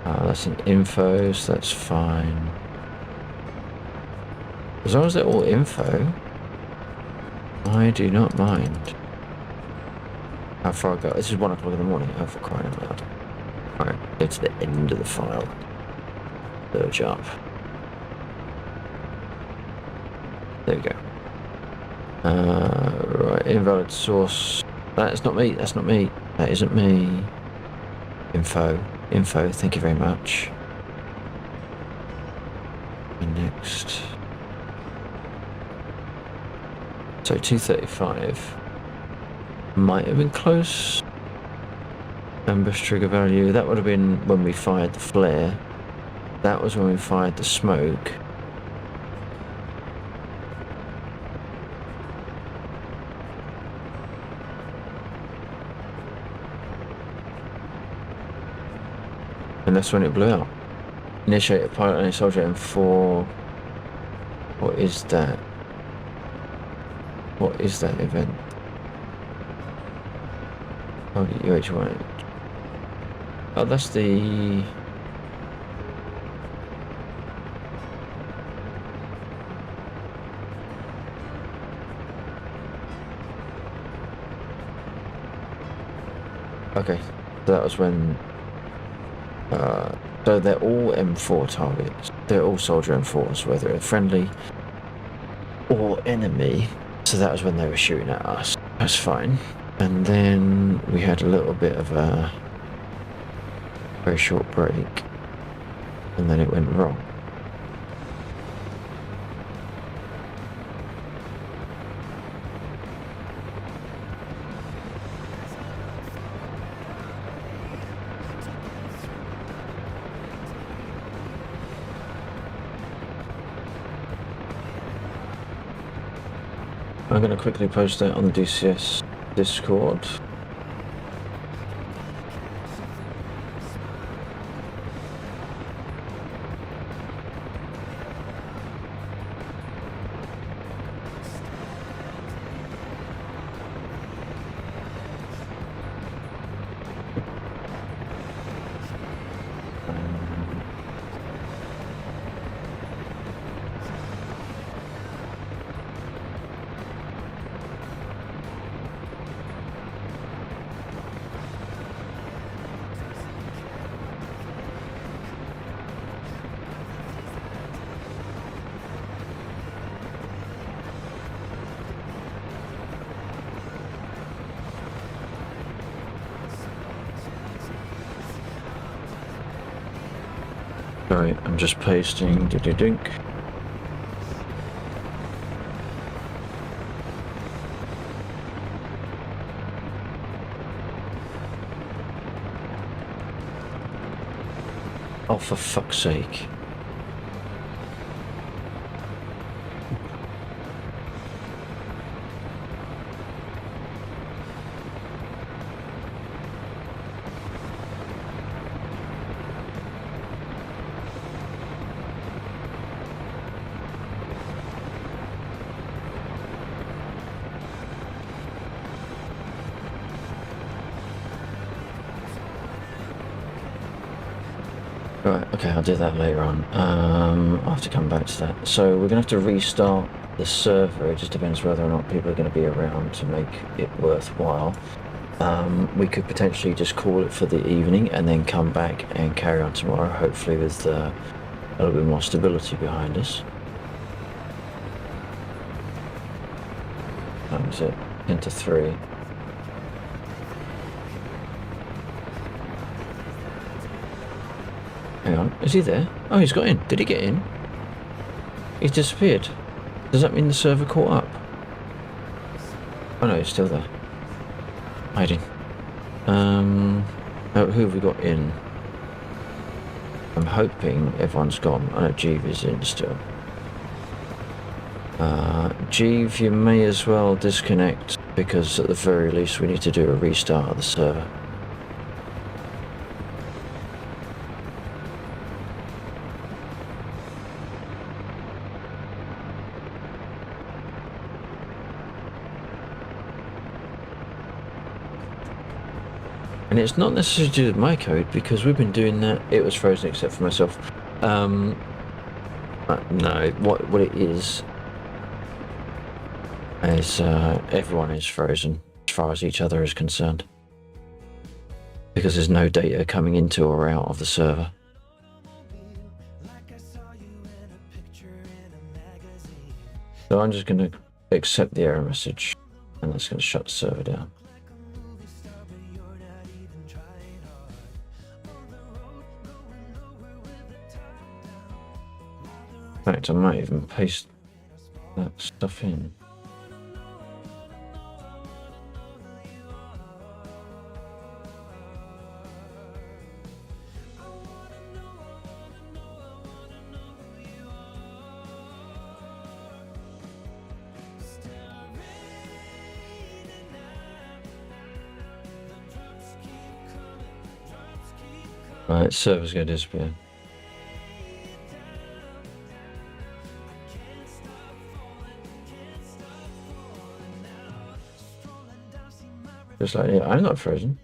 That's an info, so that's fine. As long as they're all info, I do not mind. How far I go? This is 1 o'clock in the morning. Oh, for crying out loud. Alright, go to the end of the file. Search up. There we go. Right, invalid source. That's not me, that's not me. That isn't me. Info, thank you very much. And next. So 235. Might have been close. Ambush trigger value. That would have been when we fired the flare. That was when we fired the smoke. And that's when it blew out. Initiate a pilot and a soldier M4. What is that? What is that event? Target UH1. Oh, that's the... Okay, so that was when... so they're all M4 targets. They're all soldier M4s, whether they're friendly or enemy. So that was when they were shooting at us. That's fine. And then we had a little bit of a very short break. And then it went wrong. I'm going to quickly post that on the DCS Discord. Sorry, I'm just pasting dink. Oh, for fuck's sake. Right, okay, I'll do that later on. I'll have to come back to that. So we're going to have to restart the server. It just depends whether or not people are going to be around to make it worthwhile. We could potentially just call it for the evening and then come back and carry on tomorrow, hopefully with a little bit more stability behind us. Times it into 3. Hang on, is he there? Oh, he's got in. Did he get in? He's disappeared. Does that mean the server caught up? Oh no, he's still there. Hiding. Oh, who have we got in? I'm hoping everyone's gone. I know Jeeve is in still. Jeeve, you may as well disconnect because at the very least we need to do a restart of the server. And it's not necessarily to do with my code because we've been doing that. It was frozen except for myself. No, what it is everyone is frozen as far as each other is concerned because there's no data coming into or out of the server. So I'm just going to accept the error message and that's going to shut the server down. In fact, I might even paste that stuff in. Right, server's going to disappear. Just like, yeah, I'm not frozen.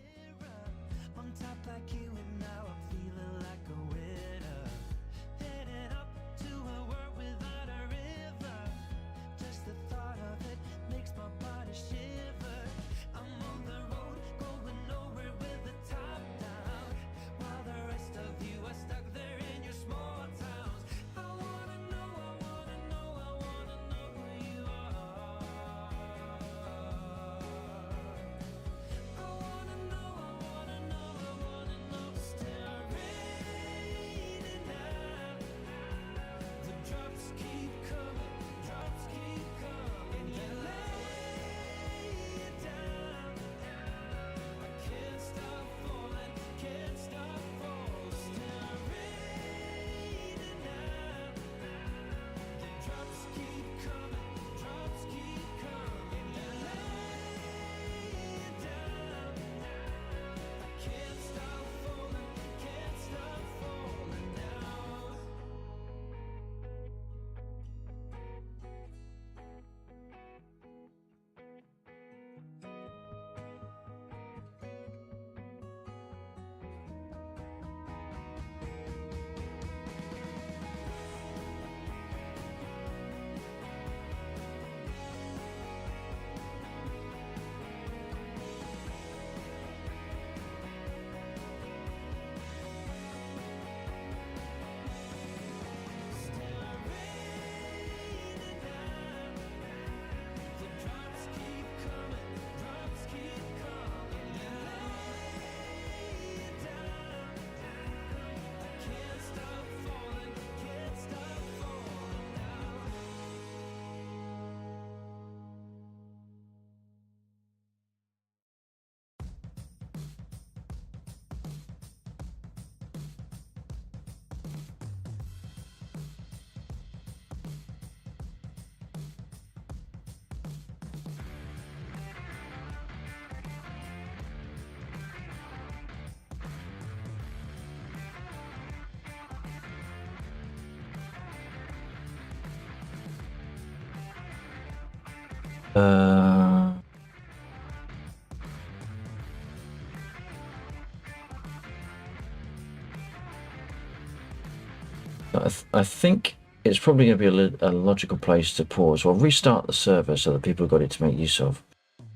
I think it's probably going to be a logical place to pause or restart the server so that people have got it to make use of,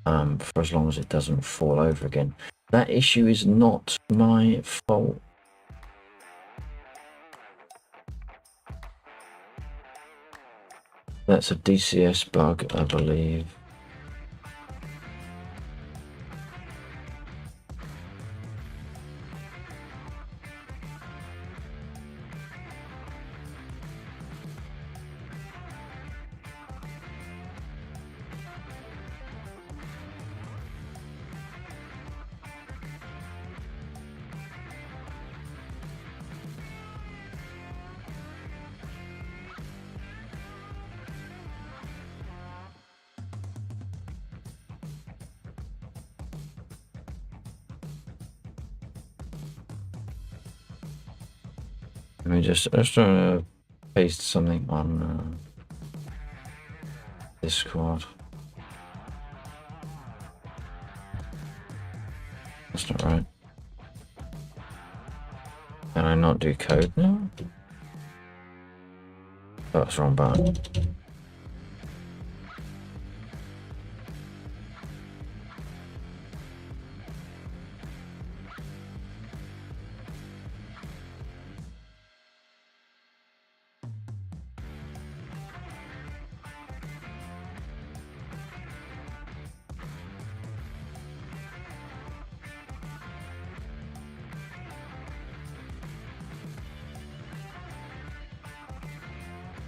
for as long as it doesn't fall over again. That issue is not my fault. That's a DCS bug, I believe. Let me just trying to paste something on Discord. That's not right. Can I not do code now? Oh, that's the wrong button.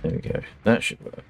There we go. That should work.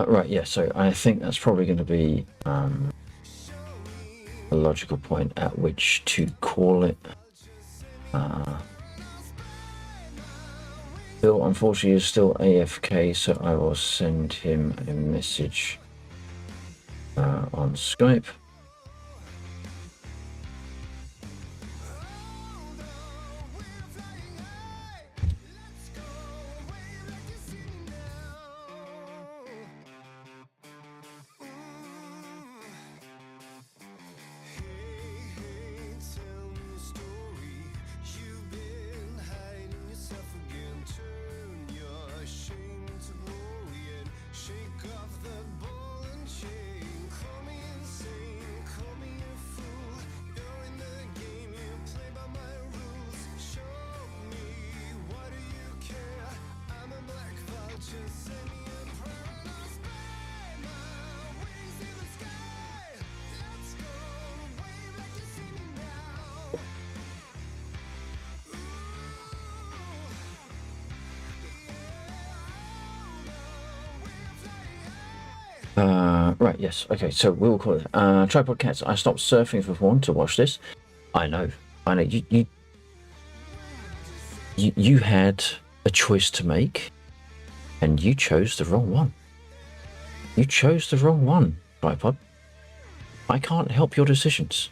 Right, yeah, so I think that's probably going to be a logical point at which to call it. Bill, unfortunately, is still AFK, so I will send him a message on Skype. Right, yes, okay, so we'll call it Tripod Cats. I stopped surfing for one to watch this. I know. You had a choice to make, and you chose the wrong one. You chose the wrong one, Tripod. I can't help your decisions.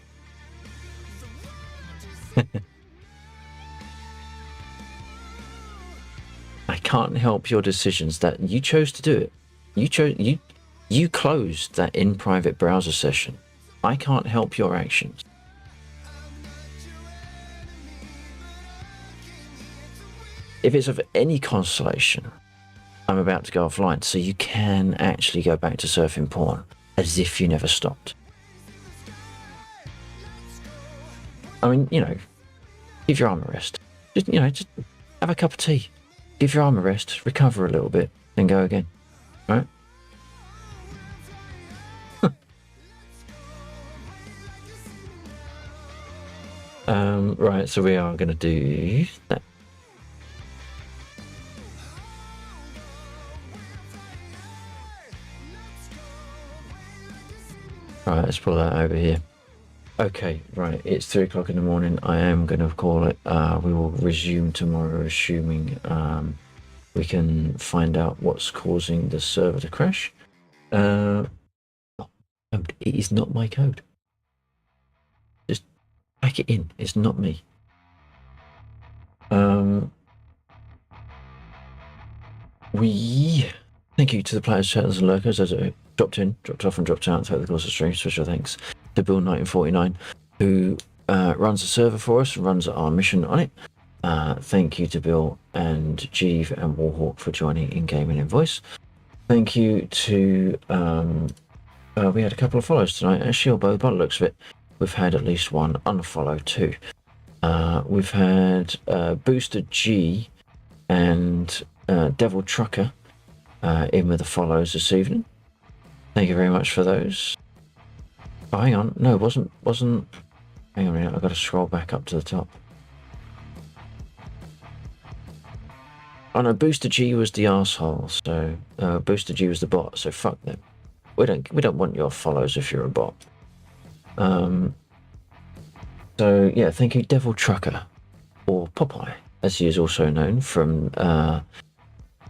I can't help your decisions. That you chose to do it. You closed that in private browser session. I can't help your actions. If it's of any consolation, I'm about to go offline, so you can actually go back to surfing porn as if you never stopped. I mean, you know, give your arm a rest. Just have a cup of tea. Give your arm a rest, recover a little bit, then go again. Right? Right, so we are going to do that. Right, let's pull that over here. Okay, right, it's 3 o'clock in the morning. I am going to call it. We will resume tomorrow, assuming we can find out what's causing the server to crash. It is not my code. Just pack it in. It's not me. We thank you to the players, chatters, and lurkers as it dropped in, dropped off, and dropped out throughout the course of the stream. Special thanks to Bill1949, who runs the server for us and runs our mission on it. Thank you to Bill and Jeeve and Warhawk for joining in game and in voice. Thank you to we had a couple of follows tonight. Actually, by the looks of it, we've had at least one unfollow too. We've had Booster G and Devil Trucker in with the follows this evening. Thank you very much for those. Oh, hang on. No, it wasn't. Hang on a minute. I've got to scroll back up to the top. Oh no, Booster G was the arsehole. So Booster G was the bot. So fuck them. We don't want your follows if you're a bot. So yeah, thank you, Devil Trucker, or Popeye, as he is also known from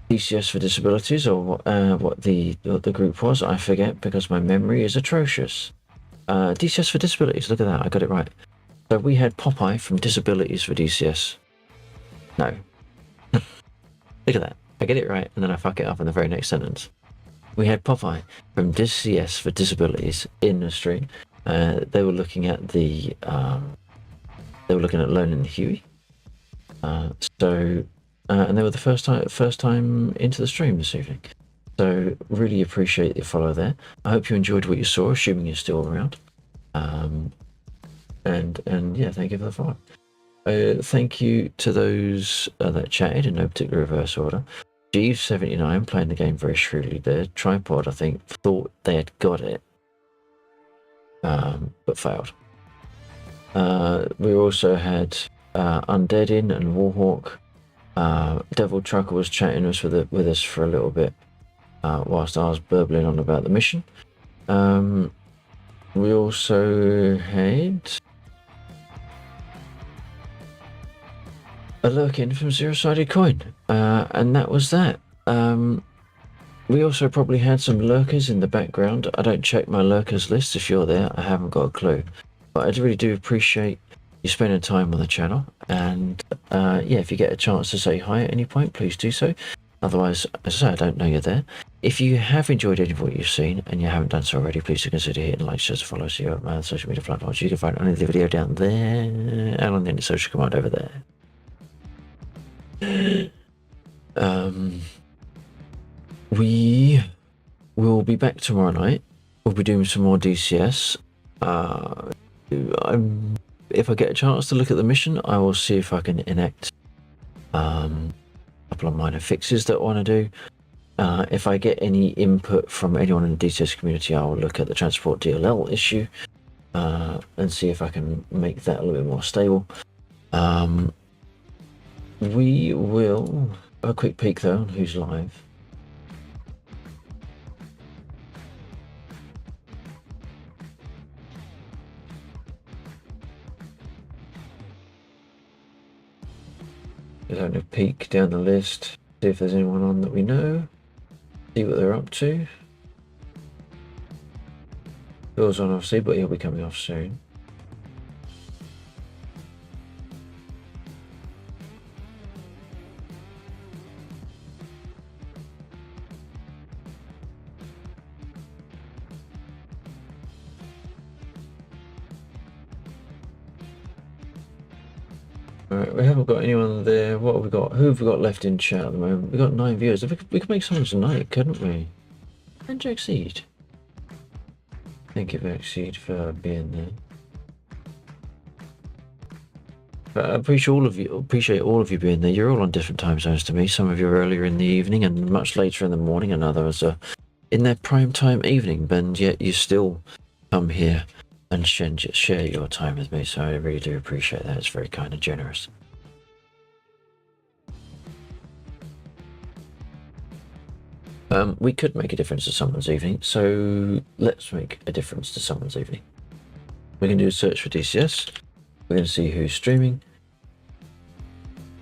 DCS for Disabilities, or what the group was. I forget because my memory is atrocious. DCS for Disabilities. Look at that, I got it right. So we had Popeye from Disabilities for DCS. No. Look at that. I get it right, and then I fuck it up in the very next sentence. We had Popeye from DCS for Disabilities in the stream. They were looking at the learning the Huey. And they were the first time into the stream this evening. So really appreciate your follow there. I hope you enjoyed what you saw, assuming you're still around. And yeah, thank you for the follow. Thank you to those that chatted in no particular reverse order. Jeeves79 playing the game very shrewdly there. Tripod, I think, thought they had got it, but failed. We also had Undead in and Warhawk. Devil Trucker was chatting with us for a little bit whilst I was burbling on about the mission. We also had a lurk-in from Zero-Sided Coin, and that was that. We also probably had some lurkers in the background. I don't check my lurkers list. If you're there, I haven't got a clue. But I really do appreciate you spending time on the channel. And yeah, if you get a chance to say hi at any point, please do so. Otherwise, as I say, I don't know you're there. If you have enjoyed any of what you've seen and you haven't done so already, please do consider hitting like, share, follow, see your social media platforms. You can find only the video down there and on the social command over there. We will be back tomorrow night. We'll be doing some more DCS. If I get a chance to look at the mission, I will see if I can enact a couple of minor fixes that I want to do. If I get any input from anyone in the DCS community, I will look at the transport DLL issue and see if I can make that a little bit more stable. We will have a quick peek though on who's live. Just having a peek down the list, see if there's anyone on that we know, see what they're up to. Bill's on obviously, but he'll be coming off soon. Alright, we haven't got anyone there. What have we got? Who have we got left in chat at the moment? We've got 9 viewers. We could make someone tonight, couldn't we? And Jack Seed. Thank you, Jack Seed, for being there. But I appreciate all of you being there. You're all on different time zones to me. Some of you are earlier in the evening and much later in the morning, and others are in their prime time evening, and yet you still come here and share your time with me, so I really do appreciate that. It's very kind and generous. We could make a difference to someone's evening, so let's make a difference to someone's evening. We're going to do a search for DCS. We're going to see who's streaming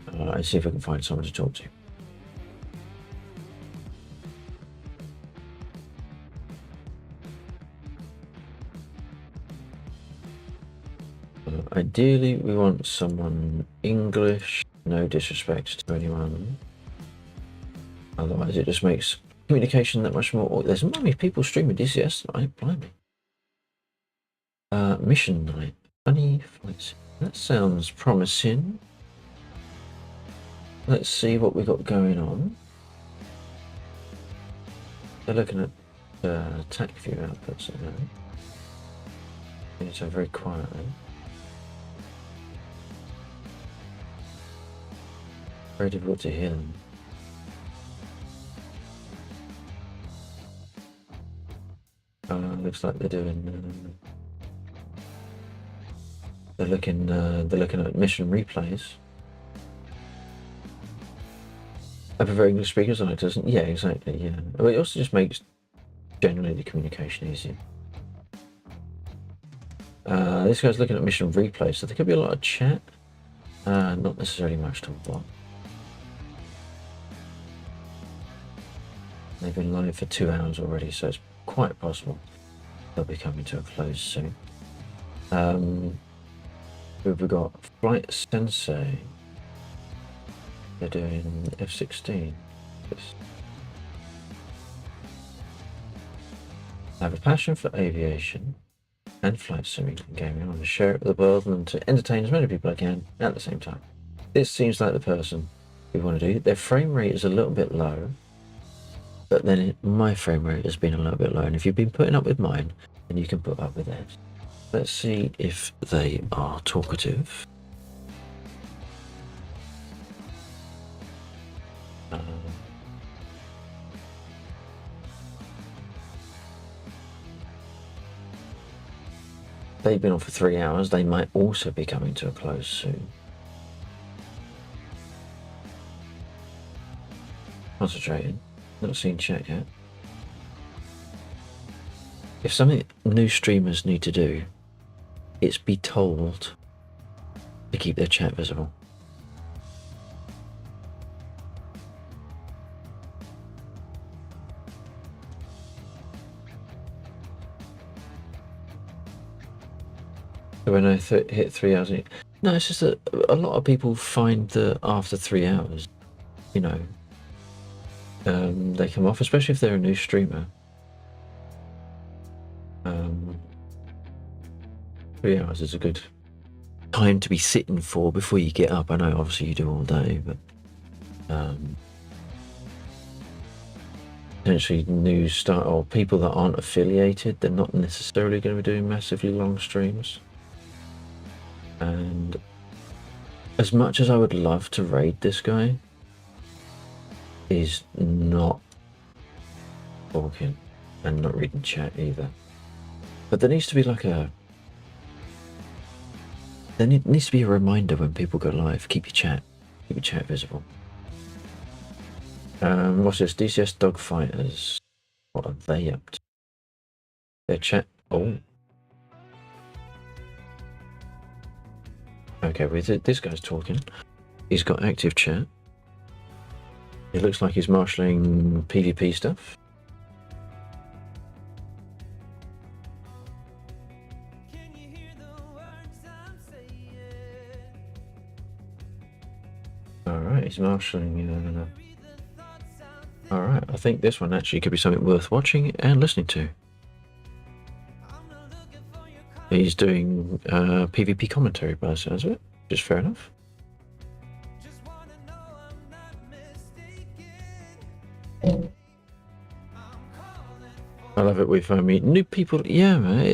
and see if we can find someone to talk to. Ideally, we want someone English, no disrespect to anyone. Otherwise, it just makes communication that much more. There's not many people streaming DCS tonight, blimey. Mission night. Funny flights. That sounds promising. Let's see what we got going on. They're looking at attack view outputs at the moment. It's very quietly. Very difficult to hear them. Looks like they're doing. They're looking at mission replays. I prefer English speakers, and it doesn't. Yeah, exactly. Yeah, but it also just makes generally the communication easier. This guy's looking at mission replays, so there could be a lot of chat. Not necessarily much to watch. They've been live for 2 hours already, so it's quite possible they'll be coming to a close soon. We've got Flight Sensei. They're doing F-16. I have a passion for aviation and flight simming and gaming. I want to share it with the world and to entertain as many people as I can at the same time. This seems like the person we want to do. Their frame rate is a little bit low, but then my frame rate has been a little bit low, and if you've been putting up with mine, then you can put up with theirs. Let's see if they are talkative. They've been on for 3 hours. They might also be coming to a close soon. Concentrating. Not seen chat yet. If something new streamers need to do, it's be told to keep their chat visible. So when I hit 3 hours, no, it's just that a lot of people find that after 3 hours, you know, they come off, especially if they're a new streamer. 3 hours is a good time to be sitting for before you get up. I know obviously you do all day, but potentially new start or people that aren't affiliated, they're not necessarily going to be doing massively long streams. And as much as I would love to raid this guy, he's not talking and not reading chat either. But there needs to be like there needs to be a reminder when people go live. Keep your chat visible. What's this? DCS Dogfighters. What are they up to? Their chat. Oh. Okay, this guy's talking. He's got active chat. It looks like he's marshalling PvP stuff. Alright, he's marshalling. Alright, I think this one actually could be something worth watching and listening to. He's doing PvP commentary by the sounds of it, which is fair enough. I love it with new people. Yeah, man,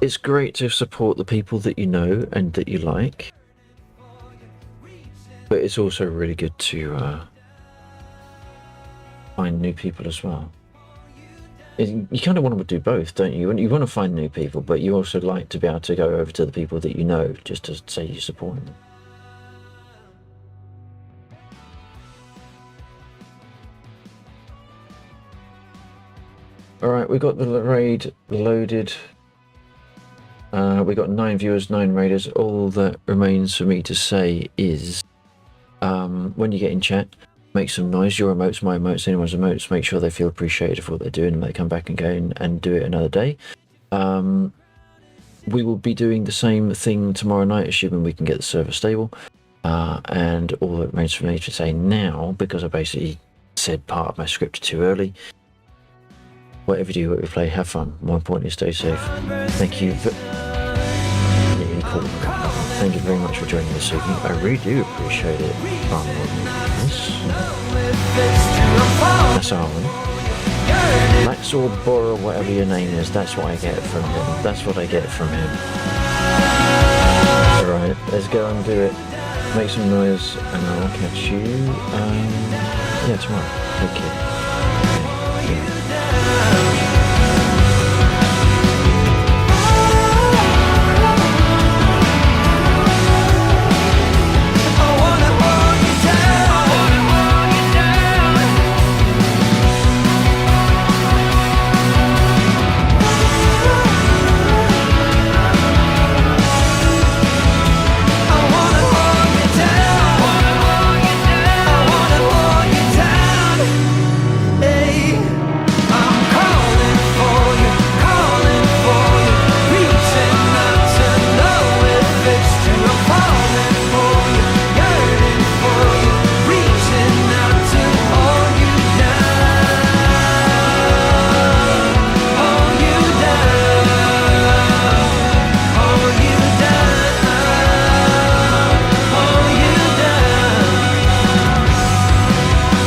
it's great to support the people that you know and that you like, but it's also really good to find new people as well. You kind of want to do both, don't you? You want to find new people, but you also like to be able to go over to the people that you know just to say you support them. Alright, we got the raid loaded. We got 9 viewers, 9 raiders. All that remains for me to say is, when you get in chat, make some noise. Your emotes, my emotes, anyone's emotes. Make sure they feel appreciated for what they're doing and they come back and go and do it another day. We will be doing the same thing tomorrow night, assuming we can get the server stable. And all that remains for me to say now, because I basically said part of my script too early. Whatever you do, whatever you play, have fun. More importantly, stay safe. Thank you. Really cool. Thank you very much for joining this evening. I really do appreciate it. That's Arwen. Max or Bora, whatever your name is, that's what I get from him. That's what I get from him. Alright, let's go and do it. Make some noise, and I'll catch you, tomorrow. Take care.